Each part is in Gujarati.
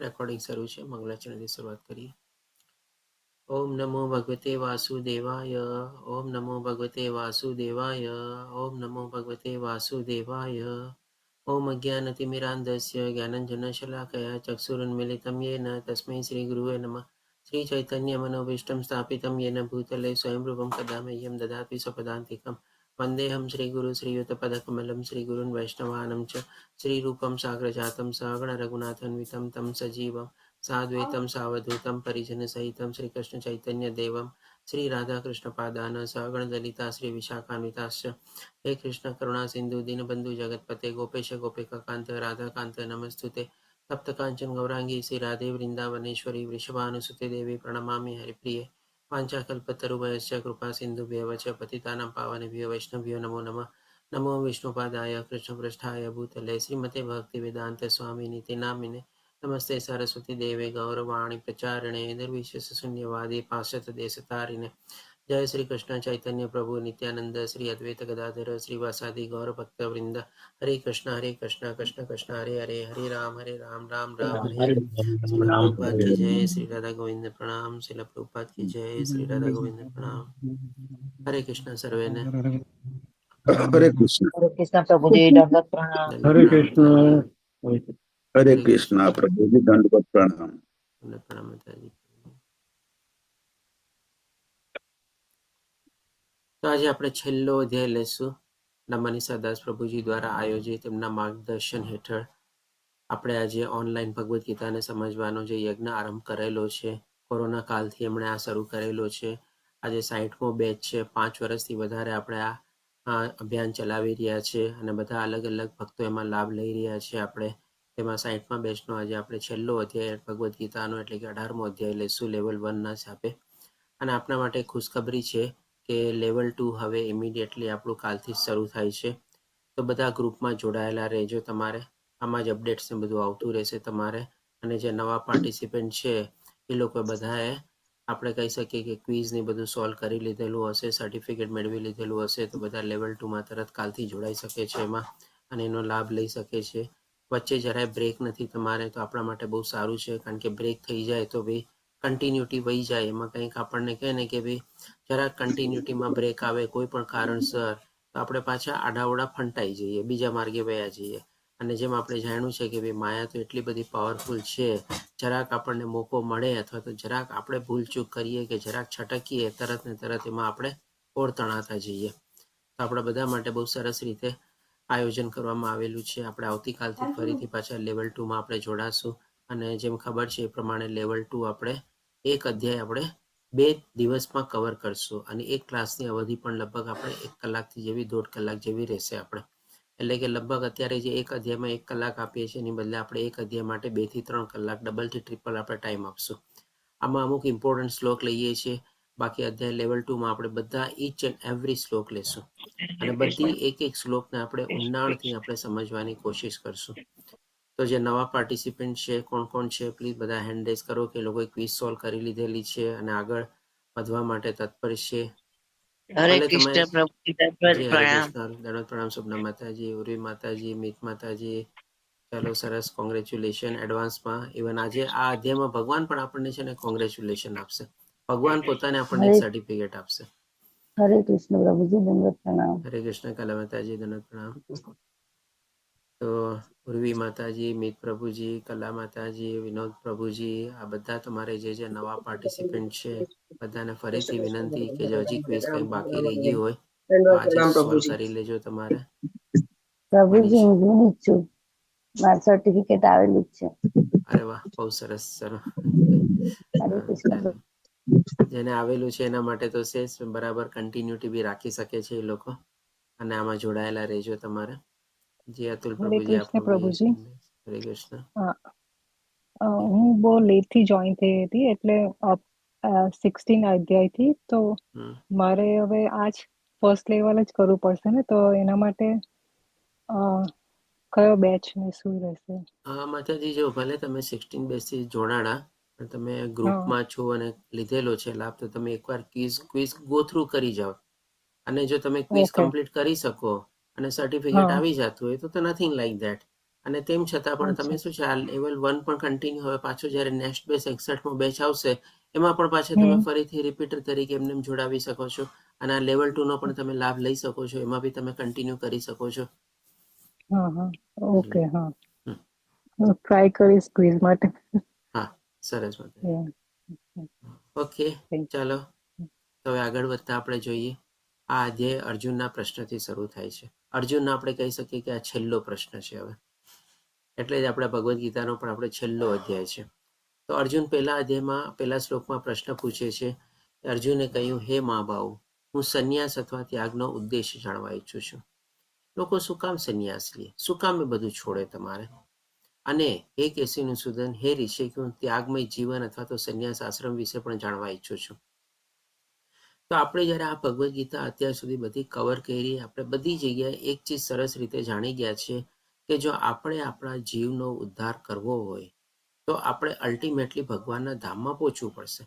રેકોર્ડિંગ શરૂ છે. મંગલાચરણથી શરૂઆત કરીએ. ઓમ નમો ભગવતે વાસુદેવાય. ઓમ નમો ભગવતે વાસુદેવાય. ઓમ નમો ભગવતે વાસુદેવાય. ઓમ અજ્ઞાનતિમિરાન્ધસ્ય જ્ઞાનંજનશલાકયા ચક્ષુરુન્મિલિतं येन તસ્मै શ્રી ગુરુવે નમઃ. શ્રી ચૈતન્ય મનોભીષ્ટં સ્થાપિतं येन ભૂતલે સ્વયં રૂપં કદા મह्यं દદાતિ स्वपदान्तिकं. वन्देऽहं श्रीगुरु श्रीयुतपदकमलं श्रीगुरुन् वैष्णवानं च श्रीरूपं साग्रजातं सहगण रघुनाथान्वितं तं सजीवं साद्वैतं सावधूतं परिजनसहितं श्रीकृष्णचैतन्यदेवं श्रीराधाकृष्णपादान् सहगण ललिता श्रीविशाखान्विताश्च. हे कृष्ण करुणा सिंधु दीनबंधु जगतपते गोपेश गोपिकाकांत राधाकांत नमस्तुते. तप्त कांचन गौरांगी श्री राधे वृंदावनेश्वरी वृषभानुसुते देवी प्रणमामि हरिप्रिये. वाञ्छाकल्पतरुभयश्च कृपा सिन्धुभ्यः च पतितानां पावनेभ्यो वैष्णवेभ्यो नमो नमः. नमो विष्णुपादाय कृष्णपृष्ठाय भूतले श्रीमते भक्तिवेदांत स्वामिनिति नामिने. नमस्ते सरस्वती देवे गौरवाणी प्रचारिणे निर्विशेषशून्यवादी पाश्चात्यदेशतारिणे. जय श्री कृष्ण चैतन्य प्रभु नित्यानंद श्री अद्वैत गदाधर श्रीवासादि गौर भक्त वृंद. हरे कृष्ण कृष्ण कृष्ण हरे हरे, हरे राम राम राम हरे हरे. श्रील प्रभुपाद की जय. श्री राधा गोविंद प्रणाम. श्रील प्रभुपाद की जय. श्री राधा गोविंद प्रणाम. हरे कृष्ण सर्वेने. हरे कृष्ण. हरे कृष्ण प्रभुजी दंडवत प्रणाम. हरे कृष्ण. हरे कृष्ण प्रभुजी दंडवत प्रणाम. प्रणाम माताजी. તો આજે આપણે છેલ્લો અધ્યાય લેશું. નમનીસા દાસ પ્રભુજી દ્વારા આયોજિત એમના માર્ગદર્શન હેઠળ આપણે આજે ઓનલાઈન ભગવદ્ ગીતાને સમજવાનો જે યજ્ઞ આરંભ કરેલો છે. કોરોના કાલથી એમણે આ શરૂ કરેલો છે. આજે 60મો બેચ છે. 5 વર્ષથી વધારે આપણે આ અભિયાન ચલાવી રહ્યા છે અને બધા અલગ અલગ ભક્તો એમાં લાભ લઈ રહ્યા છે. આપણે તેમાં 60મા બેચનો આજે આપણે છેલ્લો અધ્યાય ભગવદ્ ગીતાનો એટલે કે 18મો અધ્યાય લેશું લેવલ 1ના હિસાબે. અને આપણા માટે ખુશખબરી છે કે લેવલ 2 હવે ઇમિડિયેટલી આપણું કાલથી જ શરૂ થાય છે. તો બધા ગ્રુપમાં જોડાયેલા રહેજો. તમારે આમાં જ અપડેટ્સ ને બધું આવતું રહેશે તમારે. અને જે નવા પાર્ટિસિપન્ટ છે એ લોકો બધાએ આપણે કહી શકીએ કે ક્વિઝ ને બધું સોલ્વ કરી લીધેલું હશે, સર્ટિફિકેટ મેળવી લીધેલું હશે. તો બધા લેવલ 2માં તરત કાલથી જોડાઈ શકે છે એમાં અને એનો લાભ લઈ શકે છે. વચ્ચે જરાય બ્રેક નથી તમારે તો આપણા માટે બહુ સારું છે. કારણ કે બ્રેક થઈ જાય તો ભાઈ કન્ટિન્યુટી વહી જાય. એમાં કંઈક આપણને કહે ને કે ભાઈ જરાક કન્ટિન્યુટીમાં બ્રેક આવે કોઈ પણ કારણસર તો આપણે પાછા આડાવડા ફંટાઈ જઈએ, બીજા માર્ગે વયા જઈએ. અને જેમ આપણે જાણ્યું છે કે ભાઈ માયા તો એટલી બધી પાવરફુલ છે. જરાક આપણને મોકો મળે અથવા તો જરાક આપણે ભૂલચૂક કરીએ કે જરાક છટકીએ તરત ને તરત એમાં આપણે ઓર તણાતા જઈએ. તો આપણા બધા માટે બહુ સરસ રીતે આયોજન કરવામાં આવેલું છે. આપણે આવતીકાલથી ફરીથી પાછા લેવલ 2માં આપણે જોડાશું. અને જેમ ખબર છે એ પ્રમાણે લેવલ 2 આપણે એક અધ્યાય આપણે 2 દિવસમાં કવર કરશું. અને એક ક્લાસની અવધિ પણ લગભગ આપણે 1 કલાકથી જેવી 1.5 કલાક જેવી રહેશે આપણે. એટલે કે લગભગ અત્યારે જે એક અધ્યાયમાં 1 કલાક આપીએ છીએ એની બદલે આપણે એક અધ્યાય માટે 2 થી 3 કલાક ડબલથી ટ્રિપલ આપણે ટાઈમ આપશું. આમાં અમુક ઇમ્પોર્ટન્ટ શ્લોક લઈએ છીએ. બાકી અધ્યાય લેવલ 2માં આપણે બધા ઈચ એન્ડ એવરી શ્લોક લેશું અને બધી એક શ્લોકને આપણે ઊંડાણથી આપણે સમજવાની કોશિશ કરશું. તો જે નવા પાર્ટિસિપન્ટ છે કોણ છે પ્લીઝ બધા હેન્ડ રેઝ કરો કે લોકોએ ક્વિઝ સોલ્વ કરી લીધેલી છે અને આગળ વધવા માટે તત્પર છે. હરે ભલે તમે કૃષ્ણ પ્રભુજી દંડવત જી હરે પ્રણામ. કૃષ્ણ દંડવત પ્રણામ. શુભના માતાજી, ઉર્વી માતાજી, મિત માતાજી. ચાલો સરસ, કોંગ્રેચ્યુલેશન એડવાન્સમાં. ઇવન આજે આ અધ્યાયમાં ભગવાન પણ આપણને છે ને કોંગ્રેચ્યુલેશન આપશે. ભગવાન પોતાને આપણને એક સર્ટિફિકેટ આપશે. હરે કૃષ્ણ પ્રભુજી દંડવત પ્રણામ. હરે કૃષ્ણ કલા માતાજી દંડવત પ્રણામ. તો ઉર્વી માતાજી, મિત પ્રભુજી, કલા માતાજી, વિનોદ પ્રભુજી, આ બધા તમારે જે નવા પાર્ટિસિપન્ટ છે બધાને ફરીથી વિનંતી કે જો હજી ક્વિઝ કંઈ બાકી રહી ગયું હોય તો આજે સોલ્વ કરી લેજો તમારે. પ્રભુજી હું જૂની જ છું, મારું સર્ટિફિકેટ આવેલું જ છે. અરે વાહ, બહુ સરસ. સરસ. હરે કૃષ્ણ. જેને આવેલું છે એના માટે તો છે બરાબર કન્ટિન્યુટી બી રાખી શકે છે એ લોકો. અને આમાં જોડાયેલા રહેજો તમારે. જી અતુલ હરે પ્રભુજી કૃષ્ણ આપનો બી પ્રભુજી. હરે કૃષ્ણ. હું બહુ લેટથી જોઈન થઈ હતી એટલે 16 અધ્યાયથી. તો મારે હવે આજ ફર્સ્ટ લેવલ જ કરવું પડશે ને, તો એના માટે કયો બેચ ને શું રહેશે? માતાજી જો ભલે તમે 16 બેચથી જોડાણા પણ તમે ગ્રુપમાં છો અને લીધેલો છે લાભ, તો તમે એકવાર ક્વિઝ ગો થ્રુ કરી જાઓ. અને જો તમે ક્વિઝ કમ્પ્લીટ કરી શકો અને સર્ટિફિકેટ આવી જતું હોય તો નથિંગ લાઈક ધેટ. અને તેમ છતાં પણ તમે અચ્છા. શું છે આ લેવલ 1 પણ કન્ટિન્યુ હવે પાછો જ્યારે નેક્સ્ટ બેચ 61મો બેચ આવશે એમાં પણ પાછા તમે હમ. ફરીથી રિપીટર તરીકે એમને એમ જોડાવી શકો છો અને આ લેવલ 2 નો પણ તમે લાભ લઈ શકો છો, એમાં બી તમે કન્ટિન્યુ કરી શકો છો. હા હા ઓકે. હા, હમ. હું ટ્રાય કરીશ ક્વિઝ માટે. હા, સરસ વાત. Yeah. ઓકે, Thank ચાલો તો હવે આગળ વધતા આપણે જોઈએ. આ અધ્યાય અર્જુનના પ્રશ્નથી શરૂ થાય છે. અર્જુનનો આપણે કહી શકીએ કે આ છેલ્લો પ્રશ્ન છે હવે, એટલે જ આપણા ભગવદ્ ગીતાનો પણ આપણે છેલ્લો અધ્યાય છે. તો અર્જુન પહેલા અધ્યાયમાં પહેલા શ્લોકમાં પ્રશ્ન પૂછે છે. અર્જુને કહ્યું, હે મહાબાહુ, હું સંન્યાસ અથવા ત્યાગનો ઉદ્દેશ જાણવા ઈચ્છું છું. લોકો શું કામ સંન્યાસ લે, શું કામ એ બધું છોડે તમારે? અને હે કેસીનું સુદન, હે ઋષિ, હું ત્યાગમય જીવન અથવા તો સંન્યાસ આશ્રમ વિશે પણ જાણવા ઈચ્છું છું. તો આપણે જ્યારે આ ભગવદ્ ગીતા અત્યાર સુધી બધી કવર કરી, આપણે બધી જગ્યાએ એક ચીજ સરસ રીતે જાણી ગયા છે કે જો આપણે આપણા જીવનો ઉદ્ધાર કરવો હોય તો આપણે અલ્ટિમેટલી ભગવાનના ધામમાં પહોંચવું પડશે.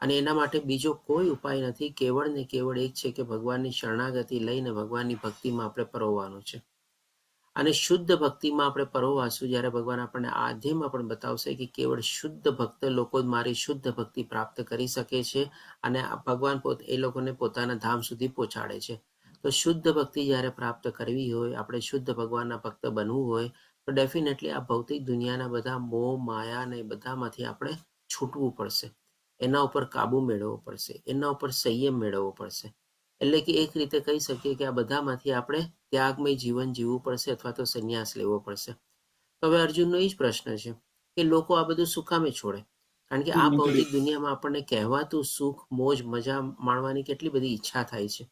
અને એના માટે બીજો કોઈ ઉપાય નથી, કેવળ ને કેવળ એક છે કે ભગવાનની શરણાગતિ લઈને ભગવાનની ભક્તિમાં આપણે પરોવવાનું છે. અને શુદ્ધ ભક્તિમાં આપણે પરોવાશું જ્યારે ભગવાન આપણને આ અધ્યાયમાં પણ બતાવશે કે કેવળ શુદ્ધ ભક્ત લોકો જ મારી શુદ્ધ ભક્તિ પ્રાપ્ત કરી શકે છે અને ભગવાન પોતે એ લોકોને પોતાના ધામ સુધી પહોંચાડે છે. તો શુદ્ધ ભક્તિ જ્યારે પ્રાપ્ત કરવી હોય, આપણે શુદ્ધ ભગવાનના ભક્ત બનવું હોય તો ડેફિનેટલી આ ભૌતિક દુનિયાના બધા મોહ માયા ને બધામાંથી આપણે છૂટવું પડશે, એના ઉપર કાબુ મેળવવો પડશે, એના ઉપર સંયમ મેળવવો પડશે. એટલે કે એક રીતે કહી શકીએ કે આ બધામાંથી આપણે ત્યાગમય જીવન જીવવું પડશે અથવા તો સંન્યાસ લેવો પડશે. તો હવે અર્જુનનો એ જ પ્રશ્ન છે કે લોકો આ બધું શું કામે છોડે? કારણ કે આ ભૌતિક દુનિયામાં આપણને કહેવાતું સુખ, મોજ, મજા માણવાની કેટલી બધી ઈચ્છા થાય છે.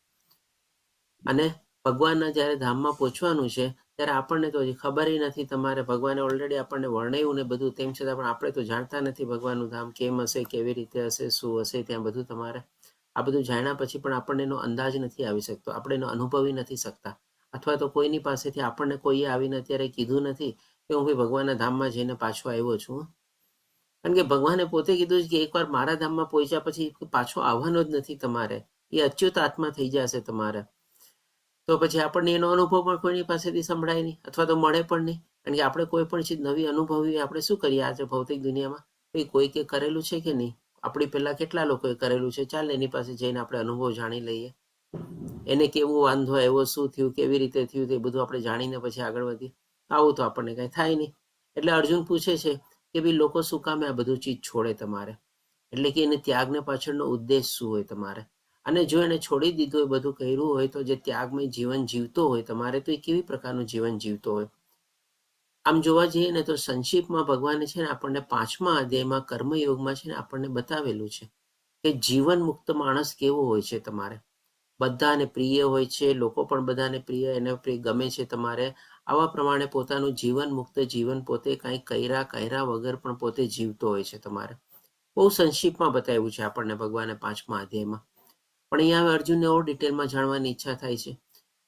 અને ભગવાનના જ્યારે ધામમાં પહોંચવાનું છે ત્યારે આપણને તો હજી ખબર નથી. તમારે ભગવાને ઓલરેડી આપણને વર્ણવ્યું ને બધું, તેમ છતાં પણ આપણે તો જાણતા નથી ભગવાનનું ધામ કેમ હશે, કેવી રીતે હશે, શું હશે ત્યાં બધું. તમારે આ બધું જાણ્યા પછી પણ આપણને એનો અંદાજ નથી આવી શકતો, આપણે એનો અનુભવી નથી શકતા. અથવા તો કોઈની પાસેથી આપણને કોઈએ આવીને અત્યારે કીધું નથી કે હું ભાઈ ભગવાનના ધામમાં જઈને પાછો આવ્યો છું. કારણ કે ભગવાને પોતે કીધું કે એકવાર મારા ધામમાં પહોંચ્યા પછી પાછો આવવાનો જ નથી તમારે, એ અચ્યુત આત્મા થઈ જશે તમારે. તો પછી આપણને એનો અનુભવ પણ કોઈની પાસેથી સંભળાય નહીં અથવા તો મળે પણ નહીં. કારણ કે આપણે કોઈ પણ ચીજ નવી અનુભવી આપણે શું કરીએ આજે ભૌતિક દુનિયામાં? કોઈ કે કરેલું છે કે નહીં? આપણી પહેલા કેટલા લોકોએ કરેલું છે, ચાલ એની પાસે જઈને આપણે અનુભવ જાણી લઈએ. એને કેવું વાંધો આવ્યો, શું થયું, કેવી રીતે થયું, તે બધું આપણે જાણીને પછી આગળ વધીએ. આવું તો આપણને કઈ થાય નહીં. એટલે અર્જુન પૂછે છે કે ભાઈ લોકો શું કામે આ બધું ચીજ છોડે તમારે? એટલે કે એને ત્યાગને પાછળનો ઉદ્દેશ શું હોય તમારે? અને જો એને છોડી દીધું હોય, બધું કર્યું હોય, તો જે ત્યાગમય જીવન જીવતો હોય તમારે, તો એ કેવી પ્રકારનું જીવન જીવતો હોય? આમ જોવા જઈએ ને તો સંક્ષિપ્તમાં ભગવાને છે ને આપણને 5મા અધ્યાયમાં કર્મયોગમાં છે ને આપણને બતાવેલું છે કે જીવન મુક્ત માણસ કેવો હોય છે તમારે. બધાને પ્રિય હોય છે, લોકો પણ બધાને પ્રિય, એને ગમે છે તમારે. આવા પ્રમાણે પોતાનું જીવન મુક્ત જીવન પોતે કંઈ કર્યા વગર પણ પોતે જીવતો હોય છે તમારે. બહુ સંક્ષિપ્તમાં બતાવ્યું છે આપણને ભગવાને 5મા અધ્યાયમાં. પણ અહીંયા અર્જુનને ઓર ડિટેલમાં જાણવાની ઈચ્છા થાય છે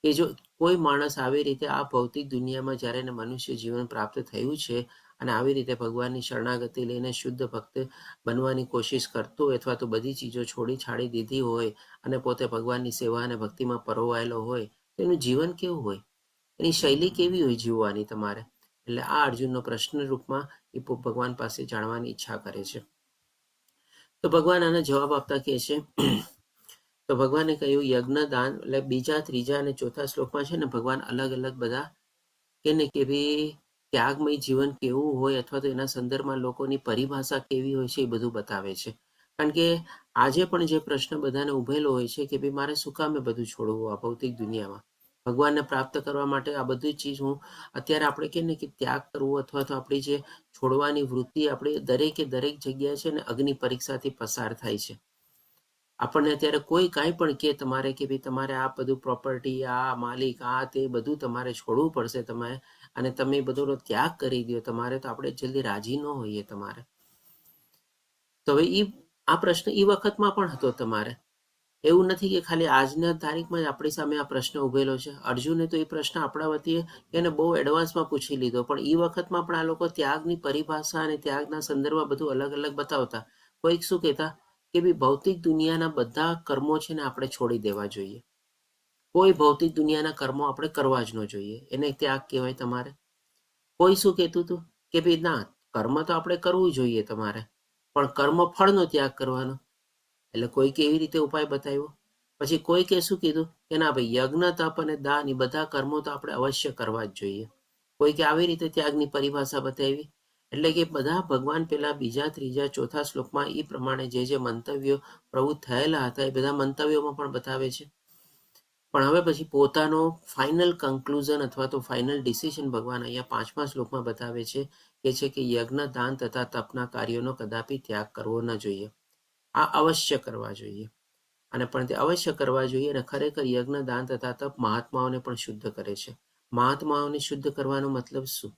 કે જો કોઈ માણસ આવી રીતે આ ભૌતિક દુનિયામાં જ્યારે એને મનુષ્ય જીવન પ્રાપ્ત થયું છે અને આવી રીતે ભગવાનની શરણાગતિ લઈને શુદ્ધ ભક્ત બનવાની કોશિશ કરતો હોય અથવા તો બધી ચીજો છાડી દીધી હોય અને પોતે ભગવાનની સેવા અને ભક્તિમાં પરોવાયેલો હોય, તો એનું જીવન કેવું હોય, એની શૈલી કેવી હોય જીવવાની તમારે? એટલે આ અર્જુનનો પ્રશ્ન રૂપમાં એ ભગવાન પાસે જાણવાની ઈચ્છા કરે છે. તો ભગવાન આના જવાબ આપતા કહે છે, તો ભગવાને કહ્યું યજ્ઞ, દાન, એટલે બીજા, ત્રીજા અને ચોથા શ્લોકમાં છે ને ભગવાન અલગ અલગ બધા કે ભાઈ ત્યાગમય જીવન કેવું હોય અથવા તો એના સંદર્ભમાં લોકોની પરિભાષા કેવી હોય છે એ બધું બતાવે છે. કારણ કે આજે પણ જે પ્રશ્ન બધાને ઉભેલો હોય છે કે ભાઈ મારે શું કામ બધું છોડવું આ ભૌતિક દુનિયામાં? ભગવાનને પ્રાપ્ત કરવા માટે આ બધી ચીજ હું અત્યારે આપણે કહે ને કે ત્યાગ કરવો અથવા તો આપણી જે છોડવાની વૃત્તિ આપણે દરેક જગ્યાએ છે ને અગ્નિ પરીક્ષાથી પસાર થાય છે. આપણને અત્યારે કોઈ કાંઈ પણ કે તમારે કે ભાઈ તમારે આ બધું પ્રોપર્ટી, આ માલિક, આ તે બધું તમારે છોડવું પડશે તમે, અને તમે બધોનો ત્યાગ કરી દો તમારે, તો આપણે જલ્દી રાજી ન હોઈએ તમારે. તો હવે આ પ્રશ્ન એ વખતમાં પણ હતો તમારે. એવું નથી કે ખાલી આજના તારીખમાં જ આપણી સામે આ પ્રશ્ન ઉભેલો છે. અર્જુને તો એ પ્રશ્ન આપણા વતીએ એને બહુ એડવાન્સમાં પૂછી લીધો, પણ એ વખતમાં પણ આ લોકો ત્યાગની પરિભાષા અને ત્યાગના સંદર્ભમાં બધું અલગ અલગ બતાવતા. કોઈક શું કહેતા કે ભાઈ ભૌતિક દુનિયાના બધા કર્મો છે ને આપણે છોડી દેવા જોઈએ. કોઈ ભૌતિક દુનિયાના કર્મો આપણે કરવા જ ન જોઈએ, એને ત્યાગ કહેવાય તમારે. કોઈ શું કહેતું હતું કે ભાઈ ના, કર્મ તો આપણે કરવું જોઈએ તમારે, પણ કર્મ ફળનો ત્યાગ કરવાનો. એટલે કોઈકે એવી રીતે ઉપાય બતાવ્યો. પછી કોઈકે શું કીધું કે ના ભાઈ, યજ્ઞ, તપ અને દાન એ બધા કર્મો તો આપણે અવશ્ય કરવા જ જોઈએ. કોઈકે આવી રીતે ત્યાગની પરિભાષા બતાવી. એટલે કે બધા ભગવાન પેલા બીજા, ત્રીજા, ચોથા શ્લોકમાં એ પ્રમાણે જે મંતવ્યો પ્રવૃત્ત થયેલા હતા એ બધા મંતવ્યોમાં પણ બતાવે છે. પણ હવે પછી પોતાનો ફાઇનલ કન્ક્લુઝન અથવા તો ફાઇનલ ડિસિઝન ભગવાન અહીંયા 5મા શ્લોકમાં બતાવે છે કે યજ્ઞ, દાન તથા તપના કાર્યોનો કદાપી ત્યાગ કરવો ન જોઈએ. આ અવશ્ય કરવા જોઈએ. અને પણ તે અવશ્ય કરવા જોઈએ. અને ખરેખર યજ્ઞ, દાન તથા તપ મહાત્માઓને પણ શુદ્ધ કરે છે. મહાત્માઓને શુદ્ધ કરવાનો મતલબ શું?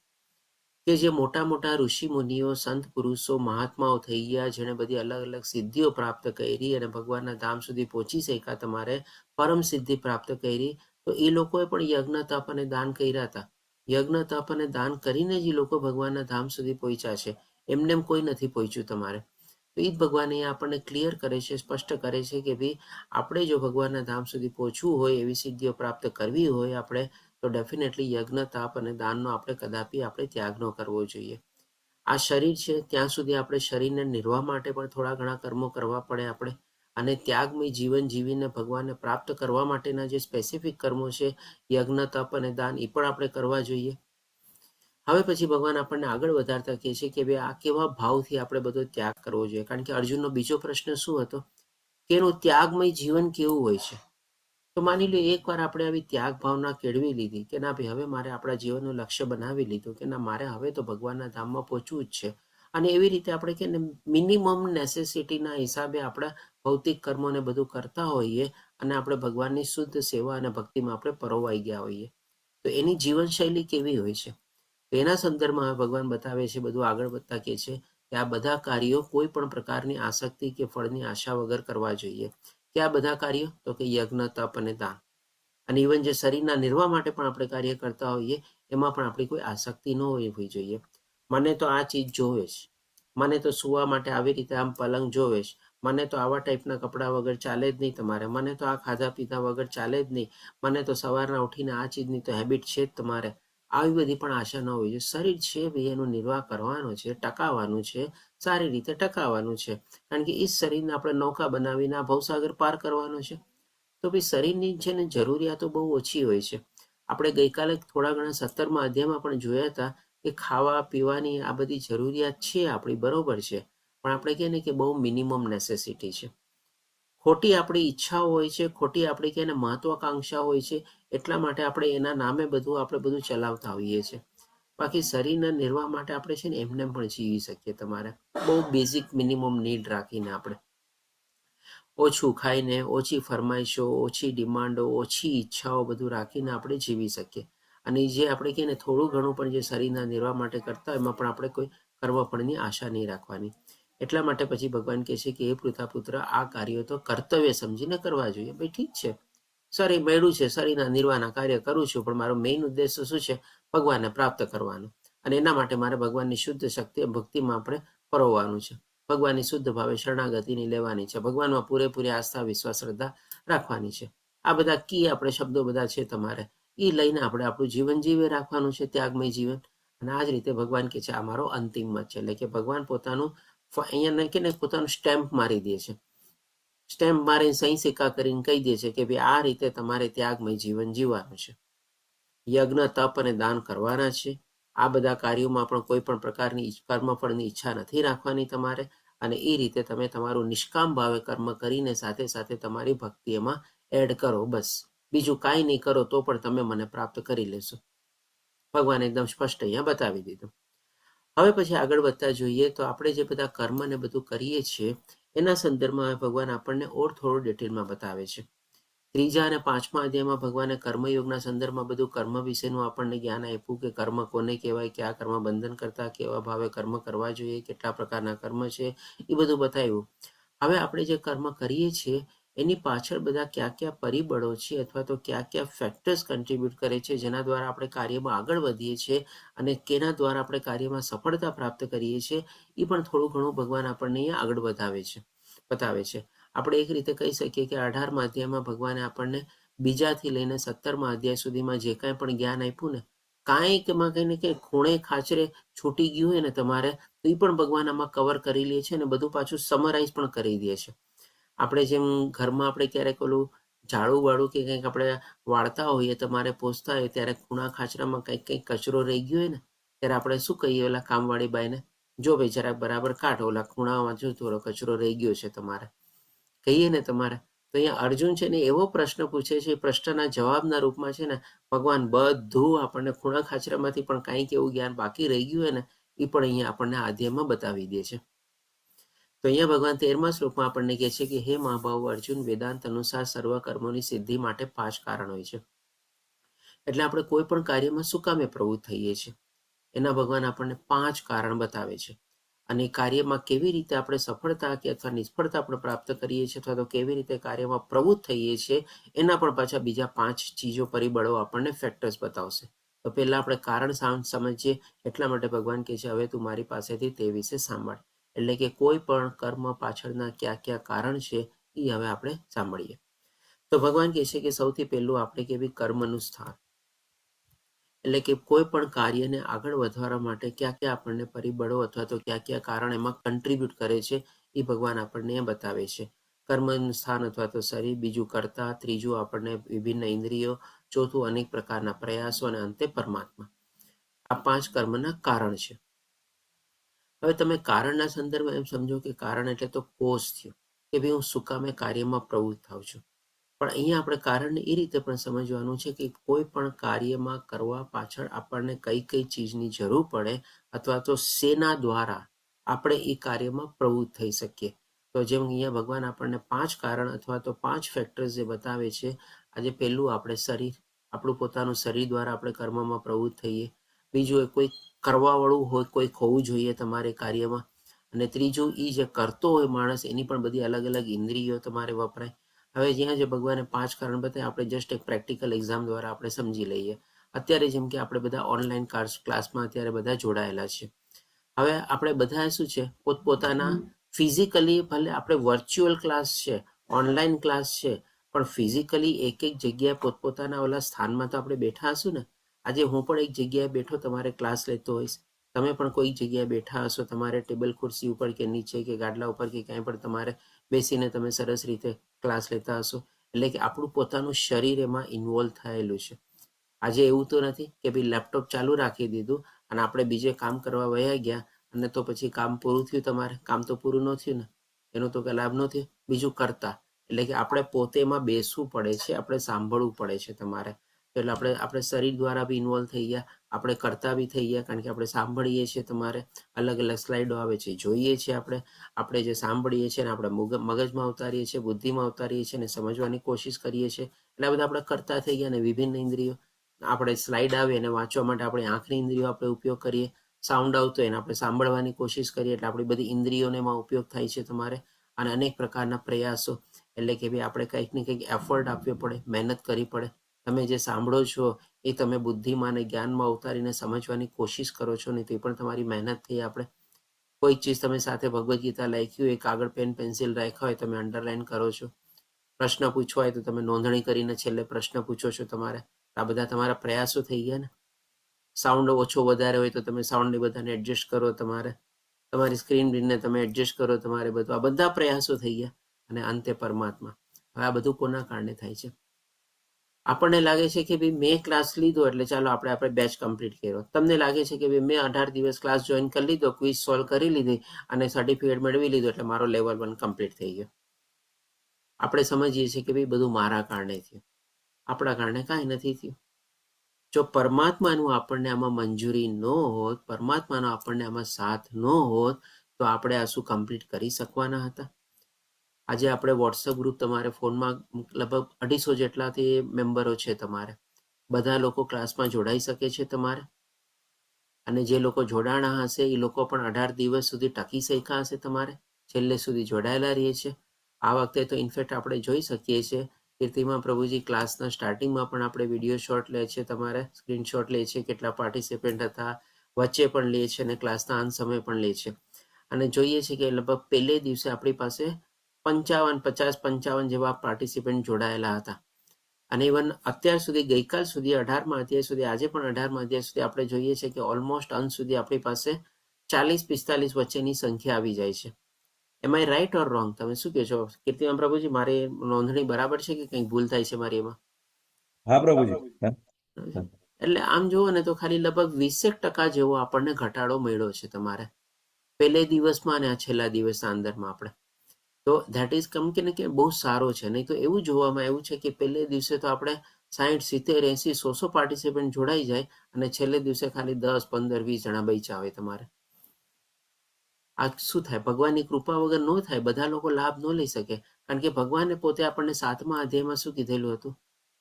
કે જે મોટા મોટા ઋષિ મુનિઓ, સંત પુરુષો, મહાત્માઓ થઈ ગયા, જેણે બધી અલગ અલગ સિદ્ધિઓ પ્રાપ્ત કરી અને ભગવાનના ધામ સુધી પહોંચી શક્યા, તમારે પરમ સિદ્ધિ પ્રાપ્ત કરી, તો એ લોકોએ પણ યજ્ઞ, તપ અને દાન કર્યા હતા. યજ્ઞ, તપ અને દાન કરીને જ એ લોકો ભગવાનના ધામ સુધી પહોંચ્યા છે. એમને કોઈ નથી પહોંચ્યું તમારે. તો એ જ ભગવાન અહીંયા આપણને ક્લિયર કરે છે, સ્પષ્ટ કરે છે કે ભાઈ, આપણે જો ભગવાનના ધામ સુધી પહોંચવું હોય, એવી સિદ્ધિઓ પ્રાપ્ત કરવી હોય આપણે, તો ડેફિનેટલી યજ્ઞ, તપ અને દાનનો આપણે કદાપી ત્યાગ ન કરવો જોઈએ. આ શરીર છે ત્યાં સુધી આપણે શરીરને નિર્વાહ માટે પણ થોડા ઘણા કર્મો કરવા પડે આપણે. અને ત્યાગમય જીવન જીવીને ભગવાનને પ્રાપ્ત કરવા માટેના જે સ્પેસિફિક કર્મો છે, યજ્ઞ, તપ અને દાન, એ પણ આપણે કરવા જોઈએ. હવે પછી ભગવાન આપણને આગળ વધારતા કહે છે કે ભાઈ, આ કેવા ભાવથી આપણે બધો ત્યાગ કરવો જોઈએ. કારણ કે અર્જુનનો બીજો પ્રશ્ન શું હતો કે એનું ત્યાગમય જીવન કેવું હોય છે. તો માની લો એકવાર આપણે આવી ત્યાગ ભાવના કેળવી લીધી કે ના ભાઈ, હવે મારે આપણા જીવનનું લક્ષ્ય બનાવી લીધું કે ના, મારે હવે તો ભગવાનના ધામમાં પહોંચવું જ છે. અને એવી રીતે આપણે કે મિનિમમ નેસેસિટીના હિસાબે આપણા ભૌતિક કર્મોને બધું કરતા હોઈએ અને આપણે ભગવાનની શુદ્ધ સેવા અને ભક્તિમાં આપણે પરોવાઈ ગયા હોઈએ, તો એની જીવનશૈલી કેવી હોય છે. તો એના સંદર્ભમાં ભગવાન બતાવે છે, બધું આગળ વધતા કહે છે કે આ બધા કાર્યો કોઈ પણ પ્રકારની આસક્તિ કે ફળની આશા વગર કરવા જોઈએ. કે આ બધા કાર્યો? તો કે યજ્ઞ, તપ અને દાન. અને ઇવન જે શરીરના નિર્વાહ માટે પણ આપણે કાર્ય કરતા હોઈએ, એમાં પણ આપણી કોઈ આસક્તિ ન હોવી જોઈએ. મને તો આ ચીજ જોવે છે, મને તો સુવા માટે આવી રીતે આમ પલંગ જોવે છે, મને તો આવા ટાઈપના કપડાં વગર ચાલે જ નહીં તમારે, મને તો આ ખાધા પીધા વગર ચાલે જ નહીં, મને તો સવારના ઉઠીને આ ચીજની તો હેબિટ છે જ તમારે. આવી બધી પણ આશા ન હોવી જોઈએ. શરીર છે ભાઈ, એનો નિર્વાહ કરવાનો છે, ટકાવવાનું છે, સારી રીતે ટકાવવાનું છે. કારણ કે એ શરીરને આપણે નૌકા બનાવીને આ ભવસાગર પાર કરવાનો છે. તો ભાઈ, શરીરની છે ને જરૂરિયાતો બહુ ઓછી હોય છે. આપણે ગઈકાલે થોડા ઘણા 17મા અધ્યાયમાં પણ જોયા હતા કે ખાવા પીવાની આ બધી જરૂરિયાત છે આપણી, બરોબર છે, પણ આપણે કહે ને કે બહુ મિનિમમ નેસેસિટી છે. ખોટી આપણી ઈચ્છાઓ હોય છે, ખોટી આપણી કે મહત્વાકાંક્ષા હોય છે, એટલા માટે આપણે એના નામે આપણે બધું ચલાવતા હોઈએ છીએ. બાકી શરીરના નિર્વાહ માટે આપણે છે ને એમને પણ જીવી શકીએ. તમારે બહુ બેઝિક મિનિમમ નીડ રાખીને આપણે ઓછું ખાઈને, ઓછી ફરમાઈશો, ઓછી ડિમાન્ડો, ઓછી ઈચ્છાઓ બધું રાખીને આપણે જીવી શકીએ. અને જે આપણે કહે ને થોડું ઘણું પણ જે શરીરના નિર્વાહ માટે કરતા, એમાં પણ આપણે કોઈ કર્મફળની આશા નહીં રાખવાની. એટલા માટે પછી ભગવાન કહે છે કે હે પૃથાપુત્ર, આ કાર્યો તો કર્તવ્ય સમજીને કરવા જોઈએ. ભાઈ ઠીક છે, શરીર મળ્યું છે, શરીરના નિર્વાહના કાર્ય કરું છું, પણ મારો મેઇન ઉદ્દેશ શું છે? ભગવાનને પ્રાપ્ત કરવાનો. અને એના માટે મારે ભગવાનની શુદ્ધ શક્તિ ભક્તિમાં આપણે પરોવવાનું છે. ભગવાનની શુદ્ધ ભાવે શરણાગતિની લેવાની છે. ભગવાનમાં પૂરેપૂરી આસ્થા, વિશ્વાસ, શ્રદ્ધા રાખવાની છે. આ બધા કી આપણે શબ્દો બધા છે તમારે, એ લઈને આપણે આપણું જીવન જીવે રાખવાનું છે, ત્યાગમય જીવન. અને આ જ રીતે ભગવાન કે છે આ મારો અંતિમ મત છે. એટલે કે ભગવાન પોતાનું અહીંયા કે પોતાનું સ્ટેમ્પ મારી દે છે. સ્ટેમ્પ મારીને સહી સિક્કા કરીને કહી દે છે કે ભાઈ, આ રીતે તમારે ત્યાગમય જીવન જીવવાનું છે. યજ્ઞ, તપ અને દાન કરવાના છે. આ બધા કાર્યોમાં પણ કોઈ પણ પ્રકારની કર્મફળની ઈચ્છા નથી રાખવાની તમારે. અને એ રીતે તમે તમારું નિષ્કામ ભાવે કર્મ કરીને સાથે સાથે તમારી ભક્તિ એમાં એડ કરો. બસ બીજું કાંઈ નહીં કરો તો પણ તમે મને પ્રાપ્ત કરી લેશો. ભગવાન એકદમ સ્પષ્ટ અહીંયા બતાવી દીધું. હવે પછી આગળ વધતા જોઈએ તો આપણે જે બધા કર્મ ને બધું કરીએ છીએ એના સંદર્ભમાં ભગવાન આપણને ઓર થોડું ડિટેલમાં બતાવે છે. 3જા અને 5મા અધ્યાયમાં ભગવાને કર્મયોગના સંદર્ભમાં બધું કર્મ વિશેનું આપણને જ્ઞાન આપ્યું કે કર્મ કોને કહેવાય, કયા કર્મ બંધન કરતા, કેવા ભાવે કર્મ કરવા જોઈએ, કેટલા પ્રકારના કર્મ છે, એ બધું બતાવ્યું. હવે આપણે જે કર્મ કરીએ છીએ એની પાછળ બધા કયા કયા પરિબળો છે અથવા તો કયા કયા ફેક્ટર્સ કન્ટ્રીબ્યુટ કરે છે, જેના દ્વારા આપણે કાર્યમાં આગળ વધીએ છીએ અને કેના દ્વારા આપણે કાર્યમાં સફળતા પ્રાપ્ત કરીએ છીએ, એ પણ થોડું ઘણું ભગવાન આપણને અહીંયા આગળ બતાવે છે. આપણે એક રીતે કહી શકીએ કે 18મા અધ્યાયમાં ભગવાને આપણને 2થી લઈને 17મા અધ્યાય સુધીમાં જે કાંઈ પણ જ્ઞાન આપ્યું ને, કાંઈક એમાં કંઈ ને કંઈ ખૂણે ખાચરે છૂટી ગયું હોય ને તમારે, તો એ પણ ભગવાન આમાં કવર કરી લે છે અને બધું પાછું સમરાઇઝ પણ કરી દે છે. આપણે જેમ ઘરમાં આપણે ક્યારેક ઓલું ઝાડુ વાળું કે કંઈક આપણે વાળતા હોઈએ, તમારે પોસતા હોય ત્યારે ખૂણા ખાચરામાં કંઈક કચરો રહી ગયો હોય ને, ત્યારે આપણે શું કહીએ ઓલા કામવાળી બાઈને, જો ભાઈ જરાક બરાબર કાઢ, ઓલા ખૂણામાં જો થોડો કચરો રહી ગયો છે તમારે, કહીએ ને તમારે. તો અહીંયા અર્જુન છે ને એવો પ્રશ્ન પૂછે છે, એ પ્રશ્નના જવાબના રૂપમાં છે ને ભગવાન બધું આપણને ખૂણા ખાચરામાંથી પણ કાંઈક એવું જ્ઞાન બાકી રહી ગયું હોય ને, એ પણ અહીંયા આપણને આધ્યાયમાં બતાવી દે છે. તો અહીંયા ભગવાન 13મા શ્લોકમાં આપણને કહે છે કે હે મહાભાવ અર્જુન, વેદાંત અનુસાર સર્વ કર્મોની સિદ્ધિ માટે 5 કારણ હોય છે. એટલે આપણે કોઈ પણ કાર્યમાં શું કામે પ્રવૃત્ત થઈએ છીએ, એના ભગવાન આપણને 5 કારણ બતાવે છે. અને કાર્યમાં કેવી રીતે આપણે સફળતા કે અથવા નિષ્ફળતા આપણે પ્રાપ્ત કરીએ છીએ, અથવા તો કેવી રીતે કાર્યમાં પ્રવૃત્ત થઈએ છીએ, એના પણ પાછા બીજા 5 ચીજો પરિબળો આપણને ફેક્ટર્સ બતાવશે. તો પહેલા આપણે કારણ સમજીએ, એટલા માટે ભગવાન કહે છે હવે તું મારી પાસેથી તે વિશે સાંભળ. એટલે કે કોઈ પણ કર્મ પાછળના કયા કારણ છે એ હવે આપણે સાંભળીએ. તો ભગવાન કહે છે કે સૌથી પહેલું આપણે કેવી કર્મનું સ્થાન, એટલે કે કોઈ પણ કાર્યને આગળ વધારવા માટે કયા આપણને પરિબળો અથવા તો કયા કારણ એમાં કન્ટ્રીબ્યુટ કરે છે, એ ભગવાન આપણને બતાવે છે. કર્મનું સ્થાન અથવા તો શરીર, બીજું કર્તા, ત્રીજું આપણને વિભિન્ન ઇન્દ્રિયો, ચોથું અનેક પ્રકારના પ્રયાસો અને અંતે પરમાત્મા. આ 5 કર્મના કારણ છે. હવે તમે કારણના સંદર્ભમાં એમ સમજો કે કારણ એટલે તો કોઝ થયો, કે ભાઈ હું શું કામે કાર્યમાં પ્રવૃત્ત થાઉં છું. પણ અહીંયા આપણે કારણને એ રીતે પણ સમજવાનું છે કે કોઈ પણ કાર્યમાં કરવા પાછળ આપણને કઈ ચીજની જરૂર પડે, અથવા તો શેના દ્વારા આપણે એ કાર્યમાં પ્રવૃત્ત થઈ શકીએ. તો જેમ અહીંયા ભગવાન આપણને 5 કારણ અથવા તો 5 ફેક્ટર્સ જે બતાવે છે. આજે પહેલું આપણે શરીર, આપણું પોતાનું શરીર દ્વારા આપણે કર્મમાં પ્રવૃત્ત થઈએ. બીજું કોઈ કરવાવાળું હોય કોઈક હોવું જોઈએ તમારે કાર્યમાં. અને ત્રીજું એ જે કરતો હોય માણસ, એની પણ બધી અલગ અલગ ઇન્દ્રિયો તમારે વપરાય. હવે જ્યાં જે ભગવાને 5 કારણ બતાવ્યા, આપણે જસ્ટ એક પ્રેક્ટિકલ એક્ઝામ દ્વારા આપણે સમજી લઈએ. અત્યારે જેમ કે આપણે બધા ઓનલાઈન ક્લાસમાં અત્યારે બધા જોડાયેલા છે. હવે આપણે બધા શું છે, પોતપોતાના ફિઝિકલી, ભલે આપણે વર્ચ્યુઅલ ક્લાસ છે, ઓનલાઈન ક્લાસ છે, પણ ફિઝિકલી એક જગ્યાએ પોતપોતાના ઓલા સ્થાનમાં તો આપણે બેઠા હશું ને. આજે હું પણ એક જગ્યાએ બેઠો તમારે ક્લાસ લેતો હોઈશ, તમે પણ કોઈ જગ્યાએ બેઠા હશો, તમારે ટેબલ ખુરશી ઉપર કે નીચે કે ગાડલા ઉપર કે ક્યાંય પણ તમારે બેસીને તમે સરસ રીતે ક્લાસ લેતા હશો. એટલે કે આપણું પોતાનું શરીર એમાં ઇન્વોલ્વ થયેલું છે. આજે એવું તો નથી કે ભાઈ લેપટોપ ચાલુ રાખી દીધું અને આપણે બીજે કામ કરવા વયા ગયા અને તો પછી કામ પૂરું થયું, તમારે કામ તો પૂરું ન થયું ને, એનો તો કંઈ લાભ ન થયો. બીજું કરતા, એટલે કે આપણે પોતે એમાં બેસવું પડે છે, આપણે સાંભળવું પડે છે તમારે. એટલે આપણે શરીર દ્વારા બી ઇન્વોલ્વ થઈ ગયા, આપણે કરતા બી થઈ ગયા, કારણ કે આપણે સાંભળીએ છીએ. તમારે અલગ અલગ સ્લાઇડો આવે છે, જોઈએ છીએ આપણે જે સાંભળીએ છીએ ને આપણે મગજમાં ઉતારીએ છીએ, બુદ્ધિમાં ઉતારીએ છીએ અને સમજવાની કોશિશ કરીએ છીએ. એટલે આ બધા આપણે કરતા થઈ ગયા. અને વિભિન્ન ઇન્દ્રિયો, આપણે સ્લાઇડ આવે એને વાંચવા માટે આપણી આંખની ઇન્દ્રિયો આપણે ઉપયોગ કરીએ, સાઉન્ડ આવતો એને આપણે સાંભળવાની કોશિશ કરીએ. એટલે આપણી બધી ઇન્દ્રિયોને એમાં ઉપયોગ થાય છે તમારે. અને અનેક પ્રકારના પ્રયાસો, એટલે કે ભાઈ આપણે કંઈક ને કંઈક એફર્ટ આપવો પડે, મહેનત કરવી પડે. તમે જે સાંભળો છો એ તમે બુદ્ધિમાં અને જ્ઞાનમાં ઉતારીને સમજવાની કોશિશ કરો છો ને, તે પણ તમારી મહેનત થઈ. આપણે કોઈ ચીજ તમે સાથે ભગવદ્ ગીતા લખ્યું હોય, કાગળ પેન પેન્સિલ રાખ્યા હોય, તમે અંડરલાઈન કરો છો. પ્રશ્ન પૂછવા હોય તો તમે નોંધણી કરીને છેલ્લે પ્રશ્ન પૂછો છો તમારે. આ બધા તમારા પ્રયાસો થઈ ગયા ને. સાઉન્ડ ઓછો વધારે હોય તો તમે સાઉન્ડને બધાને એડજસ્ટ કરો, તમારી સ્ક્રીન રીડને તમે એડજસ્ટ કરો, તમારે બધું આ બધા પ્રયાસો થઈ ગયા. અને અંતે પરમાત્મા. હવે આ બધું કોના કારણે થાય છે? આપણને લાગે છે કે ભાઈ મેં ક્લાસ લીધો એટલે ચાલો આપણે બેચ કમ્પ્લીટ કર્યો. તમને લાગે છે કે ભાઈ મેં 18 દિવસ ક્લાસ જોઈન કરી લીધો, ક્વિઝ સોલ્વ કરી લીધી અને સર્ટિફિકેટ મેળવી લીધો એટલે મારો લેવલ 1 કમ્પ્લીટ થઈ ગયો. આપણે સમજીએ છીએ કે ભાઈ બધું મારા કારણે થયું, આપણા કારણે કાંઈ નથી થયું. જો પરમાત્માનું આપણને આમાં મંજૂરી ન હોત, પરમાત્માનો આપણને આમાં સાથ ન હોત, તો આપણે આ શું કમ્પ્લીટ કરી શકવાના હતા? આજે આપણે વોટ્સઅપ ગ્રુપ, તમારે ફોનમાં લગભગ 250 જેટલાથી મેમ્બરો છે તમારે. બધા લોકો ક્લાસમાં જોડાઈ શકે છે તમારે. અને જે લોકો જોડાણા હશે એ લોકો પણ 18 દિવસ સુધી ટકી શક્યા હશે તમારે, છેલ્લે સુધી જોડાયેલા રહીએ છે. આ વખતે તો ઇનફેક્ટ આપણે જોઈ શકીએ છીએ કીર્તિમાં પ્રભુજી ક્લાસના સ્ટાર્ટિંગમાં પણ આપણે વિડીયો શોટ લે છે, તમારે સ્ક્રીનશોટ લે છે, કેટલા પાર્ટિસિપેન્ટ હતા, વચ્ચે પણ લે છે અને ક્લાસના અંત સમય પણ લે છે. અને જોઈએ છે કે લગભગ પહેલે દિવસે આપણી પાસે 50-55 જેવા પાર્ટિસિપેન્ટ જોડાયેલા હતા. અને ઇવન અત્યાર સુધી ગઈકાલ સુધી 18મા અધ્યાય સુધી આજે પણ 18મા અધ્યાય સુધી આપણે જોઈએ છે કે ઓલમોસ્ટ અંત સુધી આપણી પાસે 40-45 વચ્ચેની સંખ્યા આવી જાય છે. એમ આઈ રાઈટ ઓર રોંગ? તમે શું કહો છો કીર્તિમાન પ્રભુજી? મારી નોંધણી બરાબર છે કે કંઈક ભૂલ થાય છે મારી એમાં? હા પ્રભુજી. એટલે આમ જુઓ ને તો ખાલી લગભગ 20% જેવો આપણને ઘટાડો મળ્યો છે તમારે પહેલે દિવસમાં અને આ છેલ્લા દિવસના અંદરમાં આપણે. તો ધેટ ઇઝ કમ કે બહુ સારો છે. નહીં તો એવું જોવામાં આવ્યું છે કે પહેલે દિવસે તો આપણે 60, 70, 80, 100 પાર્ટિસિપન્ટ જોડાઈ જાય અને છેલ્લે દિવસે ખાલી 10, 15, 20 જણા બચ્યા હોય તમારે. આ શું થાય? ભગવાનની કૃપા વગર ન થાય. બધા લોકો લાભ ન લઈ શકે, કારણ કે ભગવાને પોતે આપણને 7મા અધ્યાયમાં શું કીધેલું હતું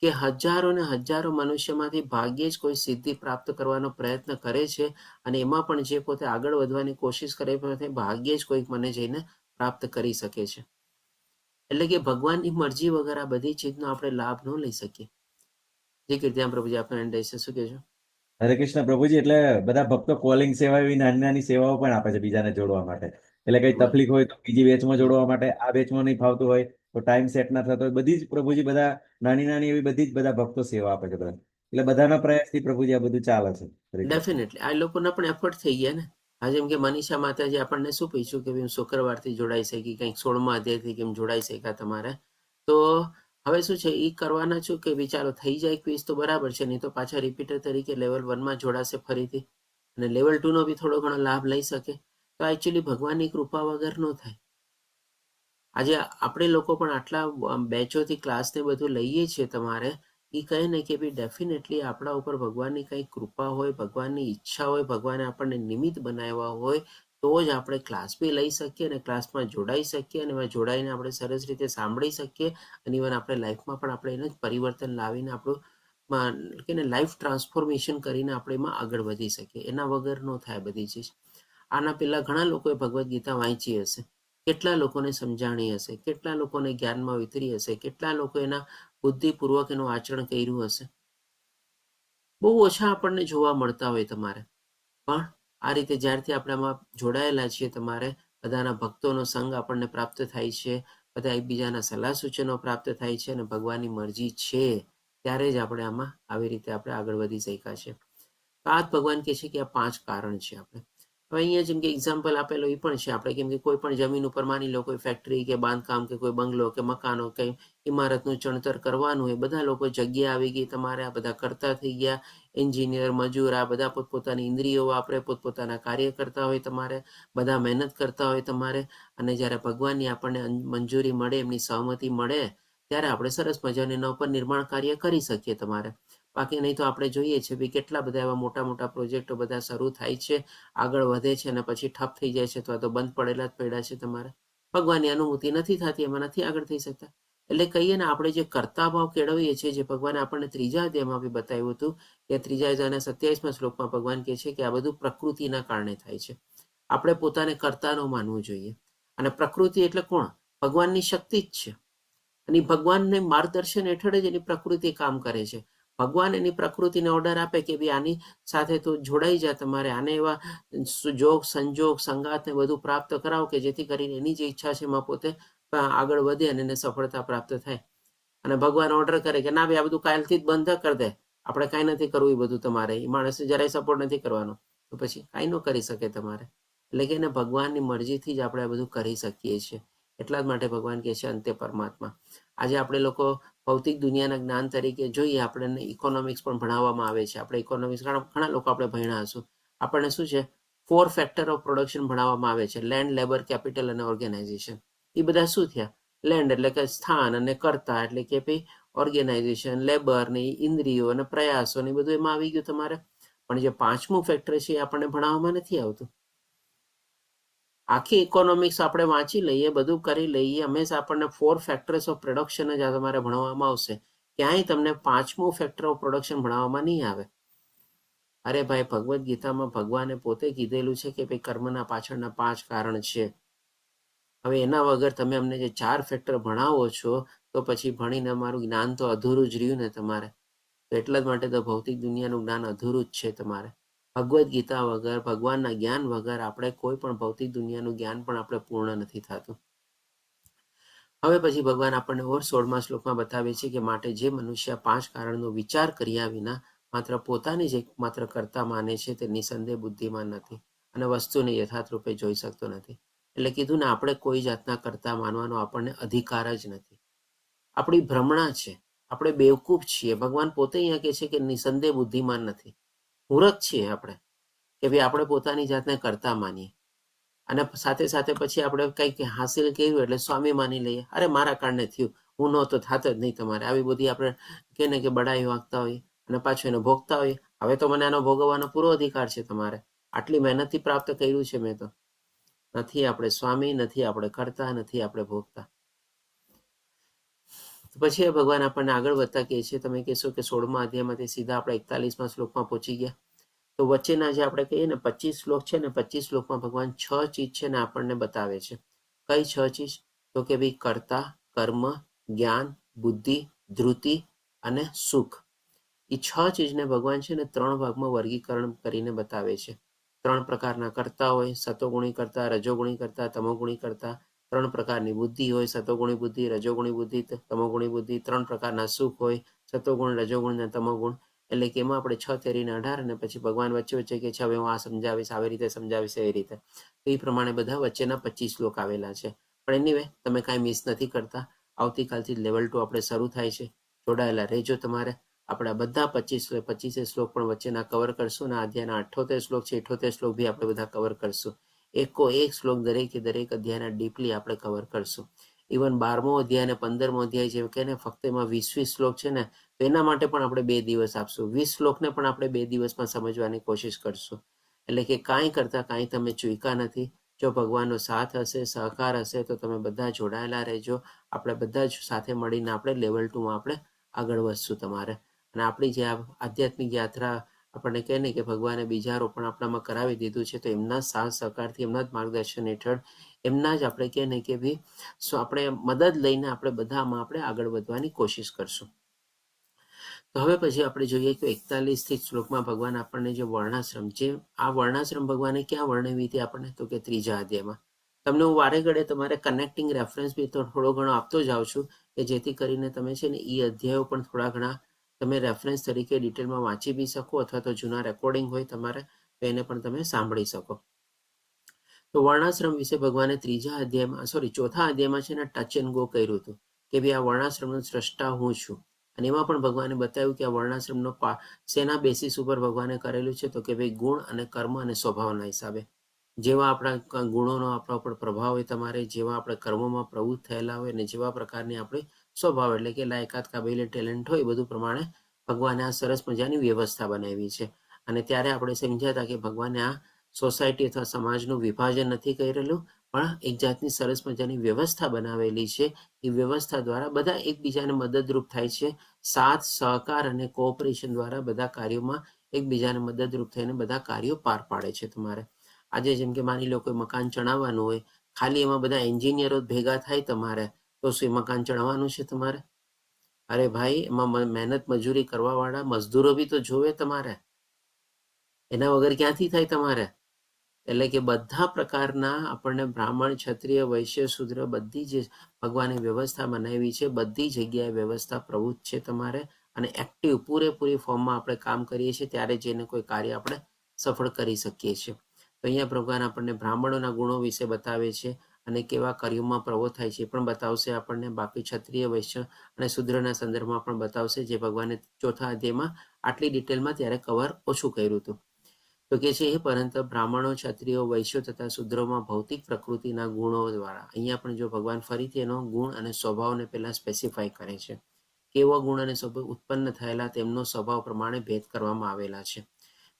કે હજારો ને હજારો મનુષ્યમાંથી ભાગ્યે જ કોઈ સિદ્ધિ પ્રાપ્ત કરવાનો પ્રયત્ન કરે છે, અને એમાં પણ જે પોતે આગળ વધવાની કોશિશ કરે છે ભાગ્યે જ કોઈક મને જઈને પ્રાપ્ત કરી શકે છે. એટલે કે ભગવાનની મરજી વગર આ બધી ચીજનો આપણે લાભ ન લઈ શકીએ. જે કીર્તિરામ પ્રભુજી આપનો એન્ડ છે, શું કહેશો? હરે કૃષ્ણ પ્રભુજી. એટલે બધા ભક્તો કોલિંગ સેવા એવી નાની નાની સેવાઓ પણ આપે છે બીજાને જોડવા માટે. એટલે કઈ તકલીફ હોય તો બીજી બેચમાં જોડવા માટે, આ બેચમાં નહીં ફાવતું હોય તો ટાઈમ સેટ ના થતો હોય, બધી જ પ્રભુજી બધા નાની નાની એવી બધી જ બધા ભક્તો સેવા આપે છે બધા. એટલે બધાના પ્રયાસથી પ્રભુજી આ બધું ચાલે છે. હરે કૃષ્ણ. ડેફિનેટલી આ લોકોના પણ એફર્ટ થઈ ગયા ને. હા, જેમ કે મનીષા માતાજી આપણને શું પૂછ્યું કે હું શુક્રવારથી જોડાઈ શકી, કંઈક 16મા અધ્યાયથી કેમ જોડાઈ શક્યા તમારે. તો હવે શું છે એ કરવાના છું કે વિચારો થઈ જાય ક્વિઝ તો બરાબર છે, નહીં તો પાછા રિપીટર તરીકે લેવલ 1માં જોડાશે ફરીથી અને લેવલ 2નો બી થોડો ઘણો લાભ લઈ શકે. તો એકચ્યુઅલી ભગવાનની કૃપા વગર ન થાય. આજે આપણે લોકો પણ આટલા બેચોથી ક્લાસને બધું લઈએ છીએ તમારે, એ કહે ને કે ભાઈ ડેફિનેટલી આપણા ઉપર ભગવાનની કંઈ કૃપા હોય, ભગવાનની ઈચ્છા હોય, ભગવાને આપણને નિમિત્ત બનાવ્યા હોય તો જ આપણે ક્લાસ બી લઈ શકીએ અને ક્લાસમાં જોડાઈ શકીએ અને એમાં જોડાઈને આપણે સરસ રીતે સાંભળી શકીએ અને ઇવન આપણે લાઈફમાં પણ આપણે એને પરિવર્તન લાવીને આપણું કે લાઈફ ટ્રાન્સફોર્મેશન કરીને આપણે એમાં આગળ વધી શકીએ. એના વગર ન થાય બધી ચીજ. આના પહેલાં ઘણા લોકોએ ભગવદ્ ગીતા વાંચી હશે, કેટલા લોકોને સમજાણી હશે, કેટલા લોકોને જ્ઞાનમાં વિતરી હશે, કેટલા લોકો એના બુદ્ધિપૂર્વક એનું આચરણ કર્યું હશે. બહુ ઓછા આપણને જોવા મળતા હોય તમારે. પણ આ રીતે જ્યારથી આપણે આમાં જોડાયેલા છીએ તમારે બધાના ભક્તોનો સંગ આપણને પ્રાપ્ત થાય છે, બધા એકબીજાના સલાહ સૂચનો પ્રાપ્ત થાય છે અને ભગવાનની મરજી છે ત્યારે જ આપણે આમાં આવી રીતે આપણે આગળ વધી શક્યા છે. આ જ ભગવાન કહે છે કે આ 5 કારણ છે. આપણે હવે અહીંયા જેમ કે એક્ઝામ્પલ આપેલો એ પણ છે. આપણે કેમ કે કોઈ પણ જમીન ઉપર માની લો કોઈ ફેક્ટરી કે બાંધકામ કે કોઈ બંગલો કે મકાનો કે ઇમારતનું ચણતર કરવાનું હોય, બધા લોકો જગ્યા આવી ગઈ તમારે, આ બધા કરતા થઈ ગયા, એન્જિનિયર, મજૂર, આ બધા પોતપોતાની ઇન્દ્રિયો વાપરે, પોતપોતાના કાર્ય કરતા હોય તમારે, બધા મહેનત કરતા હોય તમારે, અને જ્યારે ભગવાનની આપણને મંજૂરી મળે, એમની સહમતિ મળે ત્યારે આપણે સરસ મજાનું એના ઉપર નિર્માણ કાર્ય કરી શકીએ તમારે. બાકી નહીં તો આપણે જોઈએ છીએ ભાઈ કેટલા બધા એવા મોટા મોટા પ્રોજેક્ટો બધા શરૂ થાય છે, આગળ વધે છે અને પછી ઠપ થઈ જાય છે, તો બંધ પડેલા જ પડ્યા છે તમારે. ભગવાનની અનુમતિ નથી થતી, એમાં નથી આગળ થઈ શકતા. એટલે કહીએ ને આપણે જે કરતા ભાવ કેળવીએ છીએ, જે ભગવાને આપણને 3જા અધ્યાયમાં બી બતાવ્યું હતું કે 3જા અધ્યાયના 27મા શ્લોકમાં ભગવાન કહે છે કે આ બધું પ્રકૃતિના કારણે થાય છે. આપણે પોતાને કરતા ન માનવું જોઈએ. અને પ્રકૃતિ એટલે કોણ? ભગવાનની શક્તિ જ છે. અને ભગવાનને માર્ગદર્શન હેઠળ જ એની પ્રકૃતિ કામ કરે છે. ભગવાન એની પ્રકૃતિને ઓર્ડર આપે કે ભાઈ આની સાથે તો જોડાઈ જાય, તમારે આને એવા સુજોગ સંજોગ સંગાતને બધું પ્રાપ્ત કરાવો કે જેથી કરીને એની જે ઈચ્છા છે એમાં પોતે આગળ વધે અને એને સફળતા પ્રાપ્ત થાય. અને ભગવાન ઓર્ડર કરે કે ના ભાઈ આ બધું કાલથી જ બંધ કરી દે, આપણે કાંઈ નથી કરવું, એ બધું તમારે એ માણસને જરાય સપોર્ટ નથી કરવાનો, તો પછી કાંઈ ન કરી શકે તમારે. એટલે કે એને ભગવાનની મરજીથી જ આપણે આ બધું કરી શકીએ છીએ. એટલા જ માટે ભગવાન કહે છે અંતે પરમાત્મા. આજે આપણે લોકો ભૌતિક દુનિયાના જ્ઞાન તરીકે જોઈએ, આપણને ઇકોનોમિક્સ પણ ભણાવવામાં આવે છે. આપણે ઇકોનોમિક્સ ઘણા લોકો આપણે ભણ્યા હશું. આપણને શું છે 4 ફેક્ટર ઓફ પ્રોડક્શન ભણાવવામાં આવે છે: લેન્ડ, લેબર, કેપિટલ અને ઓર્ગેનાઇઝેશન. એ બધા શું થયા? લેન્ડ એટલે કે સ્થાન, અને કર્તા એટલે કે ભાઈ ઓર્ગેનાઇઝેશન, લેબર ને ઇન્દ્રિયો અને પ્રયાસો ને બધું એમાં આવી ગયું તમારે. પણ જે 5મું ફેક્ટર છે એ આપણને ભણાવવામાં નથી આવતું. આખી ઇકોનોમિક્સ આપણે વાંચી લઈએ, બધું કરી લઈએ, હંમેશા આપણને 4 ફેક્ટર્સ ઓફ પ્રોડક્શન જ તમારે ભણવામાં આવશે. ક્યાંય તમને 5મું ફેક્ટર ઓફ પ્રોડક્શન ભણાવવામાં નહીં આવે. અરે ભાઈ, ભગવદ્ ગીતામાં ભગવાને પોતે કીધેલું છે કે ભાઈ કર્મના પાછળના 5 કારણ છે. હવે એના વગર તમે અમને જે 4 ફેક્ટર ભણાવો છો તો પછી ભણીને અમારું જ્ઞાન તો અધૂરું જ રહ્યું ને તમારે. તો એટલા જ માટે તો ભૌતિક દુનિયાનું જ્ઞાન અધૂરું જ છે તમારે. ભગવદ્ ગીતા વગર, ભગવાનના જ્ઞાન વગર આપણે કોઈ પણ ભૌતિક દુનિયાનું જ્ઞાન પણ આપણે પૂર્ણ નથી થતું. હવે પછી ભગવાન આપણને ઓર 16મા શ્લોકમાં બતાવે છે કે માટે જે મનુષ્ય 5 કારણનો વિચાર કર્યા વિના માત્ર પોતાની જ એકમાત્ર કર્તા માને છે તે નિસંદેહ બુદ્ધિમાન નથી અને વસ્તુને યથાર્થ રૂપે જોઈ શકતો નથી. એટલે કીધું ને, આપણે કોઈ જાતના કર્તા માનવાનો આપણને અધિકાર જ નથી. આપણી ભ્રમણા છે, આપણે બેવકૂફ છીએ. ભગવાન પોતે અહીંયા કહે છે કે નિસંદેહ બુદ્ધિમાન નથી, મૂર્ખ છીએ આપણે, કે ભાઈ આપણે પોતાની જાતને કર્તા માનીએ અને સાથે સાથે પછી આપણે કંઈક હાસિલ કર્યું એટલે સ્વામી માની લઈએ. અરે મારા કારણે થયું, હું નહોતો થાત જ નહીં તમારે. આવી બધી આપણે કહે ને કે બડાઈ વાગતા હોઈએ અને પાછું એને ભોગતા હોઈએ. હવે તો મને આનો ભોગવવાનો પૂરો અધિકાર છે તમારે, આટલી મહેનતથી પ્રાપ્ત કર્યું છે મેં તો. નથી આપણે સ્વામી, નથી આપણે કરતા, નથી આપણે ભોગતા. પછી ભગવાન આપણને આગળ વધતા કહે છે, તમે કહેશો કે 16મા અધ્યાયમાંથી સીધા આપણે 41મા શ્લોકમાં પહોંચી ગયા. તો વચ્ચેના જે આપણે કહીએ ને 25 શ્લોક છે ને, 25 શ્લોકમાં ભગવાન 6 ચીજ છે ને આપણને બતાવે છે. કઈ 6 ચીજ? તો કે ભાઈ કર્તા, કર્મ, જ્ઞાન, બુદ્ધિ, ધૃતિ અને સુખ. એ 6 ચીજને ભગવાન છે ને 3 ભાગમાં વર્ગીકરણ કરીને બતાવે છે. 3 પ્રકારના કર્તા હોય, સતોગુણી કર્તા, રજોગુણી કર્તા, તમોગુણી કર્તા. 3 પ્રકારની બુદ્ધિ હોય, સતોગુણી બુદ્ધિ, રજોગુણી બુદ્ધિ, તમોગુણી બુદ્ધિ. 3 પ્રકારના સુખ હોય, સતોગુણ, રજોગુણ અને તમોગુણ. એટલે કે એમાં આપણે 6 તેરીને 18 અને પછી ભગવાન વચ્ચે વચ્ચે કે છે હવે હું આ સમજાવીશ, આવી રીતે સમજાવીશ, એવી રીતે. તો એ પ્રમાણે બધા વચ્ચેના 25 શ્લોક આવેલા છે. પણ એનીવે, તમે કાંઈ મિસ નથી કરતા. આવતીકાલથી લેવલ 2 આપણે શરૂ થાય છે. જોડાયેલા રહેજો તમારે. આપણા બધા 25 શ્લોક પણ વચ્ચેના કવર કરશું અને અધ્યાયના 78 શ્લોક છે, 78 શ્લોક બી આપણે બધા કવર કરશું. એકો એક શ્લોક દરેકે દરેક અધ્યાયના ડીપલી આપણે કવર કરશું. ઇવન 12મો અધ્યાય અને 15મો અધ્યાય જેમ કે ને ફક્ત એમાં 20 શ્લોક છે ને, તો એના માટે પણ આપણે 2 દિવસ આપશું. 20 શ્લોકને પણ આપણે 2 દિવસમાં સમજવાની કોશિશ કરશું. એટલે કે કાંઈ કરતા કાંઈ તમે ચૂક્યા નથી. જો ભગવાનનો સાથ હશે, સહકાર હશે, તો તમે બધા જોડાયેલા રહેજો. આપણે બધા જ સાથે મળીને આપણે લેવલ 2માં આપણે આગળ વધશું તમારે. અને આપણી જે આધ્યાત્મિક યાત્રા આપણને કહે ને કે ભગવાને બીજા રોપણ આપણામાં કરાવી દીધું છે, તો એમના સાથ સહકારથી, એમના જ માર્ગદર્શન હેઠળ, એમના જ આપણે કહે ને કે ભાઈ આપણે મદદ લઈને આપણે બધામાં આપણે આગળ વધવાની કોશિશ કરશું. તો હવે પછી આપણે જોઈએ કે 41થી શ્લોકમાં ભગવાન આપણને જે વર્ણાશ્રમ, જે આ વર્ણાશ્રમ ભગવાને ક્યાં વર્ણવી હતી આપણને, તો કે 3જા અધ્યાયમાં. તમને હું વારે ઘડે તમારે કનેક્ટિંગ રેફરન્સ બી થોડો ઘણો આપતો જાઉં છું, કે જેથી કરીને તમે છે ને એ અધ્યાયો પણ થોડા ઘણા તમે રેફરન્સ તરીકે ડિટેલમાં વાંચી બી શકો, અથવા તો જૂના રેકોર્ડિંગ હોય તમારે તો એને પણ તમે સાંભળી શકો. તો વર્ણાશ્રમ વિશે ભગવાને 3જા અધ્યાયમાં, ચોથા અધ્યાયમાં છે ને ટચ એન્ડ ગો કર્યું હતું કે ભાઈ આ વર્ણાશ્રમનો સ્રષ્ટા હું છું. અને એમાં પણ ભગવાને બતાવ્યું કે આ વર્ણાશ્રમનો શેના બેસિસ ઉપર ભગવાને કરેલું છે, તો કે ભાઈ ગુણ અને કર્મ અને સ્વભાવના હિસાબે. જેવા આપણા ગુણોનો આપણા ઉપર પ્રભાવ હોય તમારે, જેવા આપણે કર્મોમાં પ્રવૃત્ત થયેલા હોય અને જેવા પ્રકારની આપણે સ્વભાવ એટલે કે લાયકાત, કાબિલિયત, ટેલેન્ટ હોય, બધું પ્રમાણે ભગવાને આ સરસ મજાની વ્યવસ્થા બનાવી છે. અને ત્યારે આપણે સમજ્યા હતા કે ભગવાને આ સોસાયટી અથવા સમાજનું વિભાજન નથી કરેલું, પણ એક જાતની સરસ મજાની વ્યવસ્થા બનાવેલી છે. એ વ્યવસ્થા દ્વારા બધા એકબીજાને મદદરૂપ થાય છે. સાથ, સહકાર અને કોઓપરેશન દ્વારા બધા કાર્યોમાં એકબીજાને મદદરૂપ થઈને બધા કાર્યો પાર પાડે છે તમારે. આજે જેમ કે માની લો કોઈ મકાન ચણાવવાનું હોય, ખાલી એમાં બધા એન્જિનિયરો ભેગા થાય તમારે, તો શું એ મકાન ચણાવવાનું છે તમારે? અરે ભાઈ, એમાં મહેનત મજૂરી કરવા વાળા મજદૂરો બી તો જોવે તમારે. એના વગર ક્યાંથી થાય તમારે? એટલે કે બધા પ્રકારના આપણને બ્રાહ્મણ, ક્ષત્રિય, વૈશ્ય, શૂદ્ર બધી જ ભગવાને વ્યવસ્થા બનાવી છે. બધી જગ્યાએ વ્યવસ્થા પ્રવૃત્ત છે તમારે. અને એક્ટિવ પૂરેપૂરી ફોર્મમાં આપણે કામ કરીએ છીએ ત્યારે જઈને કોઈ કાર્ય આપણે સફળ કરી શકીએ છીએ. તો અહીંયા ભગવાન આપણને બ્રાહ્મણોના ગુણો વિશે બતાવે છે અને કેવા કાર્યોમાં પ્રવૃત્ત થાય છે એ પણ બતાવશે આપણને. બાકી ક્ષત્રિય, વૈશ્ય અને શૂદ્રના સંદર્ભમાં પણ બતાવશે, જે ભગવાને ચોથા અધ્યાયમાં આટલી ડિટેલમાં ત્યારે કવર ઓછું કર્યું હતું. તો કે છે એ પરંતુ બ્રાહ્મણો, ક્ષત્રિયો, વૈશ્યો તથા શૂદ્રોમાં ભૌતિક પ્રકૃતિના ગુણો દ્વારા, અહીંયા પણ જો ભગવાન ફરીથી એનો ગુણ અને સ્વભાવને પહેલા સ્પેસિફાય કરે છે. કેવો ગુણ અને સ્વભાવ ઉત્પન્ન થયેલા તેમનો સ્વભાવ પ્રમાણે ભેદ કરવામાં આવેલા છે.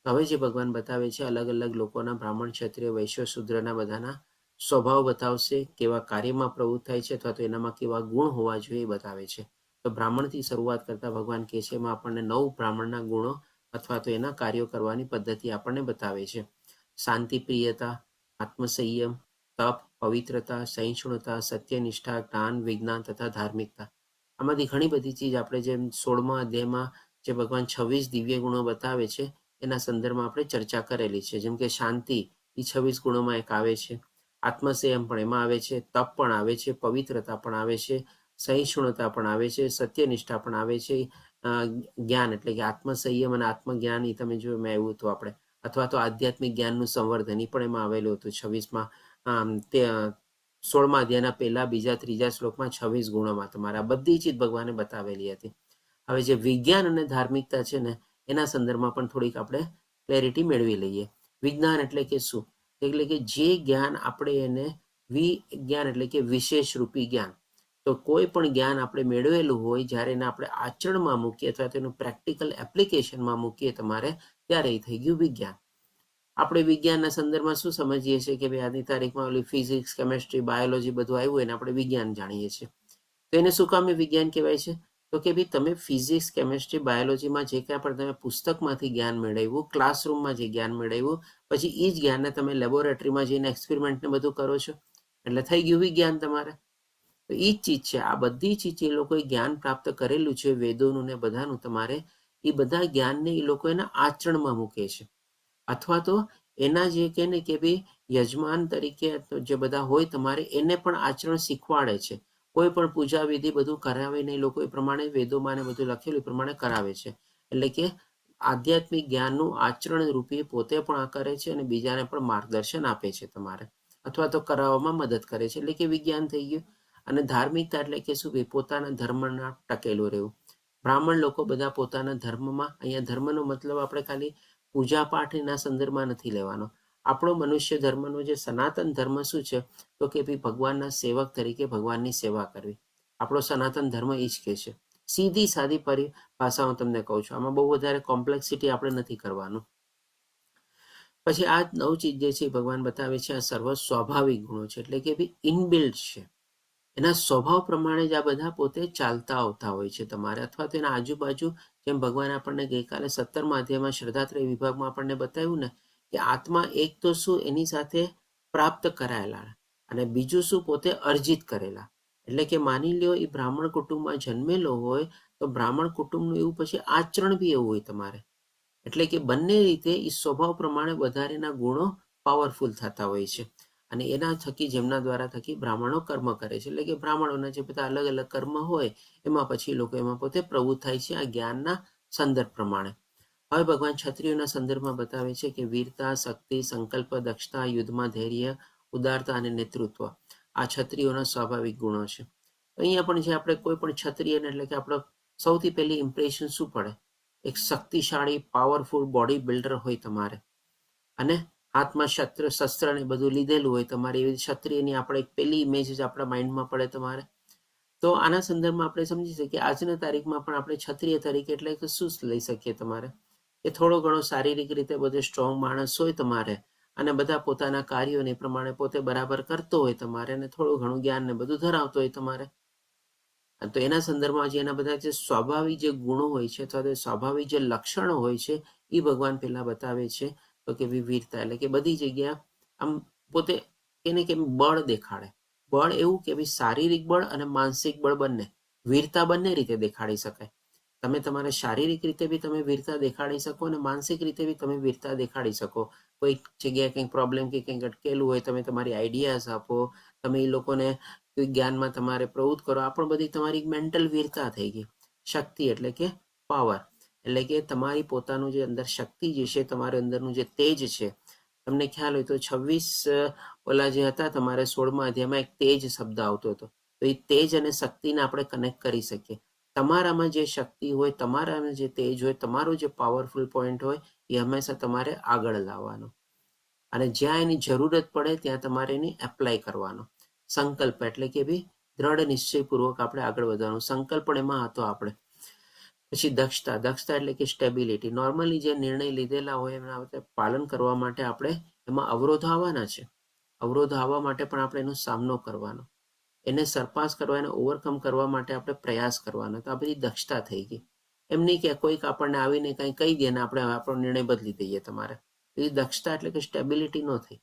હવે જે ભગવાન બતાવે છે અલગ અલગ લોકોના, બ્રાહ્મણ, ક્ષત્રિય, વૈશ્ય, શૂદ્રના બધાના સ્વભાવ બતાવશે, કેવા કાર્યમાં પ્રવૃત્ત થાય છે અથવા તો એનામાં કેવા ગુણ હોવા જોઈએ એ બતાવે છે. તો બ્રાહ્મણથી શરૂઆત કરતા ભગવાન કહે છે એમાં આપણને 9 બ્રાહ્મણના ગુણો અથવા તો એના કાર્યો કરવાની પદ્ધતિ આપણને બતાવે છે. શાંતિ, પ્રિયતા, આત્મસંયમ, તપ, પવિત્રતા, સહિષ્ણુતા, સત્યનિષ્ઠા, જ્ઞાન, વિજ્ઞાન તથા ધાર્મિકતા. આમાંથી ઘણી બધી ચીજ આપણે જેમ 16મા અધ્યાયમાં જે ભગવાન 26 દિવ્ય ગુણો બતાવે છે એના સંદર્ભમાં આપણે ચર્ચા કરેલી છે. જેમ કે શાંતિ, એ 26 ગુણોમાં એક આવે છે. આત્મસંયમ પણ એમાં આવે છે, તપ પણ આવે છે, પવિત્રતા પણ આવે છે, સહિષ્ણુતા પણ આવે છે, સત્યનિષ્ઠા પણ આવે છે, જ્ઞાન એટલે કે આત્મસંયમ અને આત્મજ્ઞાન એ તમે જો એમાં આવ્યું હતું આપણે, અથવા તો આધ્યાત્મિક જ્ઞાનનું સંવર્ધન એ પણ એમાં આવેલું હતું 26માં તે 16મા અધ્યાયના પહેલા, બીજા, ત્રીજા શ્લોકમાં 26 ગુણોમાં તમારા બધી ચીજ ભગવાને બતાવેલી હતી. હવે જે વિજ્ઞાન અને ધાર્મિકતા છે ને એના સંદર્ભમાં પણ થોડીક આપણે ક્લેરિટી મેળવી લઈએ. વિજ્ઞાન એટલે કે શું? એટલે કે જે જ્ઞાન આપણે એને વિજ્ઞાન એટલે કે વિશેષ રૂપી જ્ઞાન. તો કોઈ પણ જ્ઞાન આપણે મેળવેલું હોય જ્યારે એને આપણે આચરણમાં મૂકીએ અથવા તેનું પ્રેક્ટિકલ એપ્લિકેશનમાં મૂકીએ તમારે, ત્યારે એ થઈ ગયું વિજ્ઞાન. આપણે વિજ્ઞાનના સંદર્ભમાં શું સમજીએ છીએ કે ભાઈ આજની તારીખમાં ઓલી ફિઝિક્સ, કેમેસ્ટ્રી, બાયોલોજી બધું આવ્યું હોય ને આપણે વિજ્ઞાન જાણીએ છીએ. તો એને શું કામ વિજ્ઞાન કહેવાય છે? તો કે ભાઈ તમે ફિઝિક્સ, કેમેસ્ટ્રી, બાયોલોજીમાં જે કાંઈ પણ તમે પુસ્તકમાંથી જ્ઞાન મેળવ્યું, ક્લાસરૂમમાં જે જ્ઞાન મેળવ્યું, પછી એ જ જ્ઞાનને તમે લેબોરેટરીમાં જઈને એક્સપેરિમેન્ટને બધું કરો છો, એટલે થઈ ગયું વિજ્ઞાન તમારે. તો એ જ ચીજ છે, આ બધી ચીજ એ લોકોએ જ્ઞાન પ્રાપ્ત કરેલું છે વેદોનું ને બધાનું, તમારે એ બધા જ્ઞાનને એ લોકો એના આચરણમાં મૂકે છે, અથવા તો એના જે કહે ને કે ભાઈ યજમાન તરીકે જે બધા હોય તમારે એને પણ આચરણ શીખવાડે છે. કોઈ પણ પૂજા વિધિ બધું કરાવીને એ લોકો એ પ્રમાણે વેદોમાં ને બધું લખેલું એ પ્રમાણે કરાવે છે. એટલે કે આધ્યાત્મિક જ્ઞાનનું આચરણ રૂપી પોતે પણ આ કરે છે અને બીજાને પણ માર્ગદર્શન આપે છે તમારે, અથવા તો કરાવવામાં મદદ કરે છે, એટલે કે વિજ્ઞાન થઈ ગયું. અને ધાર્મિકતા એટલે કે શું? ભાઈ પોતાના ધર્મના ટકેલું રહેવું. બ્રાહ્મણ લોકો બધા પોતાના ધર્મમાં, અહીંયા ધર્મનો મતલબ આપણે ખાલી પૂજા પાઠના સંદર્ભમાં નથી લેવાનો. આપણો મનુષ્ય ધર્મનો જે સનાતન ધર્મ શું છે? તો કે ભાઈ ભગવાનના સેવક તરીકે ભગવાનની સેવા કરવી. આપણો સનાતન ધર્મ એ જ કહે છે. સીધી સાદી પરિભાષા હું તમને કહું છું, આમાં બહુ વધારે કોમ્પ્લેક્સિટી આપણે નથી કરવાનું. પછી આ 9 ચીજ જે છે ભગવાન બતાવે છે, આ સર્વ સ્વાભાવિક ગુણો છે, એટલે કે ભાઈ ઇનબિલ્ટ છે. એના સ્વભાવ પ્રમાણે જ આ બધા પોતે ચાલતા આવતા હોય છે તમારે, અથવા તો એના આજુબાજુ, જેમ ભગવાન આપણને ગઈકાલે 17મા અધ્યાયમાં શ્રદ્ધાત્રય વિભાગમાં આપણને બતાવ્યું ને કે આત્મા એક તો શું એની સાથે પ્રાપ્ત કરાયેલા, અને બીજું શું પોતે અર્જિત કરેલા. એટલે કે માની લ્યો એ બ્રાહ્મણ કુટુંબમાં જન્મેલો હોય તો બ્રાહ્મણ કુટુંબનું એવું પછી આચરણ બી એવું હોય તમારે. એટલે કે બંને રીતે એ સ્વભાવ પ્રમાણે વધારેના ગુણો પાવરફુલ થતા હોય છે. અને એના થકી જેમના દ્વારા થકી બ્રાહ્મણો કર્મ કરે છે, એટલે કે બ્રાહ્મણોના જે બધા અલગ અલગ કર્મ હોય એમાં પછી લોકો એમાં પોતે પ્રવૃત્ત થાય છે આ જ્ઞાનના સંદર્ભ પ્રમાણે. હવે ભગવાન ક્ષત્રિયોના સંદર્ભમાં બતાવે છે કે વીરતા, શક્તિ, સંકલ્પ, દક્ષતા, યુદ્ધમાં ધૈર્ય, ઉદારતા અને નેતૃત્વ આ ક્ષત્રિયોના સ્વાભાવિક ગુણો છે. અહીંયા પણ જે આપણે કોઈ પણ ક્ષત્રિયને એટલે કે આપણો સૌથી પહેલી ઇમ્પ્રેશન શું પડે? એક શક્તિશાળી પાવરફુલ બોડી બિલ્ડર હોય તમારે, અને હાથમાં શસ્ત્ર ને બધું લીધેલું હોય તમારે, એવી ક્ષત્રિયની આપણે એક પહેલી ઇમેજ જ આપણા માઇન્ડમાં પડે તમારે. તો આના સંદર્ભમાં આપણે સમજી શકીએ આજના તારીખમાં પણ આપણે ક્ષત્રિય તરીકે એટલે કે શું લઈ શકીએ તમારે, કે થોડો ઘણો શારીરિક રીતે બધો સ્ટ્રોંગ માણસ હોય તમારે, અને બધા પોતાના કાર્યોને પ્રમાણે પોતે બરાબર કરતો હોય તમારે, અને થોડું ઘણું જ્ઞાન ને બધું ધરાવતો હોય તમારે. તો એના સંદર્ભમાં જે એના બધા જે સ્વાભાવિક જે ગુણો હોય છે અથવા તો સ્વાભાવિક જે લક્ષણો હોય છે એ ભગવાન પહેલા બતાવે છે. તો કે વીરતા એટલે કે બધી જગ્યા આમ પોતે એને કે બળ દેખાડે. બળ એવું કે ભાઈ શારીરિક બળ અને માનસિક બળ બંને, વીરતા બંને રીતે દેખાડી શકાય. તમે તમારે શારીરિક રીતે બી તમે વીરતા દેખાડી શકો અને માનસિક રીતે બી તમે વીરતા દેખાડી શકો. કોઈ જગ્યાએ કંઈક પ્રોબ્લેમ કે કંઈક અટકેલું હોય, તમે તમારી આઈડિયાઝ આપો, તમે એ લોકોને જ્ઞાનમાં તમારે પ્રવૃત્ત કરો, આ પણ બધી તમારી મેન્ટલ વીરતા થઈ ગઈ. શક્તિ એટલે કે પાવર, એટલે કે તમારી પોતાનું જે અંદર શક્તિ જે છે, તમારા અંદરનું જે તેજ છે. તમને ખ્યાલ હોય તો 26 ઓલા જે હતા તમારે 16મા અધ્યાયમાં એક તેજ શબ્દ આવતો હતો. તો એ તેજ અને શક્તિને આપણે કનેક્ટ કરી શકીએ. તમારામાં જે શક્તિ હોય, તમારામાં જે તેજ હોય, તમારો જે પાવરફુલ પોઈન્ટ હોય એ હંમેશા તમારે આગળ લાવવાનો, અને જ્યાં એની જરૂરત પડે ત્યાં તમારે એની એપ્લાય કરવાનો. સંકલ્પ એટલે કે ભાઈ દ્રઢ નિશ્ચયપૂર્વક આપણે આગળ વધવાનું, સંકલ્પ પણ એમાં હતો આપણે. પછી દક્ષતા, દક્ષતા એટલે કે સ્ટેબિલિટી. નોર્મલી જે નિર્ણય લીધેલા હોય એના પાલન કરવા માટે આપણે એમાં અવરોધો આવવાના છે. અવરોધો આવવા માટે પણ આપણે એનો સામનો કરવાનો, એને સરપાસ કરવા, એને ઓવરકમ કરવા માટે આપણે પ્રયાસ કરવાનો. તો આ બધી દક્ષતા થઈ ગઈ. એમ નહીં કે કોઈક આપણને આવીને કંઈ કહી દે ને આપણે આપણો નિર્ણય બદલી દઈએ તમારે. એ દક્ષતા એટલે કે સ્ટેબિલિટી ન થઈ.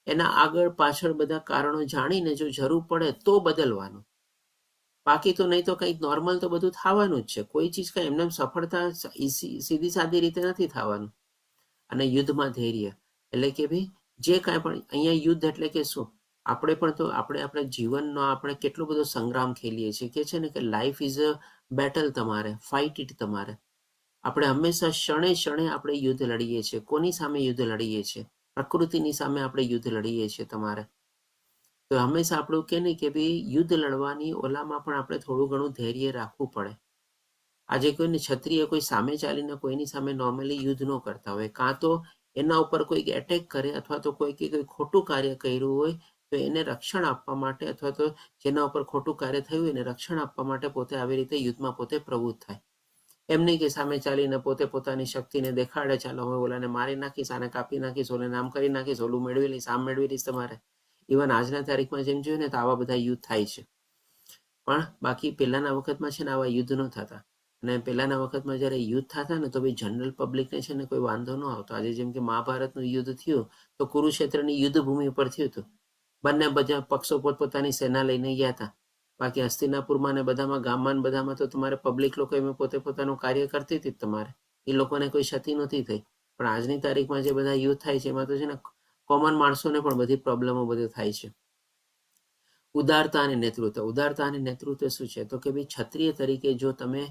એના આગળ પાછળ બધા કારણો જાણીને જો જરૂર પડે તો બદલવાનું, બાકી તો નહીં તો કંઈક નોર્મલ તો બધું થવાનું જ છે. કોઈ ચીજ કંઈ એમને સફળતા સીધી સાદી રીતે નથી થવાનું. અને યુદ્ધમાં ધૈર્ય એટલે કે ભાઈ જે કાંઈ પણ અહીંયા યુદ્ધ એટલે કે શું, આપણે પણ તો આપણા જીવનનો આપણે કેટલો બધો સંગ્રામ ખેલીએ છીએ કે છે ને કે લાઈફ ઇઝ અ બેટલ, તમારે ફાઇટ ઇટ. તમારે આપણે હંમેશા ક્ષણે ક્ષણે આપણે યુદ્ધ લડીએ છીએ. કોની સામે યુદ્ધ લડીએ છીએ? પ્રકૃતિની સામે આપણે યુદ્ધ લડીએ છીએ. તમારે તો હંમેશા આપણું કે નહીં કે ભાઈ યુદ્ધ લડવાની ઓલામાં પણ આપણે થોડું ઘણું ધૈર્ય રાખવું પડે. આજે કોઈને ક્ષત્રિય કોઈ સામે ચાલીને કોઈની સામે નોર્મલી યુદ્ધ ન કરતા હોય, કાં તો એના ઉપર કોઈ એટેક કરે અથવા તો કોઈ ખોટું કાર્ય કર્યું હોય તો એને રક્ષણ આપવા માટે અથવા તો જેના ઉપર ખોટું કાર્ય થયું એને રક્ષણ આપવા માટે પોતે આવી રીતે યુદ્ધમાં પોતે પ્રવૃત્ત થાય. એમ નહીં કે સામે ચાલીને પોતે પોતાની શક્તિને દેખાડે, ચાલો હવે ઓલાને મારી નાખીશ, આને કાપી નાખીશ, ઓલાને આમ કરી નાખીશ, ઓલું મેળવી લઈશ, આમ મેળવી લઈશ. તમારે ઇવન આજના તારીખમાં જેમ જોઈએ ને તો આવા બધા યુદ્ધ થાય છે, પણ બાકી પહેલાના વખતમાં છે ને આવા યુદ્ધ ન થતા. અને પહેલાના વખતમાં જ્યારે યુદ્ધ થતા ને તો ભાઈ જનરલ પબ્લિકને છે ને કોઈ વાંધો ન આવતો. આજે જેમ કે મહાભારતનું યુદ્ધ થયું તો કુરુક્ષેત્રની યુદ્ધ ભૂમિ ઉપર થયું હતું. બંને બધા પક્ષો પોતપોતાની સેના લઈને ગયા હતા. બાકી હસ્તિનાપુરમાં ને બધામાં ગામમાં બધામાં તો તમારે પબ્લિક લોકો એમ પોતે પોતાનું કાર્ય કરતી હતી. તમારે એ લોકોને કોઈ ક્ષતિ નહોતી થઈ. પણ આજની તારીખમાં જે બધા યુદ્ધ થાય છે એમાં તો છે ને કોમન માણસોને પણ બધી પ્રોબ્લેમો બધું થાય છે. ઉદારતા અને નેતૃત્વ. ઉદારતા અને નેતૃત્વ શું છે તો કે ભાઈ ક્ષત્રિય તરીકે જો તમે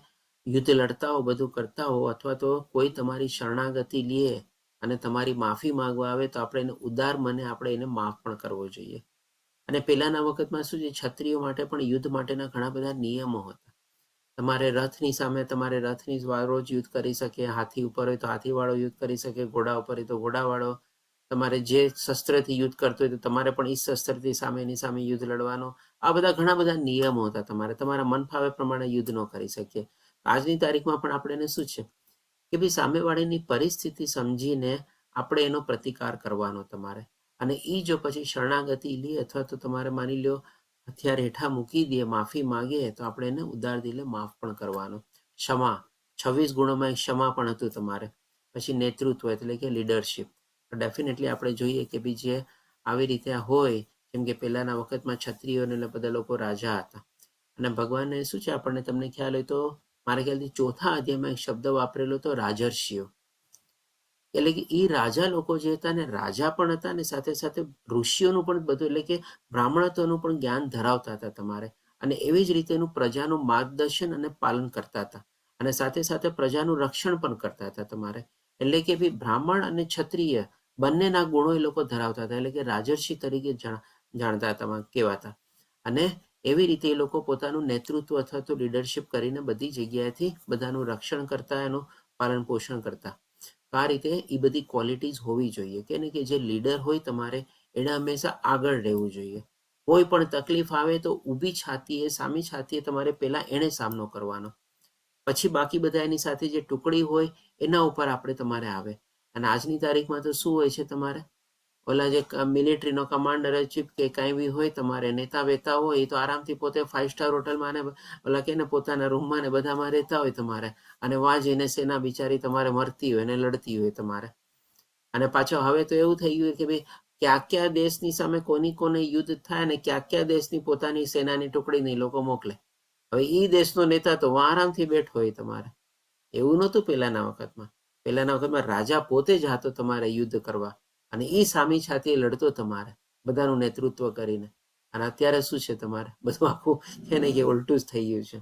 યુદ્ધ લડતા હો, બધું કરતા હો, અથવા તો કોઈ તમારી શરણાગતિ લે અને તમારી માફી માંગવા આવે તો આપણે એને ઉદાર મને આપણે એને માફ પણ કરવો જોઈએ. અને પહેલાના વખતમાં શું છે, ક્ષત્રિયો માટે પણ યુદ્ધ માટેના ઘણા બધા નિયમો હતા. તમારે રથની સામે તમારે રથની વાળો જ યુદ્ધ કરી શકે, હાથી ઉપર હોય તો હાથીવાળો યુદ્ધ કરી શકે, ઘોડા ઉપર હોય તો ઘોડાવાળો. તમારે જે શસ્ત્રથી યુદ્ધ કરતો હોય તો તમારે પણ એ શસ્ત્રથી સામેની સામે યુદ્ધ લડવાનો. આ બધા ઘણા બધા નિયમો હતા. તમારા મન ફાવે પ્રમાણે યુદ્ધ ન કરી શકીએ. આજની તારીખમાં પણ આપણે એને શું છે કે ભાઈ સામેવાળીની પરિસ્થિતિ સમજીને આપણે એનો પ્રતિકાર કરવાનો તમારે. અને એ જો પછી શરણાગતિ લે અથવા તો તમારે માની લો હથિયાર હેઠા મૂકી દે, માફી માંગે તો આપણે એને ઉદાર દિલે માફ પણ કરવાનો. ક્ષમા, 26 ગુણોમાં એક ક્ષમા પણ હતું તમારે. પછી નેતૃત્વ એટલે કે લીડરશિપ. ડેફિનેટલી આપણે જોઈએ કે ભાઈ જે આવી રીતે હોય, જેમ કે પહેલાના વખતમાં ક્ષત્રિયોને બધા લોકો રાજા હતા. અને ભગવાને શું છે આપણને તમને ખ્યાલ હોય તો મારા ખ્યાલથી 4થા અધ્યાયમાં એક શબ્દ વાપરેલો હતો, રાજર્ષિઓ. એટલે કે એ રાજા લોકો જે હતા ને રાજા પણ હતા ને સાથે સાથે ઋષિઓનું પણ બધું એટલે કે બ્રાહ્મણત્વનું પણ જ્ઞાન ધરાવતા હતા તમારે. અને એવી જ રીતે એનું પ્રજાનું માર્ગદર્શન અને પાલન કરતા હતા. અને સાથે સાથે પ્રજાનું રક્ષણ પણ કરતા હતા તમારે. એટલે કે ભાઈ બ્રાહ્મણ અને ક્ષત્રિય બંનેના ગુણો એ લોકો ધરાવતા હતા. એટલે કે રાજર્ષિ તરીકે જાણતા હતા, કહેવાતા. અને એવી રીતે એ લોકો પોતાનું નેતૃત્વ અથવા તો લીડરશિપ કરીને બધી જગ્યાએથી બધાનું રક્ષણ કરતા, એનું પાલન પોષણ કરતા. આ રીતે એ બધી ક્વોલિટીઝ હોવી જોઈએ કે ને કે જે લીડર હોય તમારે એને હંમેશા આગળ રહેવું જોઈએ. કોઈ પણ તકલીફ આવે તો ઊભી છાતીએ સામી છાતીએ તમારે પહેલા એને સામનો કરવાનો, પછી બાકી બધા એની સાથે જે ટુકડી હોય એના ઉપર આપણે તમારે આવે. અને આજની તારીખમાં તો શું હોય છે, તમારે ઓલા જે મિલિટરીનો કમાન્ડર ચીફ કે કાંઈ બી હોય તમારે નેતા વેતા હોય એ તો આરામથી પોતે 5 સ્ટાર હોટલમાં ને ઓલા કે ને પોતાના રૂમમાં ને બધામાં રહેતા હોય તમારે. અને વાંચીને સેના બિચારી તમારે મરતી હોય ને લડતી હોય તમારે. અને પાછો હવે તો એવું થઈ ગયું કે ભાઈ ક્યાં દેશની સામે કોને યુદ્ધ થાય ને ક્યાં દેશની પોતાની સેનાની ટુકડીને લોકો મોકલે. હવે એ દેશનો નેતા તો આરામથી બેઠો હોય તમારે. એવું નહોતું પહેલાના વખતમાં. પહેલાના વખતમાં રાજા પોતે જ હતો તમારે યુદ્ધ કરવા અને એ સામી છાતી લડતો તમારે બધાનું નેતૃત્વ કરીને. અને અત્યારે શું છે તમારે બધું આખું છે ને કે ઉલટું જ થઈ ગયું છે.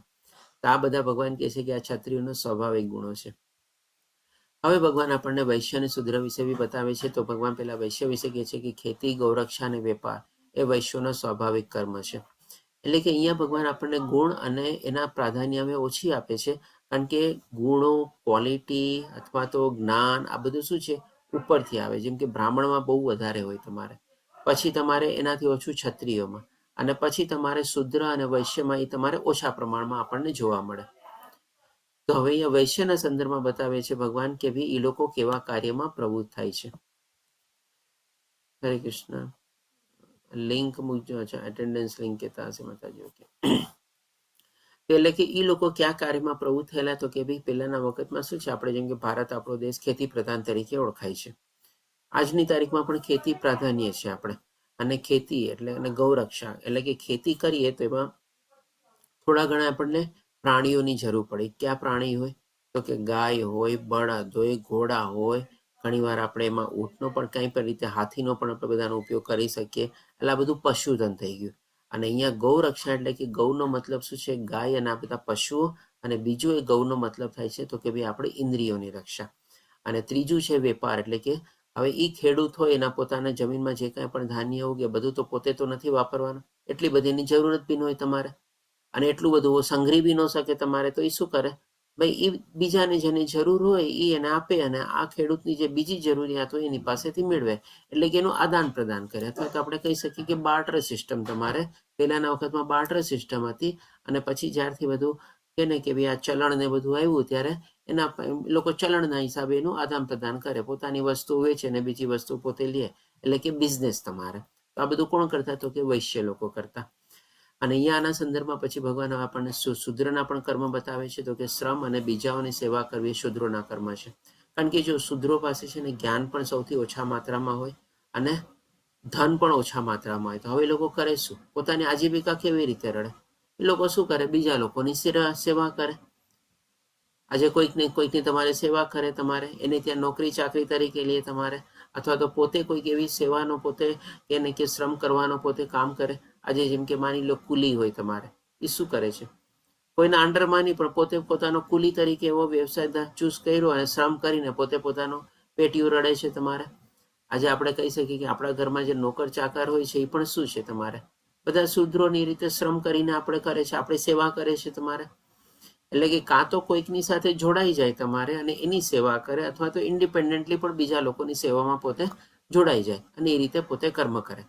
તો આ બધા ભગવાન કહે છે કે આ ક્ષત્રિયોનો સ્વાભાવિક ગુણો છે. હવે ભગવાન આપણને વૈશ્ય અને શુદ્ર વિશે બી બતાવે છે. તો ભગવાન પેલા વૈશ્ય વિશે કહે છે કે ખેતી, ગૌરક્ષા અને વેપાર એ વૈશ્યોનો સ્વાભાવિક કર્મ છે. એટલે કે અહીંયા ભગવાન આપણને ગુણ અને એના પ્રાધાન્ય હવે ઓછી આપે છે, કારણ કે ગુણો, ક્વોલિટી અથવા તો જ્ઞાન આ બધું શું છે ઉપરથી આવે. જેમ કે બ્રાહ્મણમાં બહુ વધારે હોય તમારે, પછી તમારે એનાથી ઓછું ક્ષત્રિયોમાં, અને પછી તમારે શુદ્ર અને વૈશ્યમાં એ તમારે ઓછા પ્રમાણમાં આપણને જોવા મળે. તો હવે અહીંયા વૈશ્યના સંદર્ભમાં બતાવે છે ભગવાન કે ભાઈ એ લોકો કેવા કાર્યમાં પ્રવૃત્ત થાય છે. હરે કૃષ્ણ. લિંક મૂકજો. અચ્છા, એટેન્ડન્સ લિંક કહેતા હશે માતાજી. ઓકે. એટલે કે એ લોકો કયા કાર્યમાં પ્રવૃત્ત થયેલા તો કે ભાઈ પહેલાના વખતમાં શું છે, આપણે જેમ કે ભારત આપણો દેશ ખેતી પ્રધાન તરીકે ઓળખાય છે. આજની તારીખમાં પણ ખેતી પ્રાધાન્ય છે આપણે. અને ખેતી એટલે અને ગૌરક્ષા એટલે કે ખેતી કરીએ તો એમાં થોડા ઘણા આપણને પ્રાણીઓની જરૂર પડે. કયા પ્રાણી હોય તો કે ગાય હોય, બળદ હોય, ઘોડા હોય, ઘણીવાર આપણે એમાં ઊંટનો પણ કંઈ પણ રીતે હાથીનો પણ આપણે બધાનો ઉપયોગ કરી શકીએ. એટલે આ બધું પશુધન થઈ ગયું. અને અહીંયા ગૌરક્ષા એટલે કે ગૌનો મતલબ શું છે? ગાય અને આ બધા પશુઓ. અને બીજું એ ગૌનો મતલબ થાય છે તો કે ભાઈ આપણે ઇન્દ્રિયોની રક્ષા. અને ત્રીજું છે વેપાર, એટલે કે હવે એ ખેડૂત હોય એના પોતાના જમીનમાં જે કાંઈ પણ ધાન્ય ઉગે બધું તો પોતે તો નથી વાપરવાનું, એટલી બધી એની જરૂરત બી ન હોય તમારે, અને એટલું બધું સંઘરી બી ન શકે તમારે, તો એ શું કરે ભાઈ? એ બીજાને જેની જરૂર હોય એ એને આપે, અને આ ખેડૂતની જે બીજી જરૂરિયાત હોય એની પાસેથી મેળવે. એટલે કે એનું આદાન પ્રદાન કરે. અથવા તો આપણે કહી શકીએ કે બાર્ટર સિસ્ટમ. તમારે પહેલાના વખતમાં બાર્ટર સિસ્ટમ હતી, અને પછી જ્યારથી બધું કે ને કે ભાઈ આ ચલણ ને બધું આવ્યું ત્યારે એના લોકો ચલણના હિસાબે એનું આદાન પ્રદાન કરે, પોતાની વસ્તુ વેચે ને બીજી વસ્તુ પોતે લે, એટલે કે બિઝનેસ તમારે. તો આ બધું કોણ કરતા? તો કે વૈશ્ય લોકો કરતા. અને અહીંયા આના સંદર્ભમાં પછી ભગવાન આપણને શૂદ્રના પણ કર્મ બતાવે છે, તો કે શ્રમ અને બીજાઓની સેવા કરવી શૂદ્રોના કર્મ છે. કારણ કે જો શૂદ્રો પાસે છે ને જ્ઞાન પણ સૌથી ઓછા માત્રામાં હોય અને ધન પણ ઓછા માત્રામાં હોય, તો હવે લોકો કરે શું? પોતાની આજીવિકા કેવી રીતે રડે? એ લોકો શું કરે? બીજા લોકોની સેવા કરે. આજે કોઈકની તમારે સેવા કરે, તમારે એને ત્યાં નોકરી ચાકરી તરીકે લે તમારે, અથવા તો પોતે કોઈક એવી સેવાનો પોતે એને કે શ્રમ કરવાનો પોતે કામ કરે. આજે જેમ કે માની લો કુલી હોય તમારે, એ શું કરે છે? કોઈના અંડરમાં નહીં, પણ પોતે પોતાનો કુલી તરીકે એવો વ્યવસાય ચૂઝ કર્યો અને શ્રમ કરીને પોતે પોતાનો પેટીયું રડે છે તમારે. આજે આપણે કહી શકીએ કે આપણા ઘરમાં જે નોકર ચાકર હોય છે એ પણ શું છે? તમારે બધા શૂદ્રોની રીતે શ્રમ કરીને આપણે કરે છે, આપણી સેવા કરે છે તમારે. એટલે કે કાં તો કોઈકની સાથે જોડાઈ જાય તમારે અને એની સેવા કરે, અથવા તો ઇન્ડિપેન્ડન્ટલી પણ બીજા લોકોની સેવામાં પોતે જોડાઈ જાય અને એ રીતે પોતે કર્મ કરે.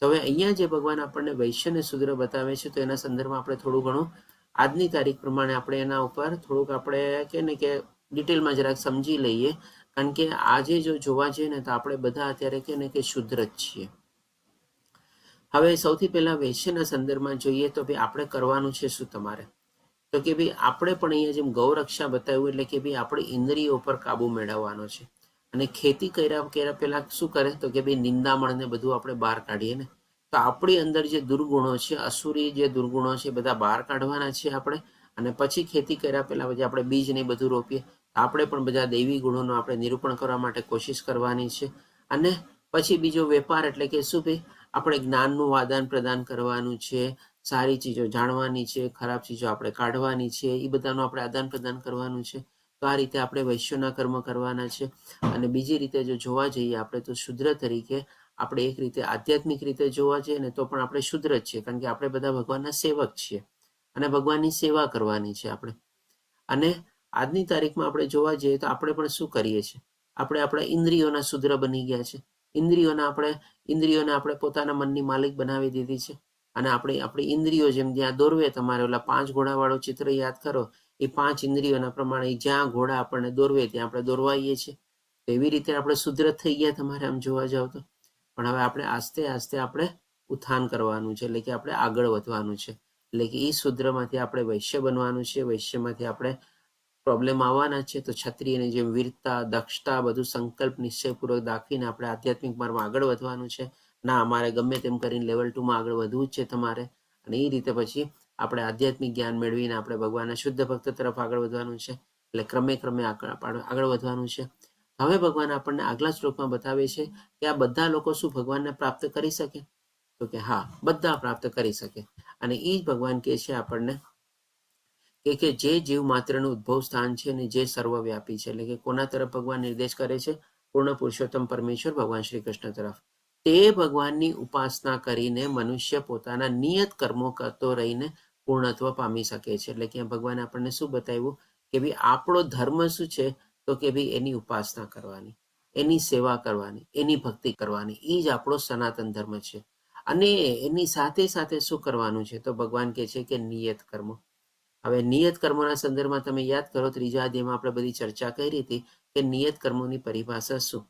તો હવે અહીંયા જે ભગવાન આપણને વૈશ્ય અને શૂદ્ર બતાવે છે, તો એના સંદર્ભમાં આપણે થોડું ઘણું આજની તારીખ પ્રમાણે આપણે એના ઉપર થોડુંક આપણે કે ને કે ડિટેલમાં જરાક સમજી લઈએ. કારણ કે આજે જો જોવા જઈએ ને તો આપણે બધા અત્યારે કે ને કે શુદ્ર જ છીએ. હવે સૌથી પહેલા વૈશ્યના સંદર્ભમાં જોઈએ તો ભાઈ આપણે કરવાનું છે શું તમારે? તો કે ભાઈ આપણે પણ અહીંયા જેમ ગૌરક્ષા બતાવ્યું, એટલે કે ભાઈ આપણે ઇન્દ્રિયો પર કાબુ મેળવવાનો છે. અને ખેતી કર્યા પહેલા શું કરે? તો કે ભાઈ નિંદામણ ને બધું આપણે બહાર કાઢીએ ને, તો આપણી અંદર જે દુર્ગુણો છે, અસુરી જે દુર્ગુણો છે, બધા બહાર કાઢવાના છે આપણે. અને પછી ખેતી કર્યા પહેલા પછી આપણે બીજ ને બધું રોપીએ, આપણે પણ બધા દૈવી ગુણોનો આપણે નિરૂપણ કરવા માટે કોશિશ કરવાની છે. અને પછી બીજો વેપાર, એટલે કે શું ભાઈ? આપણે જ્ઞાનનું આદાન પ્રદાન કરવાનું છે, સારી ચીજો જાણવાની છે, ખરાબ ચીજો આપણે કાઢવાની છે, એ બધાનું આપણે આદાન પ્રદાન કરવાનું છે. તો આ રીતે આપણે વૈશ્યના કર્મ કરવાના છે. અને બીજી રીતે જો જોવા જઈએ આપણે તો શુદ્ર તરીકે આપણે એક રીતે આધ્યાત્મિક રીતે જોવા જઈએ ને તો પણ આપણે શુદ્ર જ છીએ, કારણ કે આપણે બધા ભગવાનના સેવક છીએ અને ભગવાનની સેવા કરવાની છે આપણે. અને આજની તારીખમાં આપણે જોવા જઈએ તો આપણે પણ શું કરીએ છીએ? આપણે આપણા ઇન્દ્રિયોના શુદ્ર બની ગયા છે. ઇન્દ્રિયોને આપણે પોતાના મનની માલિક બનાવી દીધી છે. અને આપણી ઇન્દ્રિયો જેમ જ્યાં દોરવે, તમારે ઓલા 5 ઘોડાવાળું ચિત્ર યાદ કરો, એ 5 ઇન્દ્રિયોના પ્રમાણે જ્યાં ઘોડા આપણને દોરવે ત્યાં આપણે દોરવાઈએ છીએ. તો એવી રીતે આપણે શુદ્ર થઈ ગયા તમારે આમ જોવા જાવ તો. પણ હવે આપણે આસ્તે આસ્તે આપણે ઉત્થાન કરવાનું છે, એટલે કે આપણે આગળ વધવાનું છે. એટલે કે એ શુદ્રમાંથી આપણે વૈશ્ય બનવાનું છે. વૈશ્યમાંથી આપણે પ્રોબ્લેમ આવવાના છે. તો ક્ષત્રિયની જેમ વીરતા, દક્ષતા, બધું સંકલ્પ નિશ્ચયપૂર્વક દાખવીને આપણે આધ્યાત્મિક માર્ગમાં આગળ વધવાનું છે. ના, અમારે ગમે તેમ કરીને લેવલ 2માં આગળ વધવું જ છે તમારે. અને એ રીતે પછી આપણે આધ્યાત્મિક જ્ઞાન મેળવીને આપણે ભગવાનના શુદ્ધ ભક્ત તરફ આગળ વધવાનું છે. એટલે ક્રમે આગળ વધવાનું છે. હવે ભગવાન આપણને આગલા શ્લોકમાં બતાવે છે કે આ બધા લોકો શું ભગવાનને પ્રાપ્ત કરી શકે? તો કે હા, બધા પ્રાપ્ત કરી શકે. અને એ જ ભગવાન કહે છે આપણને કે જે જીવ માત્રનું ઉદ્ભવ સ્થાન છે ને જે સર્વવ્યાપી છે. એટલે કે કોના તરફ ભગવાન નિર્દેશ કરે છે? પૂર્ણ પુરુષોત્તમ પરમેશ્વર ભગવાન શ્રી કૃષ્ણ તરફ. તે ભગવાનની ઉપાસના કરીને મનુષ્ય પોતાના નિયત કર્મો કરતો રહીને પૂર્ણત્વ પામી શકે છે. એટલે કે ભગવાને આપણને શું બતાવ્યું કે ભાઈ આપણો ધર્મ શું છે? તો કે ભાઈ એની ઉપાસના કરવાની, એની સેવા કરવાની, એની ભક્તિ કરવાની. એ જ આપણો સનાતન ધર્મ છે. અને એની સાથે સાથે શું કરવાનું છે? તો ભગવાન કહે છે કે નિયત કર્મો. હવે નિયત કર્મોના સંદર્ભમાં તમે યાદ કરો, 3જા અધ્યાયમાં આપણે બધી ચર્ચા કરી હતી કે નિયત કર્મોની પરિભાષા શું?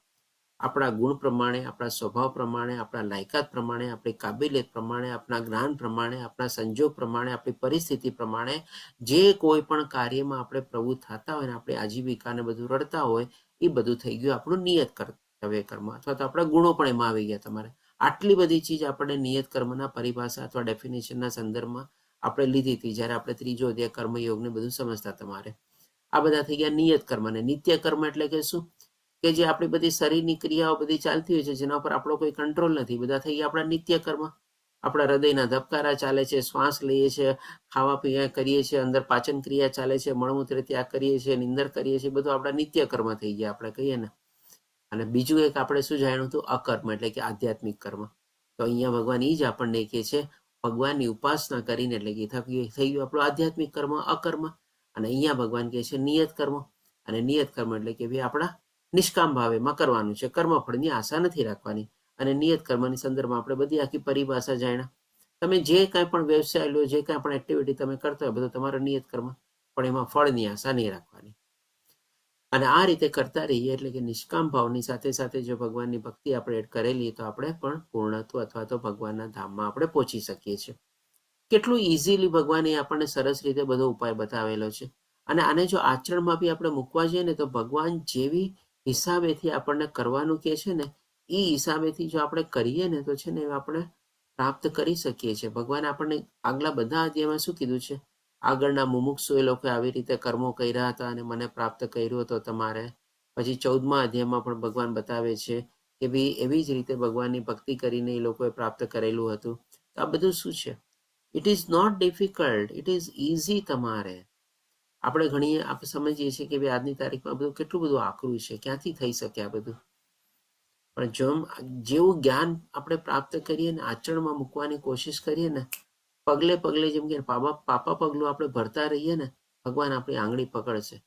આપણા ગુણ પ્રમાણે, આપણા સ્વભાવ પ્રમાણે, આપણા લાયકાત પ્રમાણે, આપણી કાબિલિયત પ્રમાણે, આપણા જ્ઞાન પ્રમાણે, આપણા સંજોગ પ્રમાણે, આપણી પરિસ્થિતિ પ્રમાણે જે કોઈ પણ કાર્યમાં આપણે પ્રવૃત્ત થતા હોય ને આપણે આજીવિકાને બધું રડતા હોય, એ બધું થઈ ગયું આપણું નિયત કર્તવ્ય કર્મ, અથવા તો આપણા ગુણો પણ એમાં આવી ગયા તમારે. આટલી બધી ચીજ આપણે નિયત કર્મના પરિભાષા અથવા ડેફિનેશનના સંદર્ભમાં આપણે લીધી હતી જ્યારે આપણે 3જો અધ્યાય કર્મયોગને બધું સમજતા તમારે. આ બધા થઈ ગયા નિયત કર્મ. અને નિત્ય કર્મ એટલે કે શું? કે જે આપણી બધી શરીરની ક્રિયાઓ બધી ચાલતી હોય છે જેના પર આપણો કોઈ કંટ્રોલ નથી, બધા થઈ ગયા આપણા નિત્ય કર્મ. આપણા હૃદયના ધબકારા ચાલે છે, શ્વાસ લઈએ છીએ, ખાવા પીવા કરીએ છીએ, અંદર પાચન ક્રિયા ચાલે છે, મળમૂત્ર ત્યાગ કરીએ છીએ, નિંદર કરીએ છીએ, બધું આપણા નિત્ય કર્મ થઈ ગયા આપણે કહીએ ને. અને બીજું એક આપણે શું જાણ્યું હતું? અકર્મ, એટલે કે આધ્યાત્મિક કર્મ. તો અહીંયા ભગવાન એ જ આપણને કહે છે ભગવાનની ઉપાસના કરીને, એટલે કે થઈ ગયું આપણું આધ્યાત્મિક કર્મ, અકર્મ. અને અહીંયા ભગવાન કહે છે નિયત કર્મ. અને નિયત કર્મ એટલે કે ભાઈ આપણા નિષ્કામ ભાવેમાં કરવાનું છે, કર્મફળની આશા નથી રાખવાની. અને નિયત કર્મની સંદર્ભમાં આપણે બધી આખી પરિભાષા જાણ્યા. તમે જે કાંઈ પણ વ્યવસાય લો, જે કાંઈ પણ એક્ટિવિટી તમે કરતા હોય બધું તમારો નિયત કર્મ, પણ એમાં ફળની આશા નહીં રાખવાની. અને આ રીતે કરતા રહીએ એટલે કે નિષ્કામ ભાવની સાથે સાથે જો ભગવાનની ભક્તિ આપણે એડ કરેલી તો આપણે પણ પૂર્ણત્વ અથવા તો ભગવાનના ધામમાં આપણે પહોંચી શકીએ છીએ. કેટલું ઇઝીલી ભગવાને આપણને સરસ રીતે બધો ઉપાય બતાવેલો છે. અને આને જો આચરણમાં બી આપણે મૂકવા જઈએ ને તો ભગવાન જેવી હિસાબેથી આપણને કરવાનું કહે છે ને એ હિસાબેથી જો આપણે કરીએ ને તો છે ને આપણે પ્રાપ્ત કરી શકીએ છીએ. ભગવાન આપણને આગલા બધા અધ્યાયમાં શું કીધું છે? આગળના મુમુક્ષુ એ લોકો આવી રીતે કર્મો કર્યા હતા અને મને પ્રાપ્ત કર્યું હતો તમારે. પછી 14મા અધ્યાયમાં પણ ભગવાન બતાવે છે કે ભાઈ એવી જ રીતે ભગવાનની ભક્તિ કરીને એ લોકોએ પ્રાપ્ત કરેલું હતું. તો આ બધું શું છે? It is not difficult, it is easy. તમારે આપણે ઘણી આપણે સમજીએ છીએ કે ભાઈ આજની તારીખમાં બધું કેટલું બધું આકરું છે, ક્યાંથી થઈ શકે આ બધું. પણ જેવું જ્ઞાન આપણે પ્રાપ્ત કરીએ ને આચરણમાં મૂકવાની કોશિશ કરીએ ને, પગલે પગલે જેમ કે પાપા પગલું આપણે ભરતા રહીએ ને, ભગવાન આપણી આંગળી પકડશે.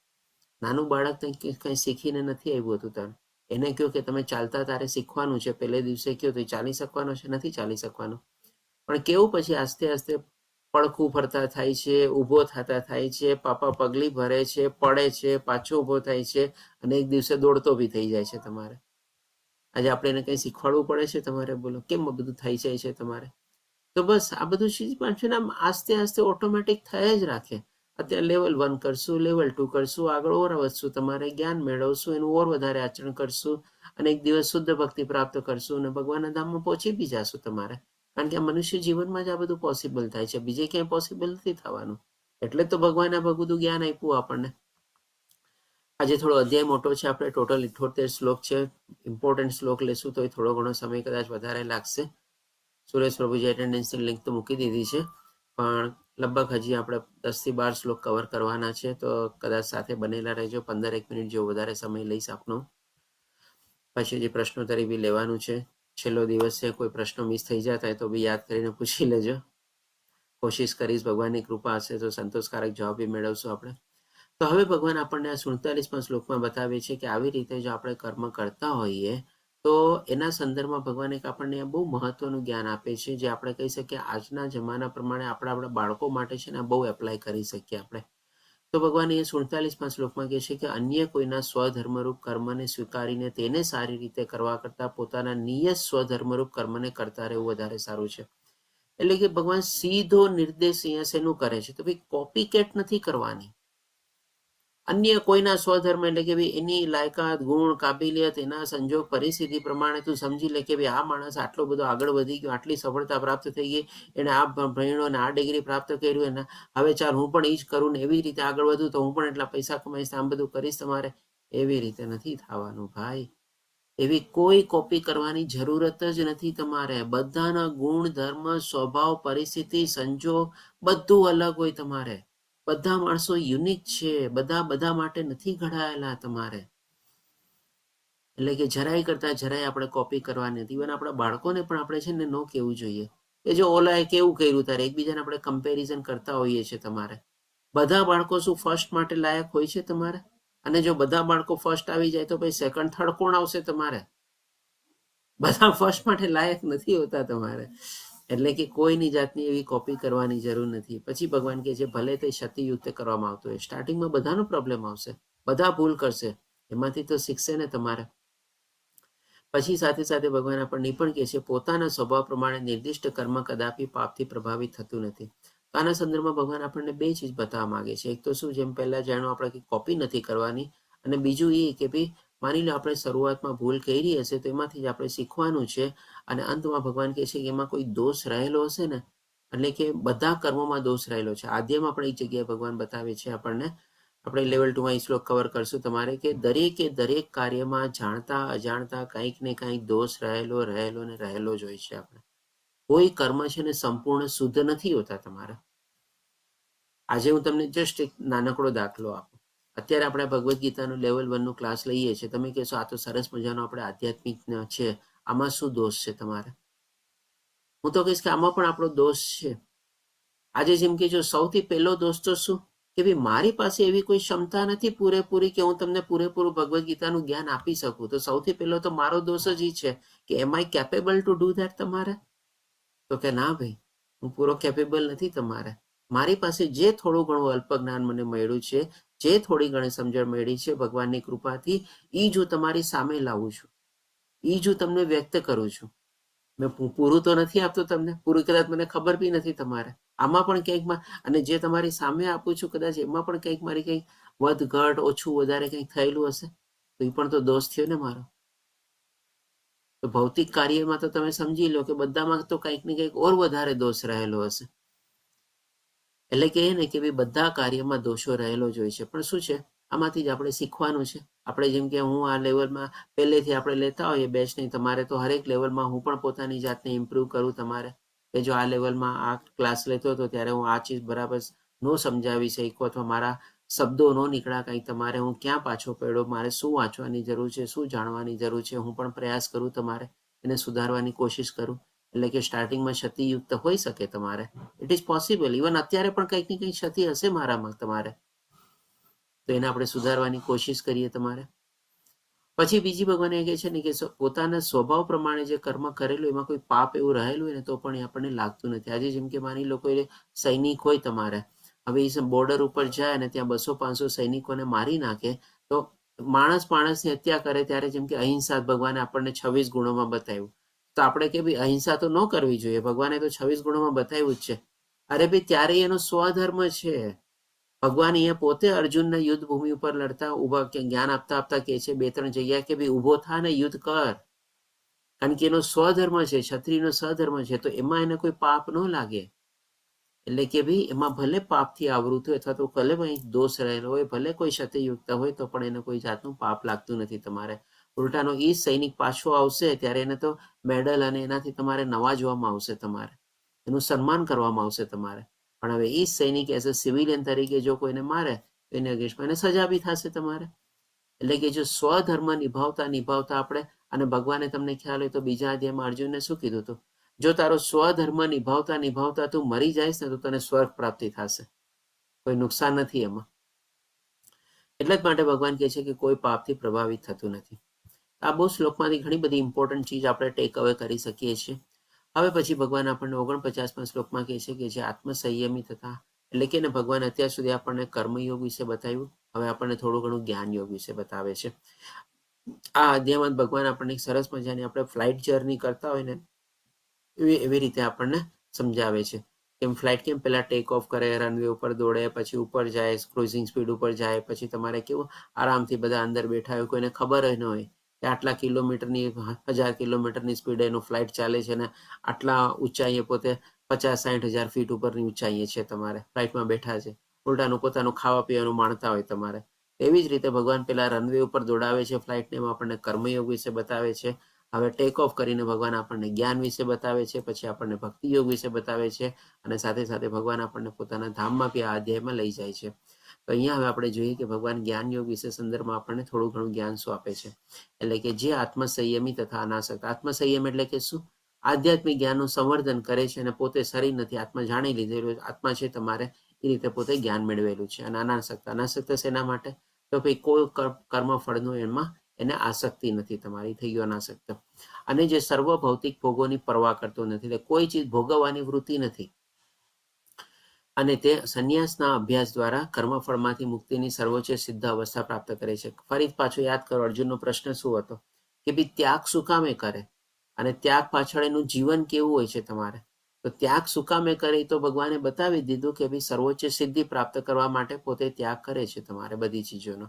નાનું બાળક કંઈ શીખીને નથી આવ્યું હતું તારે, એને કહ્યું કે તમે ચાલતા તારે શીખવાનું છે, પહેલે દિવસે કહ્યું તો ચાલી શકવાનો છે, નથી ચાલી શકવાનું. પણ કેવું પછી આસ્તે આસ્તે પડખું ફરતા થાય છે, ઊભો થતા થાય છે, પાપા પગલી ભરે છે, પડે છે, પાછો ઊભો થાય છે અને એક દિવસે દોડતો બી થઈ જાય છે. તમારે આજે આપણે એને કંઈ શીખવાડવું પડે છે તમારે? બોલો કેમ બધું થઈ જાય છે તમારે? તો બસ આ બધું ચીજ પણ છે ને આમ આસ્તે આસ્તે ઓટોમેટિક થઈ જ રાખે. અત્યારે લેવલ 1 કરશું, લેવલ 2 કરશું, આગળ ઓર વધશું, તમારે જ્ઞાન મેળવશું, એનું ઓર વધારે આચરણ કરશું અને એક દિવસ શુદ્ધ ભક્તિ પ્રાપ્ત કરશું અને ભગવાનના ધામમાં પહોંચી બી જશું તમારે. કારણ કે આ મનુષ્ય જીવનમાં જ આ બધું પોસિબલ થાય છે, બીજે ક્યાંય પોસિબલ નથી થવાનું. એટલે તો ભગવાને આ બધું જ્ઞાન આપ્યું આપણને. આજે થોડો અધ્યાય મોટો છે, આપણે ટોટલ 78 શ્લોક છે. ઇમ્પોર્ટન્ટ શ્લોક લેશું તો થોડો ઘણો સમય કદાચ વધારે લાગશે. સુરેશ પ્રભુજી એટેન્ડન્સની લિંક તો મૂકી દીધી છે, પણ લગભગ હજી આપણે 10 થી 12 શ્લોક કવર કરવાના છે. તો કદાચ સાથે બનેલા રહેજો. 15-1 મિનિટ જેવો વધારે સમય લઈશ આપનો. પછી જે પ્રશ્નોત્તરી બી લેવાનું છે. છેલ્લો દિવસ છે, કોઈ પ્રશ્નો મિસ થઈ જતા હોય તો બી યાદ કરીને પૂછી લેજો. કોશિશ કરીશ, ભગવાનની કૃપા હશે તો સંતોષકારક જવાબ બી મેળવશું આપણે. તો હવે ભગવાન આપણને આ 47મા શ્લોકમાં બતાવે છે કે આવી રીતે જો આપણે કર્મ કરતા હોઈએ તો એના સંદર્ભમાં ભગવાન એક આપણને બહુ મહત્વનું જ્ઞાન આપે છે, જે આપણે કહી શકીએ આજના જમાના પ્રમાણે આપણા બાળકો માટે છે ને બહુ એપ્લાય કરી શકીએ આપણે. તો ભગવાન એ 47મા શ્લોકમાં કહે છે કે અન્ય કોઈના સ્વધર્મરૂપ કર્મને સ્વીકારીને તેને સારી રીતે કરવા કરતા પોતાના નિયત સ્વધર્મરૂપ કર્મને કરતા રહેવું વધારે સારું છે. એટલે કે ભગવાન સીધો નિર્દેશ અહીંયા શેનું કરે છે? તો ભાઈ કોપી કેટ નથી કરવાની. અન્ય કોઈના સ્વધર્મ એટલે કે ભાઈ એની લાયકાત, ગુણ, કાબિલિયત, એના સંજોગ, પરિસ્થિતિ પ્રમાણે તું સમજી લે કે ભાઈ આ માણસ આટલો બધો આગળ વધી ગયો, આટલી સફળતા પ્રાપ્ત થઈ ગઈ, એને આ ભણ્યો અને આ ડિગ્રી પ્રાપ્ત કર્યું, એને હવે ચાલ હું પણ એ જ કરું ને એવી રીતે આગળ વધું તો હું પણ એટલા પૈસા કમાઈશ, આમ બધું કરીશ. તમારે એવી રીતે નથી થવાનું ભાઈ. એવી કોઈ કોપી કરવાની જરૂરત જ નથી તમારે. બધાના ગુણ, ધર્મ, સ્વભાવ, પરિસ્થિતિ, સંજોગ બધું અલગ હોય તમારે. બધા માણસો યુનિક છે, બધા માટે નથી ઘડાયેલા તમારે. એટલે કે જરાય કરતા જરાય આપણે કોપી કરવાની નથી. ઇવન આપણા બાળકોને પણ આપણે છે ને ન કહેવું જોઈએ કે જો ઓલાએ કેવું કર્યું તારે. એકબીજાને આપણે કમ્પેરિઝન કરતા હોઈએ છીએ તમારે. બધા બાળકો શું ફર્સ્ટ માટે લાયક હોય છે તમારે? અને જો બધા બાળકો ફર્સ્ટ આવી જાય તો પછી સેકન્ડ થર્ડ કોણ આવશે તમારે? બધા ફર્સ્ટ માટે લાયક નથી હોતા તમારે. એટલે કે કોઈની જાતની એવી કોપી કરવાની જરૂર નથી. પછી ભગવાન કહે છે ભલે તે ક્ષતિયુક્ત કરવામાં આવતો હોય, સ્ટાર્ટિંગમાં બધાનો પ્રોબ્લેમ આવશે, બધા ભૂલ કરશે, એમાંથી તો શીખશે ને તમારે. પછી સાથે સાથે ભગવાન આપણને પણ કહે છે પોતાના સ્વભાવ પ્રમાણે નિર્દિષ્ટ કર્મ કદાપી પાપથી પ્રભાવિત થતું નથી. તો આના સંદર્ભમાં ભગવાન આપણને બે ચીજ બતાવવા માંગે છે. એક તો શું, જેમ પહેલા જાણો આપણે કોપી નથી કરવાની, અને બીજું એ કે ભાઈ માની લો આપણે શરૂઆતમાં ભૂલ કરી હશે તો એમાંથી જ આપણે શીખવાનું છે. અને અંતમાં ભગવાન કહે છે કે એમાં કોઈ દોષ રહેલો હશે ને, એટલે કે બધા કર્મોમાં દોષ રહેલો છે. આદ્યમાં પણ એક જગ્યાએ ભગવાન બતાવે છે આપણને આપણે લેવલ 2 માં શ્લોક કવર કરશું તમારે કે દરેક કાર્યમાં જાણતા અજાણતા કંઈક ને કંઈક દોષ રહેલો ને રહેલો જ હોય છે. આપણે કોઈ કર્મ છે ને સંપૂર્ણ શુદ્ધ નથી હોતા તમારા. આજે હું તમને જસ્ટ એક નાનકડો દાખલો આપું. અત્યારે આપણે ભગવદ્ ગીતાનું લેવલ 1 નું ક્લાસ લઈએ છીએ. તમે કહેશો આ તો સરસ મજાનો આપણે આધ્યાત્મિક છે, આમાં શું દોષ છે તમારે? હું તો કહીશ કે આમાં પણ આપણો દોષ છે. આજે જેમ કે જો સૌથી પહેલો દોષ તો શું કે ભાઈ મારી પાસે એવી કોઈ ક્ષમતા નથી પૂરેપૂરી કે હું તમને પૂરેપૂરું ભગવદ્ ગીતાનું જ્ઞાન આપી શકું. તો સૌથી પહેલો તો મારો દોષ જ એ છે કે એમ આઈ કેપેબલ ટુ ડુ ધેટ તમારે? તો કે ના ભાઈ, હું પૂરો કેપેબલ નથી તમારે. મારી પાસે જે થોડું ઘણું અલ્પ જ્ઞાન મને મળ્યું છે, જે થોડી ઘણી સમજણ મળી છે ભગવાનની કૃપાથી, એ જ હું તમારી સામે લાવું છું, એ જ હું તમને વ્યક્ત કરું છું. મેં પૂરું તો નથી આપતો તમને, પૂરું કદાચ મને ખબર બી નથી તમારે. આમાં પણ કંઈકમાં, અને જે તમારી સામે આપું છું કદાચ એમાં પણ કંઈક મારી કંઈક વધ ઘટ ઓછું વધારે કંઈક થયેલું હશે, તો એ પણ તો દોષ થયો ને મારો. તો ભૌતિક કાર્યમાં તો તમે સમજી લો કે બધામાં તો કંઈક ને કંઈક ઓર વધારે દોષ રહેલો હશે. એટલે કે ને કે ભાઈ બધા કાર્યમાં દોષો રહેલો જ હોય છે. પણ શું છે, આમાંથી જ આપણે શીખવાનું છે. આપણે જેમ કે હું આ લેવલમાં પહેલેથી આપણે લેતા હોઈએ બેચ નહીં, તમારે તો હરેક લેવલમાં હું પણ પોતાની જાતને ઇમ્પ્રૂવ કરું. તમારે કે જો આ લેવલમાં આ ક્લાસ લેતો હતો ત્યારે હું આ ચીજ બરાબર નો સમજાવી શક્યો અથવા મારા શબ્દો નો નીકળ્યા કંઈ, તમારે હું ક્યાં પાછો પડ્યો, મારે શું વાંચવાની જરૂર છે, શું જાણવાની જરૂર છે, હું પણ પ્રયાસ કરું તમારે એને સુધારવાની કોશિશ કરું. એટલે કે સ્ટાર્ટિંગમાં ક્ષતિયુક્ત હોઈ શકે તમારે, ઇટ ઇઝ પોસિબલ. ઇવન અત્યારે પણ કંઈક ને કંઈક ક્ષતિ હશે મારામાં તમારે, તો એને આપણે સુધારવાની કોશિશ કરીએ તમારે. પછી બીજી ભગવાન એ કહે છે ને કે પોતાના સ્વભાવ પ્રમાણે જે કર્મ કરેલું એમાં કોઈ પાપ એવું રહેલું હોય ને તો પણ એ આપણને લાગતું નથી. આજે જેમ કે માની લો કોઈ સૈનિક હોય તમારે, હવે એ બોર્ડર ઉપર જાય અને ત્યાં 200-500 સૈનિકોને મારી નાખે, તો માણસની હત્યા કરે ત્યારે જેમ કે અહિંસા ભગવાને આપણને 26 ગુણોમાં બતાવ્યું. તો આપણે કે ભાઈ અહિંસા તો ન કરવી જોઈએ, ભગવાને તો 26 ગુણોમાં બતાવ્યું જ છે. અરે ભાઈ ત્યારે એનો સ્વધર્મ છે. ભગવાન અહીંયા પોતે અર્જુનના યુદ્ધ ભૂમિ ઉપર લડતા ઉભા કે જ્ઞાન આપતા કહે છે 2-3 જગ્યા કે ભાઈ ઉભો થા ને યુદ્ધ કર, કારણ કે એનો સ્વધર્મ છે, ક્ષત્રિયનો સ્વધર્મ છે. તો એમાં એને કોઈ પાપ ન લાગે. એટલે કે ભાઈ એમાં ભલે પાપથી આવૃત હોય અથવા તો ભલે દોષ રહેલો હોય, ભલે કોઈ ક્ષતિયુક્ત હોય, તો પણ એને કોઈ જાતનું પાપ લાગતું નથી તમારે. ઉલટાનો એ સૈનિક પાછો આવશે ત્યારે એને તો મેડલ અને એનાથી તમારે નવાજવામાં આવશે, તમારે એનું સન્માન કરવામાં આવશે તમારે. પણ હવે એ સૈનિક એઝ અ સિવિલિયન તરીકે જો કોઈને મારે તો એને અગેન્સ્ટમાં એને સજા બી થશે તમારે. એટલે કે જો સ્વધર્મ નિભાવતા આપણે, અને ભગવાને તમને ખ્યાલ હોય તો બીજા અધ્યાયમાં અર્જુનને શું કીધું હતું, જો તારો સ્વધર્મ નિભાવતા તું મરી જઈશ ને તો તને સ્વર્ગ પ્રાપ્તિ થશે, કોઈ નુકસાન નથી એમાં. એટલે જ માટે ભગવાન કહે છે કે કોઈ પાપથી પ્રભાવિત થતું નથી. આ બહુ શ્લોકમાંથી ઘણી બધી ઇમ્પોર્ટન્ટ ચીજ આપણે ટેક અવે કરી શકીએ છીએ. હવે પછી ભગવાન આપણને 49માં શ્લોકમાં કહે છે કે જે આત્મસંયમી થતા, એટલે કે ને ભગવાન અત્યાર સુધી આપણને કર્મયોગ વિશે બતાવ્યું, હવે આપણને થોડું ઘણું જ્ઞાન યોગ વિશે બતાવે છે. આ અધ્યાયમાં ભગવાન આપણને સરસ મજાની આપણે ફ્લાઇટ જર્ની કરતા હોય ને એવી રીતે આપણને સમજાવે છે. કેમ ફ્લાઇટ કેમ પહેલા ટેક ઓફ કરે, રનવે ઉપર દોડે, પછી ઉપર જાય, ક્રુઝિંગ સ્પીડ ઉપર જાય, પછી તમારે કેવું આરામથી બધા અંદર બેઠા હોય, કોઈને ખબર જ ન હોય કે આટલા કિલોમીટરની 1000 કિલોમીટરની સ્પીડે એનું ફ્લાઇટ ચાલે છે, અને આટલા ઊંચાઈએ પોતે 50-60 હજાર ફીટ ઉપરની ઊંચાઈએ છે તમારે ફ્લાઇટમાં બેઠા છે. ઉલટાનું પોતાનું ખાવા પીવાનું માણતા હોય તમારે. એવી જ રીતે ભગવાન પેલા રનવે ઉપર દોડાવે છે ફ્લાઇટને, એમાં આપણને કર્મયોગ વિશે બતાવે છે. હવે ટેક ઓફ કરીને ભગવાન આપણને જ્ઞાન વિશે બતાવે છે, પછી આપણને ભક્તિ યોગ વિશે બતાવે છે, અને સાથે સાથે ભગવાન આપણને પોતાના ધામમાં બી આ અધ્યાયમાં લઈ જાય છે. તો અહીંયા હવે આપણે જોઈએ કે ભગવાન જ્ઞાન યોગ વિશે સંદર્ભમાં આપણને થોડું ઘણું જ્ઞાન શું આપે છે. એટલે કે જે આત્મસંયમી તથા અનાસક્ત, આત્મસંયમ એટલે કે શું, આધ્યાત્મિક જ્ઞાનનું સંવર્ધન કરે છે અને પોતે શરીર નથી, આત્મા જાણી લીધેલું આત્મા છે તમારે, એ રીતે પોતે જ્ઞાન મેળવેલું છે. અને અનાસક્ત શેના માટે, તો ભાઈ કોઈ કર્મ ફળનું એમાં એને આસક્તિ નથી તમારી, થઈ ગયો અનાસક્ત. અને જે સર્વ ભૌતિક ભોગોની પરવા કરતો નથી, એટલે કોઈ ચીજ ભોગવવાની વૃત્તિ નથી, અને તે સંન્યાસના અભ્યાસ દ્વારા કર્મફળમાંથી મુક્તિની સર્વોચ્ચ સિદ્ધ અવસ્થા પ્રાપ્ત કરે છે. ફરી પાછો યાદ કરો, અર્જુનનો પ્રશ્ન શું હતો કે ભાઈ ત્યાગ શું કામે કરે, અને ત્યાગ પાછળ એનું જીવન કેવું હોય છે તમારે. તો ત્યાગ શું કામે કરે તો ભગવાને બતાવી દીધું કે ભાઈ સર્વોચ્ચ સિદ્ધિ પ્રાપ્ત કરવા માટે પોતે ત્યાગ કરે છે તમારે બધી ચીજોનો.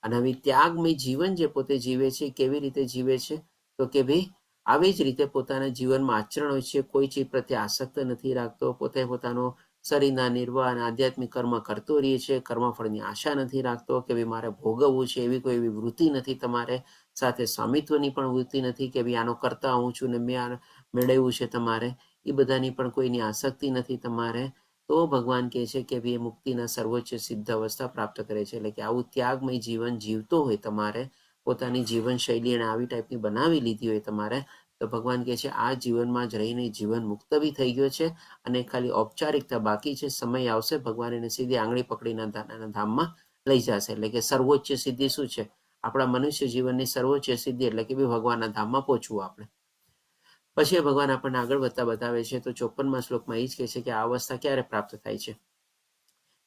અને હવે ત્યાગમય જીવન જે પોતે જીવે છે, કેવી રીતે જીવે છે, તો કે ભાઈ આવી જ રીતે પોતાના જીવનમાં આચરણ હોય છે, કોઈ ચીજ પ્રત્યે આસક્ત નથી રાખતો, પોતે પોતાનો શરીરના નિર્વાહ અને આધ્યાત્મિક કર્મ કરતો રહે છે, કર્મફળની આશા નથી રાખતો કે ભાઈ મારે ભોગવવું છે એવી કોઈ એવી વૃત્તિ નથી તમારે, સાથે સ્વામિત્વની પણ વૃત્તિ નથી કે ભાઈ આનો કરતા હું છું ને મેં આ મેળવ્યું છે તમારે, એ બધાની પણ કોઈની આસક્તિ નથી તમારે. તો ભગવાન કહે છે કે ભાઈ મુક્તિના સર્વોચ્ચ સિદ્ધ અવસ્થા પ્રાપ્ત કરે છે. એટલે કે આવું ત્યાગમય જીવન જીવતો હોય તમારે, પોતાની જીવનશૈલી એને આવી ટાઈપની બનાવી લીધી હોય તમારે, તો ભગવાન કહે છે આ જીવનમાં જ રહીને જીવન મુક્ત બી થઈ ગયો છે અને ખાલી ઔપચારિકતા બાકી છે. સમય આવશે ભગવાન એને સીધી આંગળી પકડીને ધામમાં લઈ જશે. એટલે કે સર્વોચ્ચ સિદ્ધિ શું છે? આપણા મનુષ્ય જીવનની સર્વોચ્ચ સિદ્ધિ એટલે કે ભગવાનના ધામમાં પહોંચવું આપણે. પછી ભગવાન આપણને આગળ વધતા બતાવે છે. તો 54મા શ્લોકમાં એ જ કહે છે કે આ અવસ્થા ક્યારે પ્રાપ્ત થાય છે?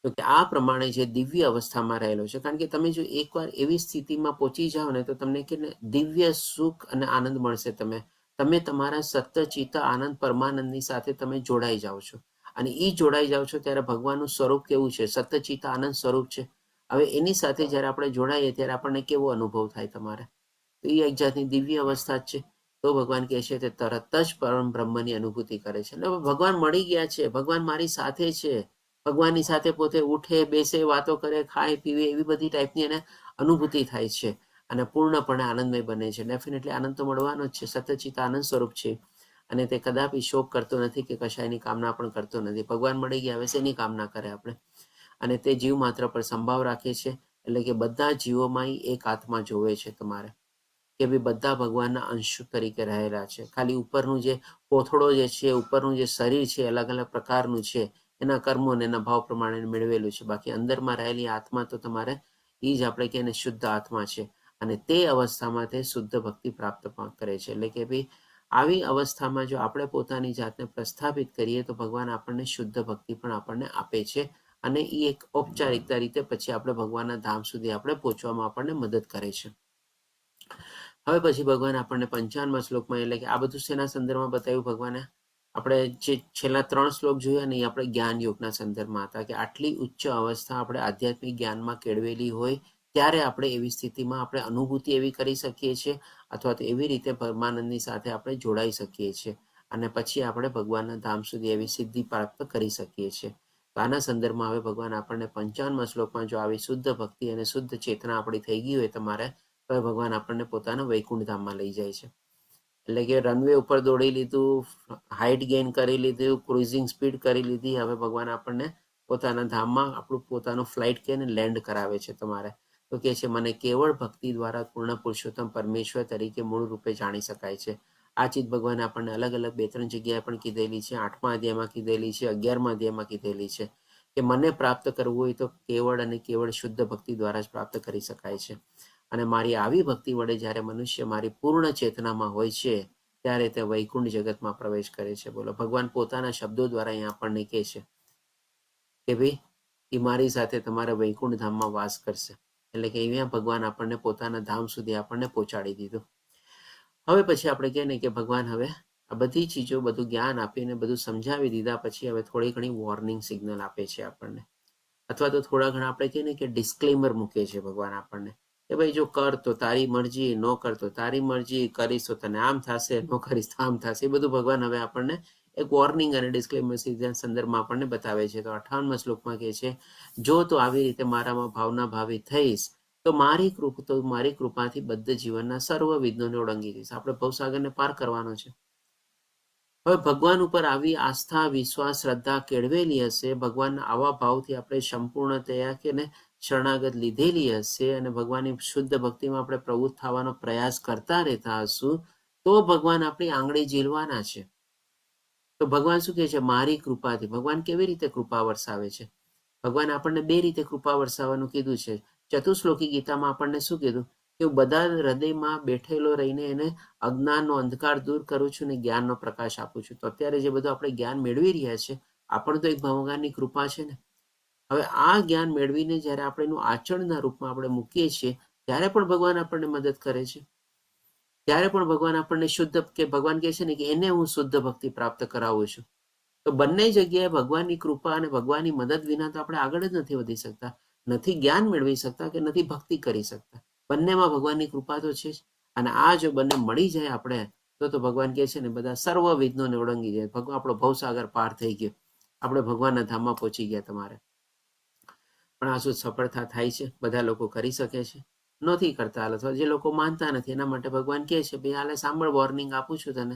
તો કે આ પ્રમાણે જે દિવ્ય અવસ્થામાં રહેલો છે. કારણ કે તમે જો એકવાર એવી સ્થિતિમાં પહોંચી જાઓ ને તો તમને કે દિવ્ય સુખ અને આનંદ મળશે. તમે તમારા સત્ચિત્ત આનંદ પરમાનંદની સાથે તમે જોડાઈ જાઓ છો અને એ જોડાઈ જાઓ છો ત્યારે ભગવાનનું સ્વરૂપ કેવું છે? સત્ચિત્ત આનંદ સ્વરૂપ છે. હવે એની સાથે જ્યારે આપણે જોડાઈએ ત્યારે આપણને કેવો અનુભવ થાય તમારે? તો એ એક જાતની દિવ્ય અવસ્થા જ છે. તો ભગવાન કહે છે તે તરત જ પરમ બ્રહ્મની અનુભૂતિ કરે છે. એટલે ભગવાન મળી ગયા છે, ભગવાન મારી સાથે છે, ભગવાનની સાથે પોતે ઉઠે બેસે વાતો કરે ખાય પીવે એવી બધી ટાઈપની એને અનુભૂતિ થાય છે અને પૂર્ણપણે આનંદમય બને છે. ડેફિનેટલી આનંદ તો મળવાનો જ છે, સતચિત આનંદ સ્વરૂપ છે અને તે કદાપી શોક કરતો નથી કે કશાયની કામના પણ કરતો નથી. ભગવાન મળી ગયા હવે શેની કામના કરે આપણે? અને તે જીવ માત્ર પર સંભાવ રાખે છે. એટલે કે બધા જીવોમાં એક આત્મા જોવે છે તમારે કે ભાઈ બધા ભગવાનના અંશ તરીકે રહેલા છે. ખાલી ઉપરનું જે કોથળો જે છે, ઉપરનું જે શરીર છે અલગ અલગ પ્રકારનું છે, એના કર્મો અને એના ભાવ પ્રમાણે મેળવેલું છે. બાકી અંદરમાં રહેલી આત્મા તો તમારે એ જ આપણે કહીએ ને શુદ્ધ આત્મા છે અને તે અવસ્થામાં તે શુદ્ધ ભક્તિ પ્રાપ્ત કરે છે. એટલે કે ભાઈ આવી અવસ્થામાં જો આપણે પોતાની જાતને પ્રસ્થાપિત કરીએ તો ભગવાન આપણને શુદ્ધ ભક્તિ પણ આપણને આપે છે અને એ એક ઔપચારિકતા રીતે પછી આપણે ભગવાનના ધામ સુધી આપણે પહોંચવામાં આપણને મદદ કરે છે. હવે પછી ભગવાન આપણને 55મા શ્લોકમાં એટલે કે આ બધું શેના સંદર્ભમાં બતાવ્યું ભગવાને? આપણે જે છેલ્લા 3 શ્લોક જોયા ને એ આપણે જ્ઞાન યોગના સંદર્ભમાં હતા કે આટલી ઉચ્ચ અવસ્થા આપણે આધ્યાત્મિક જ્ઞાનમાં કેળવેલી હોય ત્યારે આપણે એવી સ્થિતિમાં આપણે અનુભૂતિ એવી કરી શકીએ છીએ અથવા તો એવી રીતે પરમાનંદની સાથે આપણે જોડાઈ શકીએ છીએ અને પછી આપણે ભગવાનના ધામ સુધી એવી સિદ્ધિ પ્રાપ્ત કરી શકીએ છીએ. તો આના સંદર્ભમાં હવે ભગવાન આપણને 55મા શ્લોકમાં જો આવી શુદ્ધ ભક્તિ અને શુદ્ધ ચેતના આપણી થઈ ગઈ હોય તમારે, તો ભગવાન આપણને પોતાના વૈકુંઠ ધામમાં લઈ જાય છે. એટલે કે રનવે ઉપર દોડી લીધું, હાઇટ ગેઇન કરી લીધું, ક્રુઝિંગ સ્પીડ કરી લીધી, હવે ભગવાન આપણને પોતાના ધામમાં આપણું પોતાનું ફ્લાઇટ કે લેન્ડ કરાવે છે તમારે. તો કે છે મને કેવળ ભક્તિ દ્વારા પૂર્ણ પુરુષોત્તમ પરમેશ્વર તરીકે મૂળ રૂપે જાણી શકાય છે. આ ચીજ ભગવાને આપણને અલગ અલગ 2-3 જગ્યાએ પણ કીધેલી છે. 8મા અધ્યાયમાં કીધેલી છે, 11મા અધ્યાયમાં કીધેલી છે કે મને પ્રાપ્ત કરવું હોય તો કેવળ અને કેવળ શુદ્ધ ભક્તિ દ્વારા જ પ્રાપ્ત કરી શકાય છે. અને મારી આવી ભક્તિ વડે જ્યારે મનુષ્ય મારી પૂર્ણ ચેતનામાં હોય છે ત્યારે તે વૈકુંઠ જગતમાં પ્રવેશ કરે છે. બોલો, ભગવાન પોતાના શબ્દો દ્વારા અહીંયા આપણને કહે છે કે ભાઈ એ મારી સાથે તમારે વૈકુંઠ ધામમાં વાસ કરશે. એટલે કે અહીંયા ભગવાન આપણને પોતાના ધામ સુધી આપણને પહોંચાડી દીધું. હવે પછી આપણે કહીએ ને કે ભગવાન હવે આ બધી ચીજો બધું જ્ઞાન આપીને બધું સમજાવી દીધા પછી હવે થોડી ઘણી વોર્નિંગ સિગ્નલ આપે છે આપણને, અથવા તો થોડા ઘણા આપણે કહીએ ને કે ડિસ્ક્લેમર મૂકે છે ભગવાન આપણને કે ભાઈ જો કર તો તારી મરજી, ન કર તો તારી મરજી, કરીશ તો તને આમ થશે, ન કરીશ તો આમ થશે. એ બધું ભગવાન હવે આપણને એક વોર્નિંગ અને ડિસ્ક્લેમર સંદર્ભમાં આપણને બતાવે છે. તો 58મા શ્લોકમાં કહે છે જો તો આવી રીતે મારામાં ભાવના ભાવી થઈશ તો મારી કૃપાથી બદ્ધ જીવનના સર્વ વિઘ્નોને ઓળંગી દઈશ. આપણે ભવસાગરને પાર કરવાનો છે. હવે ભગવાન ઉપર આવી આસ્થા, વિશ્વાસ, શ્રદ્ધા કેળવેલી હશે, ભગવાનના આવા ભાવથી આપણે સંપૂર્ણતયા કે શરણાગત લીધેલી હશે અને ભગવાનની શુદ્ધ ભક્તિમાં આપણે પ્રવૃત્ત થવાનો પ્રયાસ કરતા રહેતા હશું તો ભગવાન આપણી આંગળી ઝીલવાના છે. તો ભગવાન શું કહે છે? મારી કૃપાથી. ભગવાન કેવી રીતે કૃપા વરસાવે છે? ભગવાન આપણને 2 રીતે કૃપા વરસાવવાનું કીધું છે. ચતુશ્લોકી ગીતામાં આપણને શું કીધું કે હું બધા હૃદયમાં બેઠેલો રહીને એને અજ્ઞાનનો અંધકાર દૂર કરું છું અને જ્ઞાનનો પ્રકાશ આપું છું. તો અત્યારે જે બધું આપણે જ્ઞાન મેળવી રહ્યા છે આપણને તો એક ભગવાનની કૃપા છે ને. હવે આ જ્ઞાન મેળવીને જ્યારે આપણે એનું આચરણના રૂપમાં આપણે મૂકીએ છીએ ત્યારે પણ ભગવાન આપણને મદદ કરે છે. ત્યારે પણ ભગવાન આપણને શુદ્ધ, કે ભગવાન કહે છે ને કે એને હું શુદ્ધ ભક્તિ પ્રાપ્ત કરાવું છું. તો બંને જગ્યાએ ભગવાનની કૃપા અને ભગવાનની મદદ વિના તો આપણે આગળ જ નથી વધી શકતા, નથી જ્ઞાન મેળવી શકતા કે નથી ભક્તિ કરી શકતા. બંનેમાં ભગવાનની કૃપા તો છે જ. અને આ જો બંને મળી જાય આપણે તો ભગવાન કહે છે ને બધા સર્વ વિઘ્નોને ઓળંગી જાય. આપણો ભવસાગર પાર થઈ ગયો. આપણે ભગવાનના ધામમાં પહોંચી ગયા તમારે. પણ આ શું સફળતા થાય છે? બધા લોકો કરી શકે છે? નથી કરતા. અથવા જે લોકો માનતા નથી એના માટે ભગવાન કહે છે ભાઈ હાલે સાંભળ, વોર્નિંગ આપું છું તને,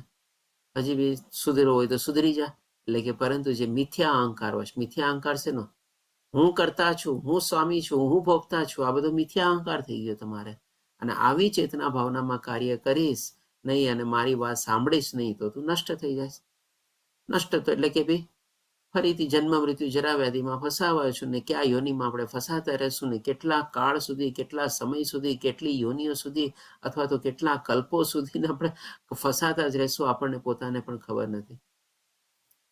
હજી બી સુધરવો હોય તો સુધરી જા. એટલે કે પરંતુ જે મિથ્યા અહંકાર હોય, મિથ્યા અહંકાર છે નો, હું કરતા છું, હું સ્વામી છું, હું ભોગતા છું, આ બધો મિથ્યા અહંકાર થઈ ગયો તમારે. અને આવી ચેતના ભાવનામાં કાર્ય કરીશ નહીં અને મારી વાત સાંભળીશ નહીં તો તું નષ્ટ થઈ જાય. નષ્ટ તો એટલે કે ભાઈ ફરીથી જન્મ મૃત્યુ જરા વ્યાધિમાં ફસાવાય છું ને ક્યાં યોનિમાં આપણે ફસાતા રહેશું ને કેટલા કાળ સુધી, કેટલા સમય સુધી, કેટલી યોનિઓ સુધી અથવા તો કેટલા કલ્પો સુધી આપણે ફસાતા જ રહેશું, આપણને પોતાને પણ ખબર નથી.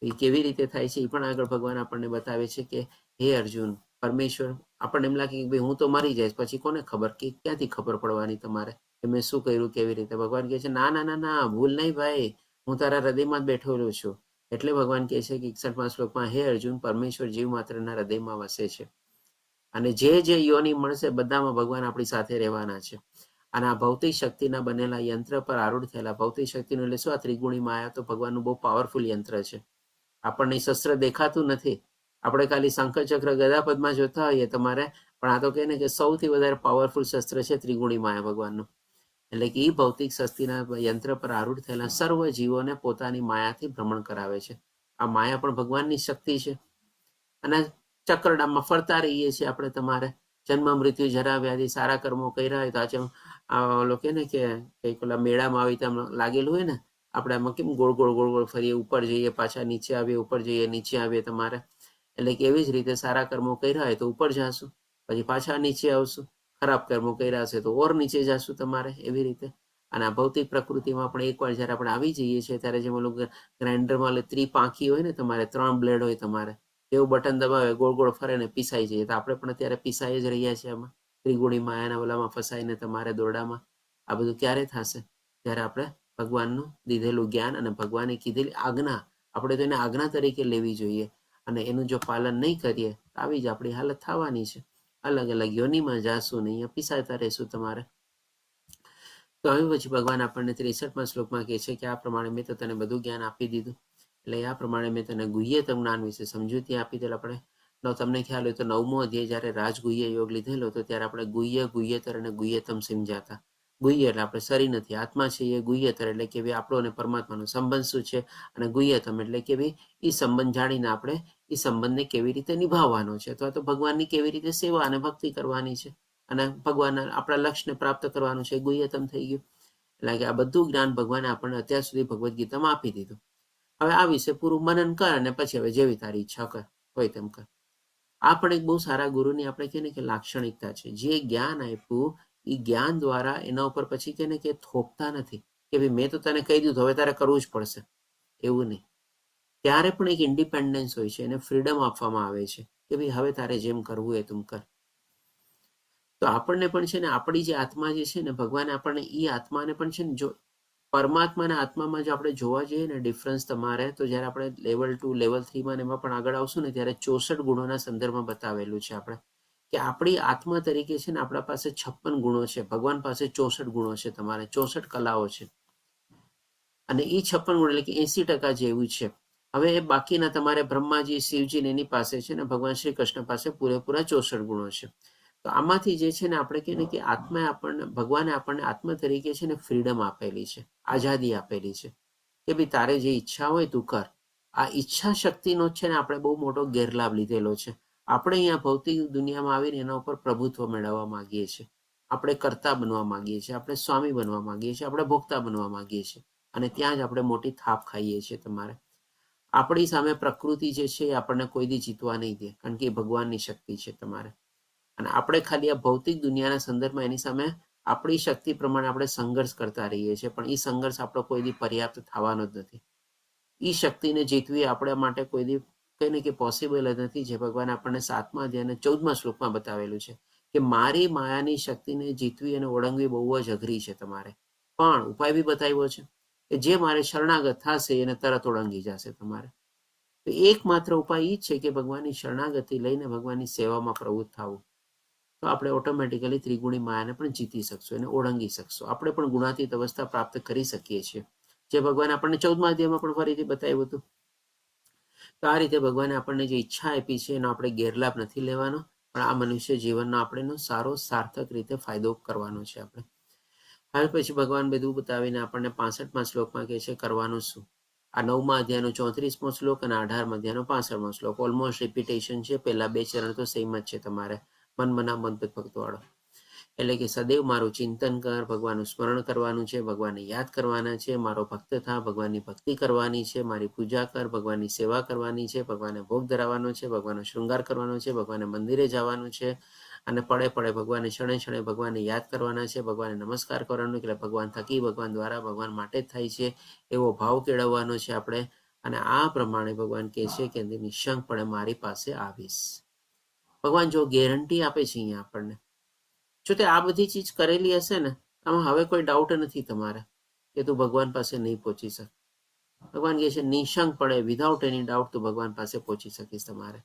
એ કેવી રીતે થાય છે એ પણ આગળ ભગવાન આપણને બતાવે છે કે હે અર્જુન, પરમેશ્વર આપણને એમ લાગે કે ભાઈ હું તો મરી જઈશ, પછી કોને ખબર કે ક્યાંથી ખબર પડવાની તમારે કે મેં શું કર્યું, કેવી રીતે. ભગવાન કહે છે ના ના ના ના, ભૂલ નહીં ભાઈ, હું તારા હૃદયમાં જ બેઠેલો છું. એટલે ભગવાન કહે છે કે 61મા શ્લોકમાં, હે અર્જુન, પરમેશ્વર જીવ માત્રના હૃદયમાં વસે છે અને જે જે યોની મળશે બધામાં ભગવાન આપણી સાથે રહેવાના છે. અને આ ભૌતિક શક્તિના બનેલા યંત્ર પર આરૂઢ થયેલા, ભૌતિક શક્તિનું એટલે શું? આ ત્રિગુણી માયા તો ભગવાનનું બહુ પાવરફુલ યંત્ર છે. આપણને શસ્ત્ર દેખાતું નથી, આપણે ખાલી શંખ ચક્ર ગદા પદ્મા જોતા હોઈએ તમારે, પણ આ તો કહે ને કે સૌથી વધારે પાવરફુલ શસ્ત્ર છે ત્રિગુણી માયા ભગવાનનું. એટલે કે એ ભૌતિક શક્તિના યંત્ર પર આરૂઢ થયેલા સર્વ જીવોને પોતાની માયાથી ભ્રમણ કરાવે છે. આ માયા પણ ભગવાનની શક્તિ છે. અને ચક્રડામાં ફરતા રહીએ છીએ આપણે તમારે, જન્મ મૃત્યુ જરા વ્યાધિ, સારા કર્મો કર્યા હોય તો આજે લોકો ને કે કંઈક ઓલા મેળામાં આવી તેમ લાગેલું હોય ને, આપણે આમાં કેમ ગોળ ગોળ ગોળ ગોળ ફરીએ, ઉપર જઈએ પાછા નીચે આવીએ, ઉપર જઈએ નીચે આવીએ તમારે. એટલે કે એવી જ રીતે સારા કર્મો કર્યા હોય તો ઉપર જાશું, પછી પાછા નીચે આવશું, ખરાબ કર્મો કર્યા હશે તો ઓર નીચે જાશું તમારે, એવી રીતે. અને આ ભૌતિક પ્રકૃતિમાં પણ એકવાર જયારે આપણે આવી જઈએ છીએ ત્યારે જેમ ઓલું ગ્રાઇન્ડરમાં ત્રિપાંખી હોય ને તમારે, 3 બ્લેડ હોય તમારે, એવું બટન દબાવે ગોળ ગોળ ફરે ને પીસાઈ જઈએ. તો આપણે પણ અત્યારે પીસાઈ જ રહ્યા છીએ આમાં, ત્રિગુણી માયાના ઓલામાં ફસાઈને તમારે દોરડામાં. આ બધું ક્યારે થશે? જ્યારે આપણે ભગવાનનું દીધેલું જ્ઞાન અને ભગવાને કીધેલી આજ્ઞા, આપણે તો એને આજ્ઞા તરીકે લેવી જોઈએ અને એનું જો પાલન નહીં કરીએ તો આવી જ આપણી હાલત થવાની છે. અલગ અલગ યોનિમાં જાશું ને અહીંયા પીસાતા રહેશું તમારે. તો હવે પછી ભગવાન આપણને 63મા શ્લોકમાં કહે છે કે આ પ્રમાણે મેં તો તને બધું જ્ઞાન આપી દીધું, એટલે આ પ્રમાણે મેં તને ગુહ્યતમ જ્ઞાન વિશે સમજૂતી આપી દીધી. આપણે તમને ખ્યાલ હોય તો 9મો અધ્યાય જ્યારે રાજગુહ્ય યોગ લીધેલો તો ત્યારે આપણે ગુહ્ય, ગુહ્યતર અને ગુહ્યતમ સમજાતા. ગુહ્ય એટલે આપણે શરીર નથી, આત્મા છે એ. ગુહ્યતર એટલે કે ભાઈ આપણો અને પરમાત્માનો સંબંધ શું છે, અને ગુહ્યતમ એટલે કે ભાઈ એ સંબંધ જાણીને આપણે એ સંબંધને કેવી રીતે નિભાવવાનો છે, અથવા તો ભગવાનની કેવી રીતે સેવા અને ભક્તિ કરવાની છે અને ભગવાનના આપણા લક્ષ્યને પ્રાપ્ત કરવાનું છે, ગુહ્યતમ થઈ ગયું. એટલે કે આ બધું જ્ઞાન ભગવાને આપણને અત્યાર સુધી ભગવદ્ ગીતામાં આપી દીધું. હવે આ વિશે પૂરું મનન કર અને પછી હવે જેવી તારી ઈચ્છા કર, હોય તેમ કર. આ પણ એક બહુ સારા ગુરુની આપણે કહીએ ને કે લાક્ષણિકતા છે. જે જ્ઞાન આપ્યું એ જ્ઞાન દ્વારા એના ઉપર પછી કે ને કે થોપતા નથી કે ભાઈ મેં તો તને કહી દીધું હવે તારે કરવું જ પડશે, એવું નહીં. ત્યારે પણ એક ઇન્ડિપેન્ડન્સ હોય છે, એને ફ્રીડમ આપવામાં આવે છે કે ભાઈ હવે તારે જેમ કરવું એ તું કર. તો આપણને પણ છે ને આપણી જે આત્મા જે છે ને, ભગવાને આપણને એ આત્માને પણ છે ને, જો પરમાત્માના આત્મામાં જો આપણે જોવા જઈએ ને ડિફરન્સ તમારે, તો જ્યારે આપણે લેવલ 2, લેવલ 3માં એમાં પણ આગળ આવશું ને ત્યારે 64 ગુણોના સંદર્ભમાં બતાવેલું છે આપણે કે આપણી આત્મા તરીકે છે ને આપણા પાસે 56 ગુણો છે, ભગવાન પાસે 64 ગુણો છે, તમારે 64 કલાઓ છે. અને એ 56 ગુણ એટલે કે 80% જેવું છે. હવે એ બાકીના તમારે બ્રહ્માજી, શિવજી ને એની પાસે છે ને ભગવાન શ્રી કૃષ્ણ પાસે પૂરેપૂરા 64 ગુણો છે. તો આમાંથી જે છે ને આપણે કહીએ ને કે આત્માએ આપણને, ભગવાને આપણને આત્મા તરીકે છે ને ફ્રીડમ આપેલી છે, આઝાદી આપેલી છે કે ભાઈ તારે જે ઈચ્છા હોય તું કર. આ ઈચ્છા શક્તિનો છે ને આપણે બહુ મોટો ગેરલાભ લીધેલો છે. આપણે અહીંયા ભૌતિક દુનિયામાં આવીને એના ઉપર પ્રભુત્વ મેળવવા માંગીએ છીએ, આપણે કર્તા બનવા માંગીએ છીએ, આપણે સ્વામી બનવા માંગીએ છીએ, આપણે ભોગતા બનવા માંગીએ છીએ અને ત્યાં જ આપણે મોટી થાપ ખાઈએ છીએ. તમારે આપણી સામે પ્રકૃતિ જે છે એ આપણને કોઈ દી જીતવા નહીં દે, કારણ કે એ ભગવાનની શક્તિ છે તમારે. અને આપણે ખાલી આ ભૌતિક દુનિયાના સંદર્ભમાં એની સામે આપણી શક્તિ પ્રમાણે આપણે સંઘર્ષ કરતા રહીએ છીએ, પણ એ સંઘર્ષ આપણો કોઈ દી પર્યાપ્ત થવાનો જ નથી. એ શક્તિને જીતવી આપણા માટે કોઈ દી કંઈ ને કે પોસિબલ જ નથી. જે ભગવાન આપણને 7મા અધ્યાય અને 14મા શ્લોકમાં બતાવેલું છે કે મારી માયાની શક્તિને જીતવી અને ઓળંગવી બહુ જ અઘરી છે તમારે, પણ ઉપાય બી બતાવ્યો છે કે જે મારે શરણાગત થશે એને તરત ઓળંગી જશે તમારે. તો એકમાત્ર ઉપાય એ જ છે કે ભગવાનની શરણાગતિ લઈને ભગવાનની સેવામાં પ્રવૃત્ત થવું. તો આપણે ઓટોમેટિકલી ત્રિગુણી માયાને પણ જીતી શકશું, એને ઓળંગી શકશું, આપણે પણ ગુણાતીત અવસ્થા પ્રાપ્ત કરી શકીએ છીએ, જે ભગવાન આપણને 14મા અધ્યાયમાં પણ ફરીથી બતાવ્યું હતું. તો આ રીતે ભગવાને આપણને જે ઈચ્છા આપી છે એનો આપણે ગેરલાભ નથી લેવાનો, પણ આ મનુષ્ય જીવનનો આપણે એનો સારો સાર્થક રીતે ફાયદો કરવાનો છે આપણે. હવે પછી ભગવાન બધું બતાવીને આપણને 65મા શ્લોકમાં કહે છે કરવાનું શું. આ 9મા અધ્યાયનો 34મો શ્લોક અને 18મા અધ્યાયનો 65મો શ્લોક ઓલમોસ્ટ રિપીટેશન છે. પહેલા 2 ચરણ તો સેમ જ છે તમારે, મન મના મન ભક્તવાળો. એટલે કે સદૈવ મારું ચિંતન કર, ભગવાનનું સ્મરણ કરવાનું છે, ભગવાનને યાદ કરવાના છે, મારો ભક્ત થા, ભગવાનની ભક્તિ કરવાની છે, મારી પૂજા કર, ભગવાનની સેવા કરવાની છે, ભગવાનને ભોગ ધરાવવાનો છે, ભગવાનનો શૃંગાર કરવાનો છે, ભગવાનને મંદિરે જવાનું છે, અને પડે પડે ભગવાનને ક્ષણે ક્ષણે ભગવાનને યાદ કરવાના છે, ભગવાનને નમસ્કાર કરવાનો, એટલે ભગવાન થકી, ભગવાન દ્વારા, ભગવાન માટે જ થાય છે એવો ભાવ કેળવવાનો છે આપણે. અને આ પ્રમાણે ભગવાન કહે છે કે નિઃશંકપણે મારી પાસે આવીશ. ભગવાન જો ગેરંટી આપે છે અહીંયા આપણને, જો તે આ બધી ચીજ કરેલી હશે ને, આમાં હવે કોઈ ડાઉટ નથી તમારે કે તું ભગવાન પાસે નહીં પહોંચી શકે. ભગવાન કહે છે નિઃશંકપણે વિધાઉટ એની ડાઉટ તું ભગવાન પાસે પહોંચી શકીશ તમારે.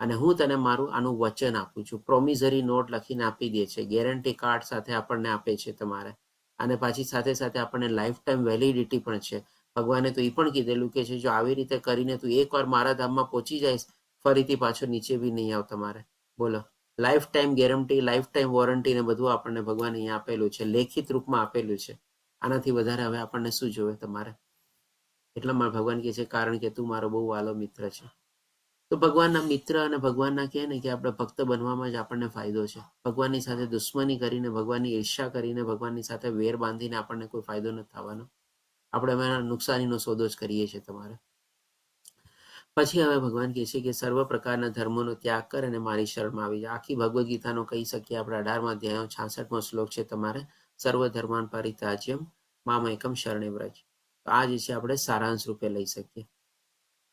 અને હું તને મારું આનું વચન આપું છું. પ્રોમિઝરી નોટ લખીને આપી દે છે, ગેરંટી કાર્ડ સાથે આપણને આપે છે તમારે. અને પાછી સાથે સાથે આપણને લાઈફ ટાઈમ વેલિડિટી પણ છે. ભગવાને તો એ પણ કીધેલું કે છે જો આવી રીતે કરીને તું એકવાર મારા ધામમાં પહોંચી જઈશ, ફરીથી પાછો નીચે બી નહીં આવ તમારે. બોલો, life time guarantee, life time warranty ને બધું આપણને ભગવાન અહીંયા આપેલું છે, લેખિત રૂપમાં આપેલું છે. આનાથી વધારે હવે આપણને શું જોવે તમારે? એટલા ભગવાન કહે છે કારણ કે તું મારો બહુ વાલો મિત્ર છે. તો ભગવાનના મિત્ર અને ભગવાનના કહે ને કે આપણે ભક્ત બનવામાં જ આપણને ફાયદો છે. ભગવાનની સાથે દુશ્મની કરીને, ભગવાનની ઈર્ષ્યા કરીને, ભગવાનની સાથે વેર બાંધીને આપણને કોઈ ફાયદો નથી થવાનો. આપણે એમાં નુકસાનીનો સોદો જ કરીએ છીએ તમારે. પછી હવે ભગવાન કહે છે કે સર્વ પ્રકારના ધર્મોનો ત્યાગ કર અને મારી શરણમાં આવી જાય. આખી ભગવદ્ ગીતાનો કહી શકીએ આપણે 18મા અધ્યાયનો 66મો શ્લોક છે તમારે, સર્વ ધર્માન પરિત્યાજ્યમ મામ એકમ શરણે વ્રજ. તો આ જે છે આપણે સારાંશ રૂપે લઈ શકીએ.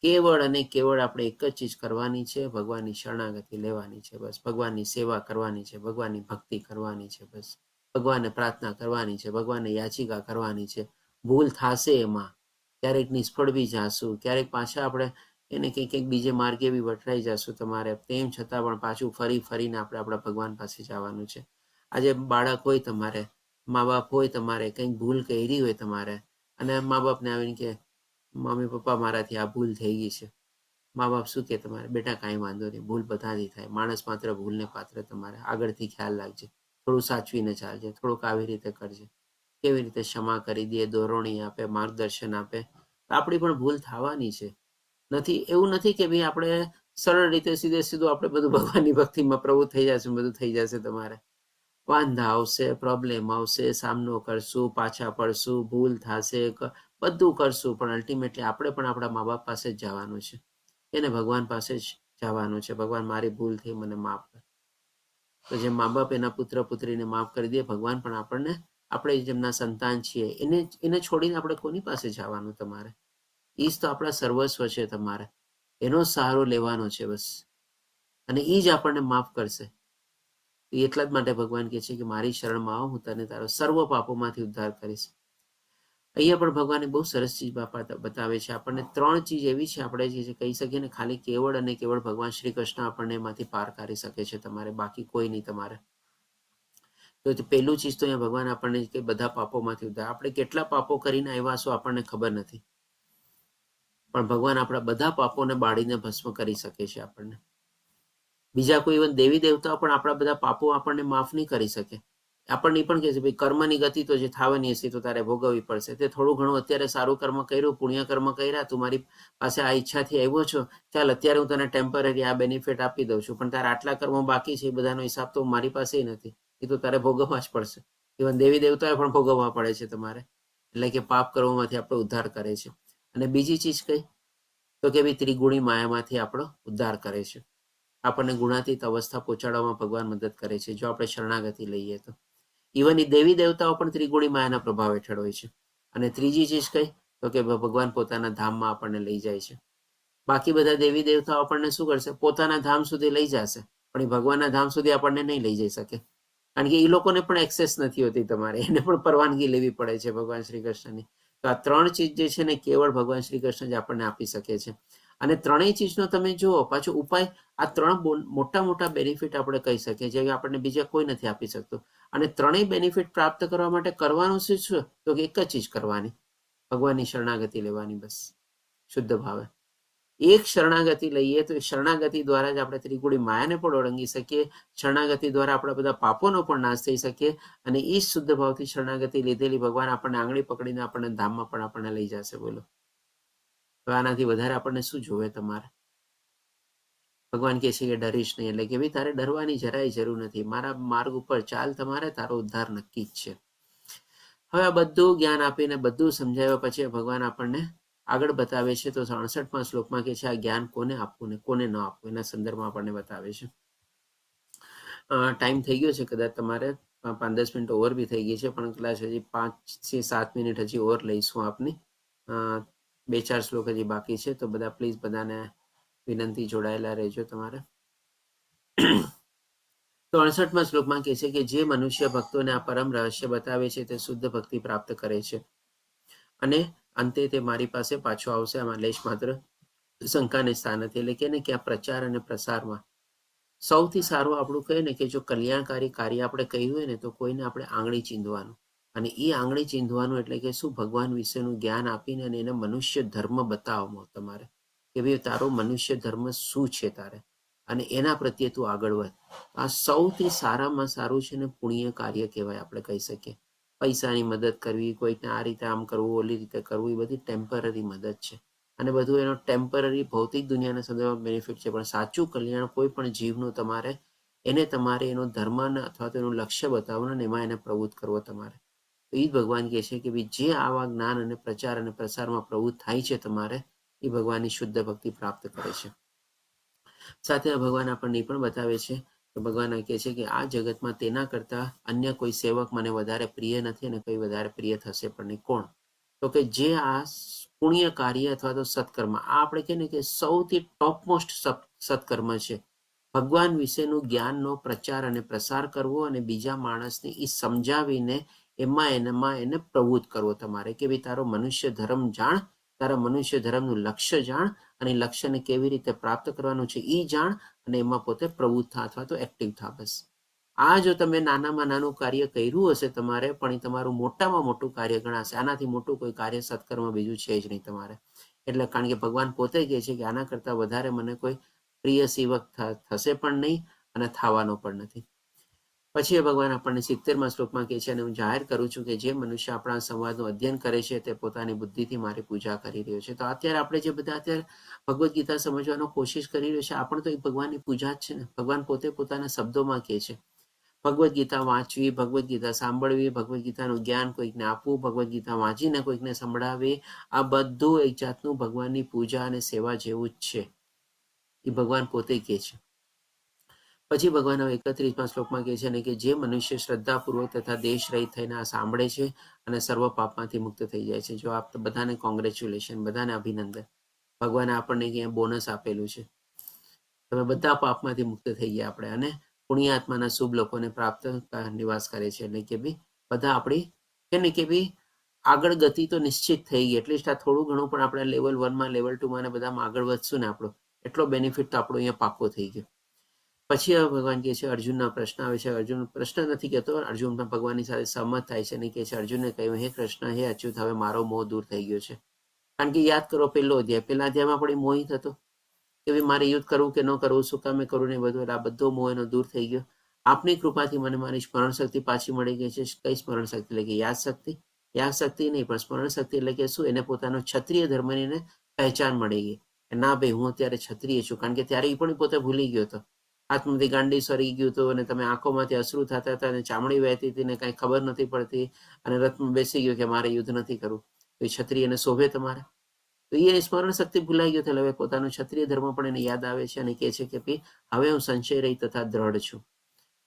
કેવળ અને કેવળ આપણે એક જ ચીજ કરવાની છે, ભગવાનની શરણાગતિ લેવાની છે બસ. ભગવાનની સેવા કરવાની છે, ભગવાનની ભક્તિ કરવાની છે બસ. ભગવાનને પ્રાર્થના કરવાની છે, ભગવાનને યાચિકા કરવાની છે. ભૂલ થશે એમાં, ક્યારેક નિષ્ફળ બી જાશું, ક્યારેક પાછા આપણે એને કંઈક બીજે માર્ગે બી વટરાઈ જશું તમારે. તેમ છતાં પણ પાછું ફરીને આપણે આપણા ભગવાન પાસે જવાનું છે. આજે બાળક હોય તમારે, મા બાપ હોય તમારે, કંઈક ભૂલ કરી હોય તમારે, અને મા બાપને આવીને કે મમ્મી પપ્પા મારાથી આ ભૂલ થઈ ગઈ છે. મા બાપ શું કે તમારે, બેટા કાંઈ વાંધો નહીં, ભૂલ બધાથી થાય, માણસ માત્ર ભૂલને પાત્ર. તમારે આગળથી ખ્યાલ રાખજે, થોડું સાચવીને ચાલજે, થોડુંક આવી રીતે કરજે. કેવી રીતે ક્ષમા કરી દે, દોરણી આપે, માર્ગદર્શન આપે. આપણી પણ ભૂલ થવાની છે. એવું નથી કે ભાઈ આપણે સરળ રીતે સીધું આપણે બધું ભગવાનની ભક્તિમાં પ્રવૃત્ત થઈ જશે, બધું થઈ જશે તમારે. વાંધા આવશે, પ્રોબ્લેમ આવશે, સામનો કરશું, પાછા પડશું, ભૂલ થશે, બધું કરશું, પણ અલ્ટિમેટલી આપણે પણ આપણા મા બાપ પાસે જ જવાનું છે. એને ભગવાન પાસે જ જવાનું છે. ભગવાન મારી ભૂલ થઈ, મને માફ કર. તો જે મા બાપ એના પુત્ર પુત્રીને માફ કરી દે, ભગવાન પણ આપણને, આપણે જેમના સંતાન છીએ એને છોડીને આપણે કોની પાસે જવાનું તમારે? એ જ તો આપણા સર્વસ્વ છે તમારે. એનો સહારો લેવાનો છે બસ, અને એ જ આપણને માફ કરશે. એટલા જ માટે ભગવાન કહે છે કે મારી શરણમાં આવ, હું તને તારો સર્વ પાપોમાંથી ઉદ્ધાર કરીશ. અહીંયા પણ ભગવાને બહુ સરસ ચીજ બતાવે છે આપણને. 3 ચીજ એવી છે આપણે જે કહી શકીએ ને, ખાલી કેવળ અને કેવળ ભગવાન શ્રી કૃષ્ણ આપણને એમાંથી પાર કરી શકે છે તમારે, બાકી કોઈ નહીં તમારે. તો પહેલું ચીજ તો અહીંયા ભગવાન આપણને કે બધા પાપોમાંથી ઉદ્ધાર. આપણે કેટલા પાપો કરીને આવ્યા છો આપણને ખબર નથી, પણ ભગવાન આપણા બધા પાપોને બાળીને ભસ્મ કરી શકે છે આપણને. બીજા કોઈ ઇવન દેવી દેવતાઓ પણ આપણા બધા પાપો આપણને માફ નહીં કરી શકે. આપણને પણ કહે છે ભાઈ કર્મની ગતિ તો જે થવાની હશે તો તારે ભોગવવી પડશે. તે થોડું ઘણું અત્યારે સારું કર્મ કર્યું, પુણ્ય કર્મ કર્યા, તું મારી પાસે આ ઈચ્છાથી આવ્યો છો, ચાલ અત્યારે હું તને ટેમ્પરરી આ બેનિફિટ આપી દઉં છું, પણ તારા આટલા કર્મો બાકી છે, એ બધાનો હિસાબ તો મારી પાસે નથી, એ તો તારે ભોગવવા જ પડશે. ઇવન દેવી દેવતાએ પણ ભોગવવા પડે છે તમારે. એટલે કે પાપ કર્મોમાંથી આપણો ઉદ્ધાર કરે છે. અને બીજી ચીજ કઈ, તો કે ભાઈ ત્રિગુણી માયામાંથી આપણો ઉદ્ધાર કરે છે. આપણને ગુણાતીત અવસ્થા પહોંચાડવામાં ભગવાન મદદ કરે છે જો આપણે શરણાગતિ લઈએ તો. ઇવન એ દેવી દેવતાઓ પણ ત્રિગુણી માયાના પ્રભાવ હેઠળ હોય છે. અને ત્રીજી ચીજ કઈ, તો કે ભગવાન પોતાના ધામમાં આપણને લઈ જાય છે. બાકી બધા દેવી દેવતાઓ આપણને શું કરશે, પોતાના ધામ સુધી લઈ જશે, પણ એ ભગવાનના ધામ સુધી આપણને નહીં લઈ જઈ શકે, કારણ કે એ લોકોને પણ એક્સેસ નથી હોતી તમારે, એને પણ પરવાનગી લેવી પડે છે ભગવાન શ્રી કૃષ્ણની. તો આ 3 ચીજ જે છે ને કેવળ ભગવાન શ્રી કૃષ્ણ જ આપણને આપી શકે છે. અને 3 ચીજનો તમે જુઓ પાછો ઉપાય, આ 3 મોટા બેનિફિટ આપણે કહી શકીએ જે આપણને બીજા કોઈ નથી આપી શકતું. અને 3 બેનિફિટ પ્રાપ્ત કરવા માટે કરવાનું શું છે, તો એક જ ચીજ કરવાની, ભગવાનની શરણાગતિ લેવાની બસ, શુદ્ધ ભાવે. એક શરણાગતિ લઈએ તો એ શરણાગતિ દ્વારા જ આપણે ત્રિગુણી માયાને પણ ઓળંગી શકીએ. શરણાગતિ દ્વારા આપણા બધા પાપોનો પણ નાશ થઈ શકે અને એ શુદ્ધ ભાવથી શરણાગતિ લીધેલી ભગવાન આપણને આંગળી પકડીને આપણને ધામમાં પણ આપણને લઈ જશે. બોલો, તો આનાથી વધારે આપણને શું જોવે તમારે? ભગવાન કહે છે કે ડરીશ નહીં, એટલે કે ભાઈ તારે ડરવાની જરાય જરૂર નથી. મારા માર્ગ ઉપર ચાલ, તમારે તારો ઉદ્ધાર નક્કી જ છે. હવે આ બધું જ્ઞાન આપીને બધું સમજાવ્યા પછી ભગવાન આપણને આગળ બતાવે છે. તો 67મા શ્લોકમાં કે છે આ જ્ઞાન કોને આપવું ને કોને ન આપવું એના સંદર્ભમાં આપણને બતાવે છે. ટાઈમ થઈ ગયો છે, કદાચ તમારે 5-10 મિનિટ ઓવર બી થઈ ગઈ છે, પણ કદાચ હજી 5 થી 7 મિનિટ હજી ઓવર લઈશું આપની. 2-4 શ્લોક હજી બાકી છે, તો બધા પ્લીઝ બધાને વિનંતી જોડાયેલા રહેજો તમારે. તો 68મા શ્લોકમાં કહે છે કે જે મનુષ્ય ભક્તોને આ પરમ રહસ્ય બતાવે છે તે શુદ્ધ ભક્તિ પ્રાપ્ત કરે છે અને અંતે તે મારી પાસે પાછો આવશે. આમાં લેશ માત્ર શંકાને સ્થાન નથી. એટલે કે ને કે આ પ્રચાર અને પ્રસારમાં સૌથી સારું આપણું કહે ને કે જો કલ્યાણકારી કાર્ય આપણે કર્યું હોય ને તો કોઈને આપણે આંગળી ચીંધવાનું, અને એ આંગળી ચીંધવાનું એટલે કે શું? ભગવાન વિશેનું જ્ઞાન આપીને અને એને મનુષ્ય ધર્મ બતાવવામાં તમારે કે ભાઈ તારો મનુષ્ય ધર્મ શું છે તારે, અને એના પ્રત્યે તું આગળ વધ. આ સૌથી સારામાં સારું છે ને પુણ્ય કાર્ય કહેવાય. આપણે કહી શકીએ પૈસાની મદદ કરવી, કોઈકને આ રીતે આમ કરવું, ઓલી રીતે કરવું, એ બધી ટેમ્પરરી મદદ છે અને બધું એનો ટેમ્પરરી ભૌતિક દુનિયાના સંદર્ભમાં બેનિફિટ છે. પણ સાચું કલ્યાણ કોઈ પણ જીવનું તમારે એનો ધર્મ અથવા તો એનું લક્ષ્ય બતાવવાનું અને એમાં એને પ્રવૃત્ત કરવો તમારે. તો એ જ ભગવાન કહે છે કે ભાઈ જે આવા જ્ઞાન અને પ્રચાર અને પ્રસારમાં પ્રવૃત્ત થાય છે તમારે, એ ભગવાનની શુદ્ધ ભક્તિ પ્રાપ્ત કરે છે. સાથે ભગવાન આપણને એ પણ બતાવે છે કે ભગવાન કહે છે કે આ જગતમાં તેના કરતા અન્ય કોઈ સેવક મને વધારે પ્રિય નથી અને કોઈ વધારે પ્રિય થશે પણ નહીં. કોણ? તો કે જે આ પુણ્ય કાર્ય અથવા તો સત્કર્મ, આ આપણે કહીએ ને કે સૌથી ટોપમોસ્ટ સત્કર્મ છે. ભગવાન વિશેનું જ્ઞાનનો પ્રચાર અને પ્રસાર કરવો અને બીજા માણસને એ સમજાવીને એમાં એને પ્રવૃત્ત કરવો તમારે કે ભાઈ તારો મનુષ્ય ધર્મ જાણ, તારા મનુષ્ય ધર્મનું લક્ષ્ય જાણ અને લક્ષ્યને કેવી રીતે પ્રાપ્ત કરવાનું છે એ જાણ અને એમાં પોતે પ્રવૃત્ત થા અથવા તો એક્ટિવ થા. બસ આ જો તમે નાનામાં નાનું કાર્ય કર્યું હશે તમારે, પણ એ તમારું મોટામાં મોટું કાર્ય ગણાશે. આનાથી મોટું કોઈ કાર્ય સત્કર્મ બીજું છે જ નહીં તમારે. એટલે કારણ કે ભગવાન પોતે કહે છે કે આના કરતાં વધારે મને કોઈ પ્રિય સેવક થશે પણ નહીં અને થવાનો પણ નથી. પછી ભગવાન આપણને 70મા શ્લોકમાં કહે છે અને હું જાહેર કરું છું કે જે મનુષ્ય આપણા સંવાદનું અધ્યયન કરે છે તે પોતાની બુદ્ધિથી મારી પૂજા કરી રહ્યો છે. તો અત્યારે આપણે જે બધા અત્યારે ભગવદ્ ગીતા સમજવાનો કોશિશ કરી રહ્યો છે, આપણે તો એક ભગવાનની પૂજા જ છે ને. ભગવાન પોતે પોતાના શબ્દોમાં કહે છે ભગવદ્ ગીતા વાંચવી, ભગવદ્ ગીતા સાંભળવી, ભગવદ્ ગીતાનું જ્ઞાન કોઈકને આપવું, ભગવદ્ ગીતા વાંચીને કોઈકને સંભળાવવી, આ બધું એક જાતનું ભગવાનની પૂજા અને સેવા જેવું જ છે. એ ભગવાન પોતે કહે છે. પછી ભગવાન 31મા શ્લોકમાં કહે છે ને કે જે મનુષ્ય શ્રદ્ધાપૂર્વક તથા દેશ રહિત થઈને આ સાંભળે છે અને સર્વ પાપમાંથી મુક્ત થઈ જાય છે. જો આપ બધાને કોંગ્રેચ્યુલેશન, બધાને અભિનંદન. ભગવાને આપણને અહીંયા બોનસ આપેલું છે. તમે બધા પાપમાંથી મુક્ત થઈ ગયા આપણે, અને પુણ્યાત્માના શુભ લોકોને પ્રાપ્ત નિવાસ કરે છે. એટલે કે ભાઈ બધા આપણી કે ને કે ભાઈ આગળ ગતિ તો નિશ્ચિત થઈ ગઈ. એટલીસ્ટ આ થોડું ઘણું પણ આપણે લેવલ 1માં લેવલ 2માં ને બધામાં આગળ વધશું ને આપણો એટલો બેનિફિટ તો આપણો અહીંયા પાકો થઈ ગયો. પછી ભગવાન કહે છે અર્જુનના પ્રશ્ન આવે છે. અર્જુન પ્રશ્ન નથી કહેતો, અર્જુન પણ ભગવાનની સાથે સહમત થાય છે અને કહે છે અર્જુનને કહ્યું હે કૃષ્ણ, હે અચ્યુત, હવે મારો મોહ દૂર થઈ ગયો છે. કારણ કે યાદ કરો પહેલો અધ્યાય, પહેલા અધ્યાયમાં પણ મોહિત હતો કે ભાઈ મારે યુદ્ધ કરવું કે ન કરવું, શું કામે કરવું ને બધું. આ બધો મોહ એનો દૂર થઈ ગયો. આપની કૃપાથી મને મારી સ્મરણ શક્તિ પાછી મળી ગઈ છે. કઈ સ્મરણ શક્તિ? એટલે કે યાદ શક્તિ. યાદ શક્તિ નહીં પણ સ્મરણ શક્તિ એટલે કે શું? એને પોતાનો ક્ષત્રિય ધર્મની પહેચાન મળી ગઈ. ના ભાઈ હું અત્યારે ક્ષત્રિય છું. કારણ કે ત્યારે એ પણ પોતે ભૂલી ગયો હતો. હાથમાંથી ગાંડી સરી ગયું હતું અને તમે આંખોમાંથી અશ્રુ થતા હતા અને ચામડી વહેતી હતી ને કાંઈ ખબર નથી પડતી અને રથમાં બેસી ગયો કે મારે યુદ્ધ નથી કરવું. તો એ ક્ષત્રિયને શોભે તમારે? તો એ સ્મરણ શક્તિ ભૂલાઈ ગયો. એટલે હવે પોતાનો ક્ષત્રિય ધર્મ પણ એને યાદ આવે છે અને કહે છે કે ભાઈ હવે હું સંશય રહી તથા દ્રઢ છું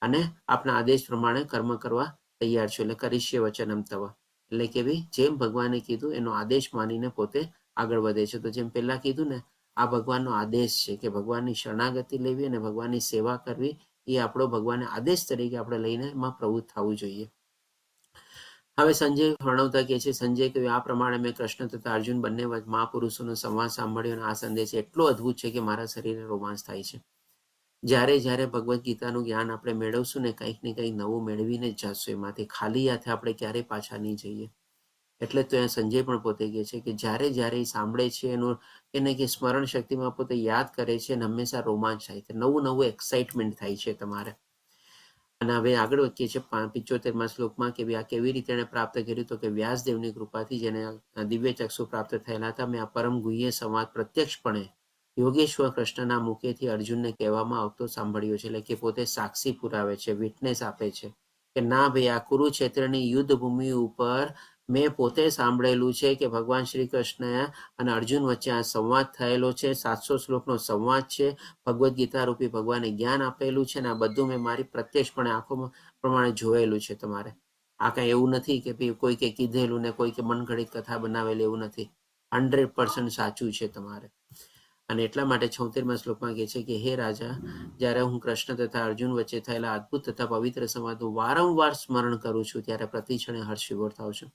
અને આપના આદેશ પ્રમાણે કર્મ કરવા તૈયાર છું. એટલે કરીશ્ય વચનમ તવ. એટલે કે ભાઈ જેમ ભગવાને કીધું એનો આદેશ માનીને પોતે આગળ વધે છે. તો જેમ પહેલા કીધું ને, આ ભગવાનનો આદેશ છે કે ભગવાનની શરણાગતિ લેવી અને ભગવાનની સેવા કરવી એ આપણો ભગવાનને આદેશ તરીકે આપણે લઈને એમાં પ્રવૃત્ત થવું જોઈએ. હવે સંજય વર્ણવતા કહે છે, સંજય કહ્યું આ પ્રમાણે મેં કૃષ્ણ તથા અર્જુન બંને મહાપુરુષોનો સંવાદ સાંભળ્યો અને આ સંદેશ એટલો અદ્ભુત છે કે મારા શરીરે રોમાંચ થાય છે. જ્યારે ભગવદ્ ગીતાનું જ્ઞાન આપણે મેળવશું ને કંઈક ને કંઈક નવું મેળવીને જ જશું. એમાંથી ખાલી હાથે આપણે ક્યારેય પાછા નહીં જઈએ. એટલે તો અહીંયા સંજય પણ પોતે કહે છે કે જ્યારે જ્યારે એ સાંભળે છે એનું એને કે સ્મરણ શક્તિમાં પોતે યાદ કરે છે અને હંમેશા રોમાંચ થાય છે, નવું નવું એક્સાઇટમેન્ટ થાય છે તમારે. અને હવે આગળ વધીએ છીએ 75માં શ્લોકમાં કે આ કેવી રીતે એને પ્રાપ્ત કર્યું, તો કે વ્યાસદેવની કૃપાથી જેને દિવ્ય ચક્ષુ પ્રાપ્ત થયેલા હતા. મેં આ પરમ ગુહ્ય સંવાદ પ્રત્યક્ષપણે યોગેશ્વર કૃષ્ણના મુખેથી અર્જુનને કહેવામાં આવતો સાંભળ્યો છે. એટલે કે પોતે સાક્ષી પુરાવે છે, વિટનેસ આપે છે કે ના ભાઈ, આ કુરુક્ષેત્રની યુદ્ધ ભૂમિ ઉપર મેં પોતે સાંભળેલું છે કે ભગવાન શ્રી કૃષ્ણ અને અર્જુન વચ્ચે આ સંવાદ થયેલો છે. 700 શ્લોકનો સંવાદ છે. ભગવદ્ ગીતા રૂપી ભગવાને જ્ઞાન આપેલું છે ને આ બધું મેં મારી પ્રત્યક્ષપણે આંખો પ્રમાણે જોયેલું છે તમારે. આ કઈ એવું નથી કે કોઈ કે કીધેલું ને કોઈ કે મનગઢિત કથા બનાવેલી, એવું નથી. 100% સાચું છે તમારે. અને એટલા માટે 76માં શ્લોકમાં કહે છે કે હે રાજા, જ્યારે હું કૃષ્ણ તથા અર્જુન વચ્ચે થયેલા અદ્ભુત તથા પવિત્ર સંવાદનું વારંવાર સ્મરણ કરું છું ત્યારે પ્રતિક્ષણે હર્ષ વિભોર થાવ છું.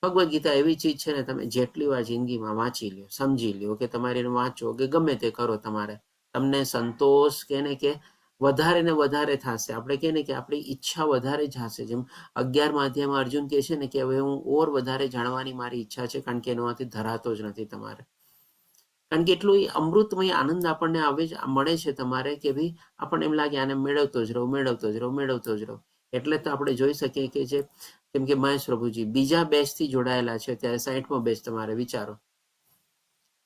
ભગવદ્ ગીતા એવી ચીજ છે ને, તમે જેટલી વાર જિંદગીમાં વાંચી લ્યો, સમજી લ્યો કે તમારે વાંચો કે ગમે તે કરો, તમારે તમને સંતોષ કે ને કે વધારે ને વધારે થશે. આપણે કહે ને કે આપણી ઈચ્છા વધારે જ હશે. જેમ 11મા અધ્યાયમાં અર્જુન કહે છે ને કે હવે હું ઓર વધારે જાણવાની મારી ઈચ્છા છે, કારણ કે એનામાંથી ધરાતો જ નથી તમારે. કારણ કે એટલું અમૃતમય આનંદ આપણને મળે છે તમારે કે ભાઈ આપણને એમ લાગે આને મેળવતો જ રહું. એટલે તો આપણે જોઈ શકીએ કે જે કેમ કે મહેશ પ્રભુજી બીજા બેચથી જોડાયેલા છે, ત્યારે 60મો બેચ તમારે વિચારો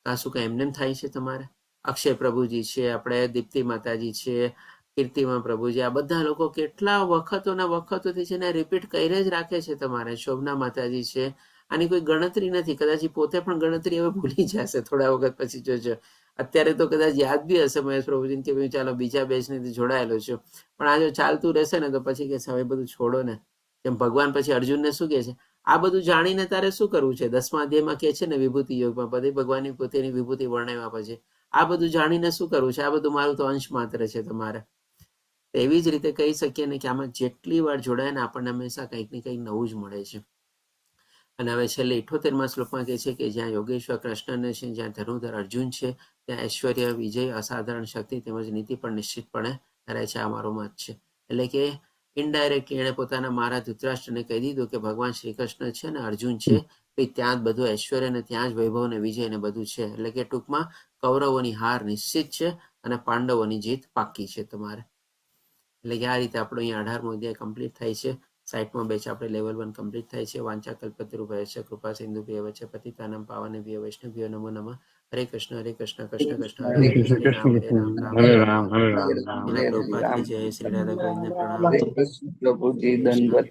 આ શું કઈ એમને થાય છે તમારે. અક્ષય પ્રભુજી છે, આપણે દીપ્તિ માતાજી છે, કીર્તિમાં પ્રભુજી, આ બધા લોકો કેટલા વખતોથી છે ને રિપીટ કરી જ રાખે છે તમારે. શોભના માતાજી છે, આની કોઈ ગણતરી નથી. કદાચ પોતે પણ ગણતરી હવે ભૂલી જશે થોડા વખત પછી. જોજો અત્યારે તો કદાચ યાદ બી હશે મહેશ પ્રભુજીને કે ભાઈ ચાલો બીજા બેચથી જોડાયેલો છું, પણ આ જો ચાલતું રહેશે ને તો પછી કે હવે બધું છોડો ને. જેમ ભગવાન પછી અર્જુનને શું કહે છે, આ બધું જાણીને તારે શું કરવું છે. 10મા અધ્યાયમાં કહે છે ને વિભૂતિ યોગમાં બધી ભગવાનની પોતેની વિભૂતિ વર્ણવ્યા પછી આ બધું જાણીને શું કરવું છે, આ બધું મારું તો અંશ માત્ર છે તમારે. એવી જ રીતે કહી શકીએ ને કે આમાં જેટલી વાર જોડાય ને આપણને હંમેશા કંઈક ને કંઈક નવું જ મળે છે. અને હવે છેલ્લે 78મા શ્લોકમાં કહે છે કે જ્યાં યોગેશ્વર કૃષ્ણને છે, જ્યાં ધનુર્ધર અર્જુન છે, ત્યાં ઐશ્વર્ય, વિજય, અસાધારણ શક્તિ તેમજ નીતિ પણ નિશ્ચિતપણે રહે છે. આ મારો મત છે. એટલે કે ઇનડાયરેક્ટલી એણે પોતાના મારા ધૃતરાષ્ટ્રને કહી દીધું કે ભગવાન શ્રી કૃષ્ણ છે ને અર્જુન છે, ત્યાં જ બધું ઐશ્વર્ય ને ત્યાં જ વૈભવ ને વિજય ને બધું છે. એટલે કે ટૂંકમાં કૌરવોની હાર નિશ્ચિત છે અને પાંડવોની જીત પાક્કી છે તમારે. એટલે કે આ રીતે આપણો અહીંયા 18મો અધ્યાય કમ્પ્લીટ થાય છે. 60મો બેચ આપણે લેવલ 1 કમ્પ્લીટ થાય છે. વાંચા કલ્પતરુભ્યશ્ચ કૃપા સિંધુભ્યઃ વચ પતિતાનાં પાવનેભ્યો વૈષ્ણવેભ્યો નમો નમઃ. હરે કૃષ્ણ કૃષ્ણ કૃષ્ણ હરે હરે હરે રામ રામ હરે હરે રામ, હરે રામ, હરે. રામ શ્રીલ હરે પ્રભુપાદ રામ. કી જય. શ્રી રાધા ગોવિંદને પ્રણામ. હરે કૃષ્ણ પ્રભુજી દંડવત.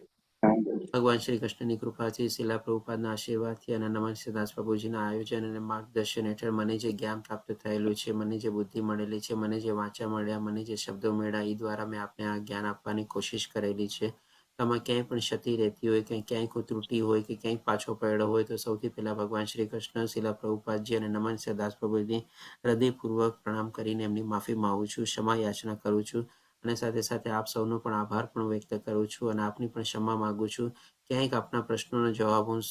ભગવાન શ્રી કૃષ્ણની કૃપાથી, શિલા પ્રભુપાદના આશીર્વાદથી અને નમસ્તે દાસ પ્રભુજીના આયોજન અને માર્ગદર્શન હેઠળ મને જે જ્ઞાન પ્રાપ્ત થયેલું છે, મને જે બુદ્ધિ મળેલી છે, મને જે વાંચા મળ્યા, મને જે શબ્દો મળ્યા, એ દ્વારા મેં આપને આ જ્ઞાન આપવાની કોશિશ કરેલી છે. આમાં ક્યાંય પણ ક્ષતિ રહેતી હોય, ક્યાંય કોઈ ત્રુટિ હોય કે ક્યાંય પાછો પડ્યો હોય તો સૌથી પહેલા ભગવાન શ્રી કૃષ્ણ, શિલા પ્રભુપાદજી અને નમસ્તે દાસ પ્રભુજીની હૃદયપૂર્વક પ્રણામ કરીને એમની માફી માંગુ છું, ક્ષમા યાચના કરું છું. અને સાથે સાથે આપ સૌનો પણ આભાર પણ વ્યક્ત કરું છું અને આપની પણ ક્ષમા માંગુ છું. ક્યાંક આપના પ્રશ્નોનો જવાબ હું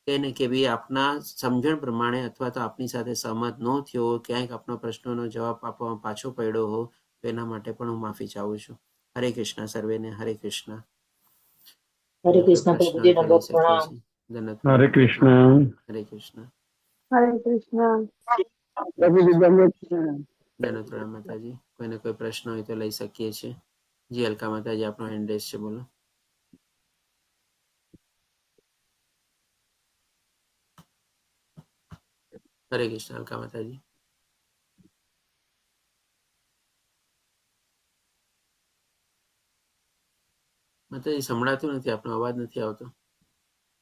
કહીને કે ભાઈ આપના સમજણ પ્રમાણે અથવા તો આપની સાથે સહમત ન થયો, ક્યાંક આપના પ્રશ્નોનો જવાબ આપવામાં પાછો પડ્યો હો તો એના માટે પણ હું માફી ચાહું છું. હરે કૃષ્ણ સર્વેને. હરે કૃષ્ણ. હરે કૃષ્ણ પ્રભુજી દંડવત પ્રણામ. હરે કૃષ્ણ. હરે કૃષ્ણ. હરે કૃષ્ણ. પ્રભુજી દંડવત. દંડવત પ્રણામ માતાજી. કોઈને કોઈ પ્રશ્ન હોય તો લઈ શકીએ છીએ. જી અલકા માતાજી, આપણો હેન્ડ રેઝ છે, બોલો. હરે કૃષ્ણ અલકા માતાજી. માતાજી સંભળાતું નથી, આપનો અવાજ નથી આવતો.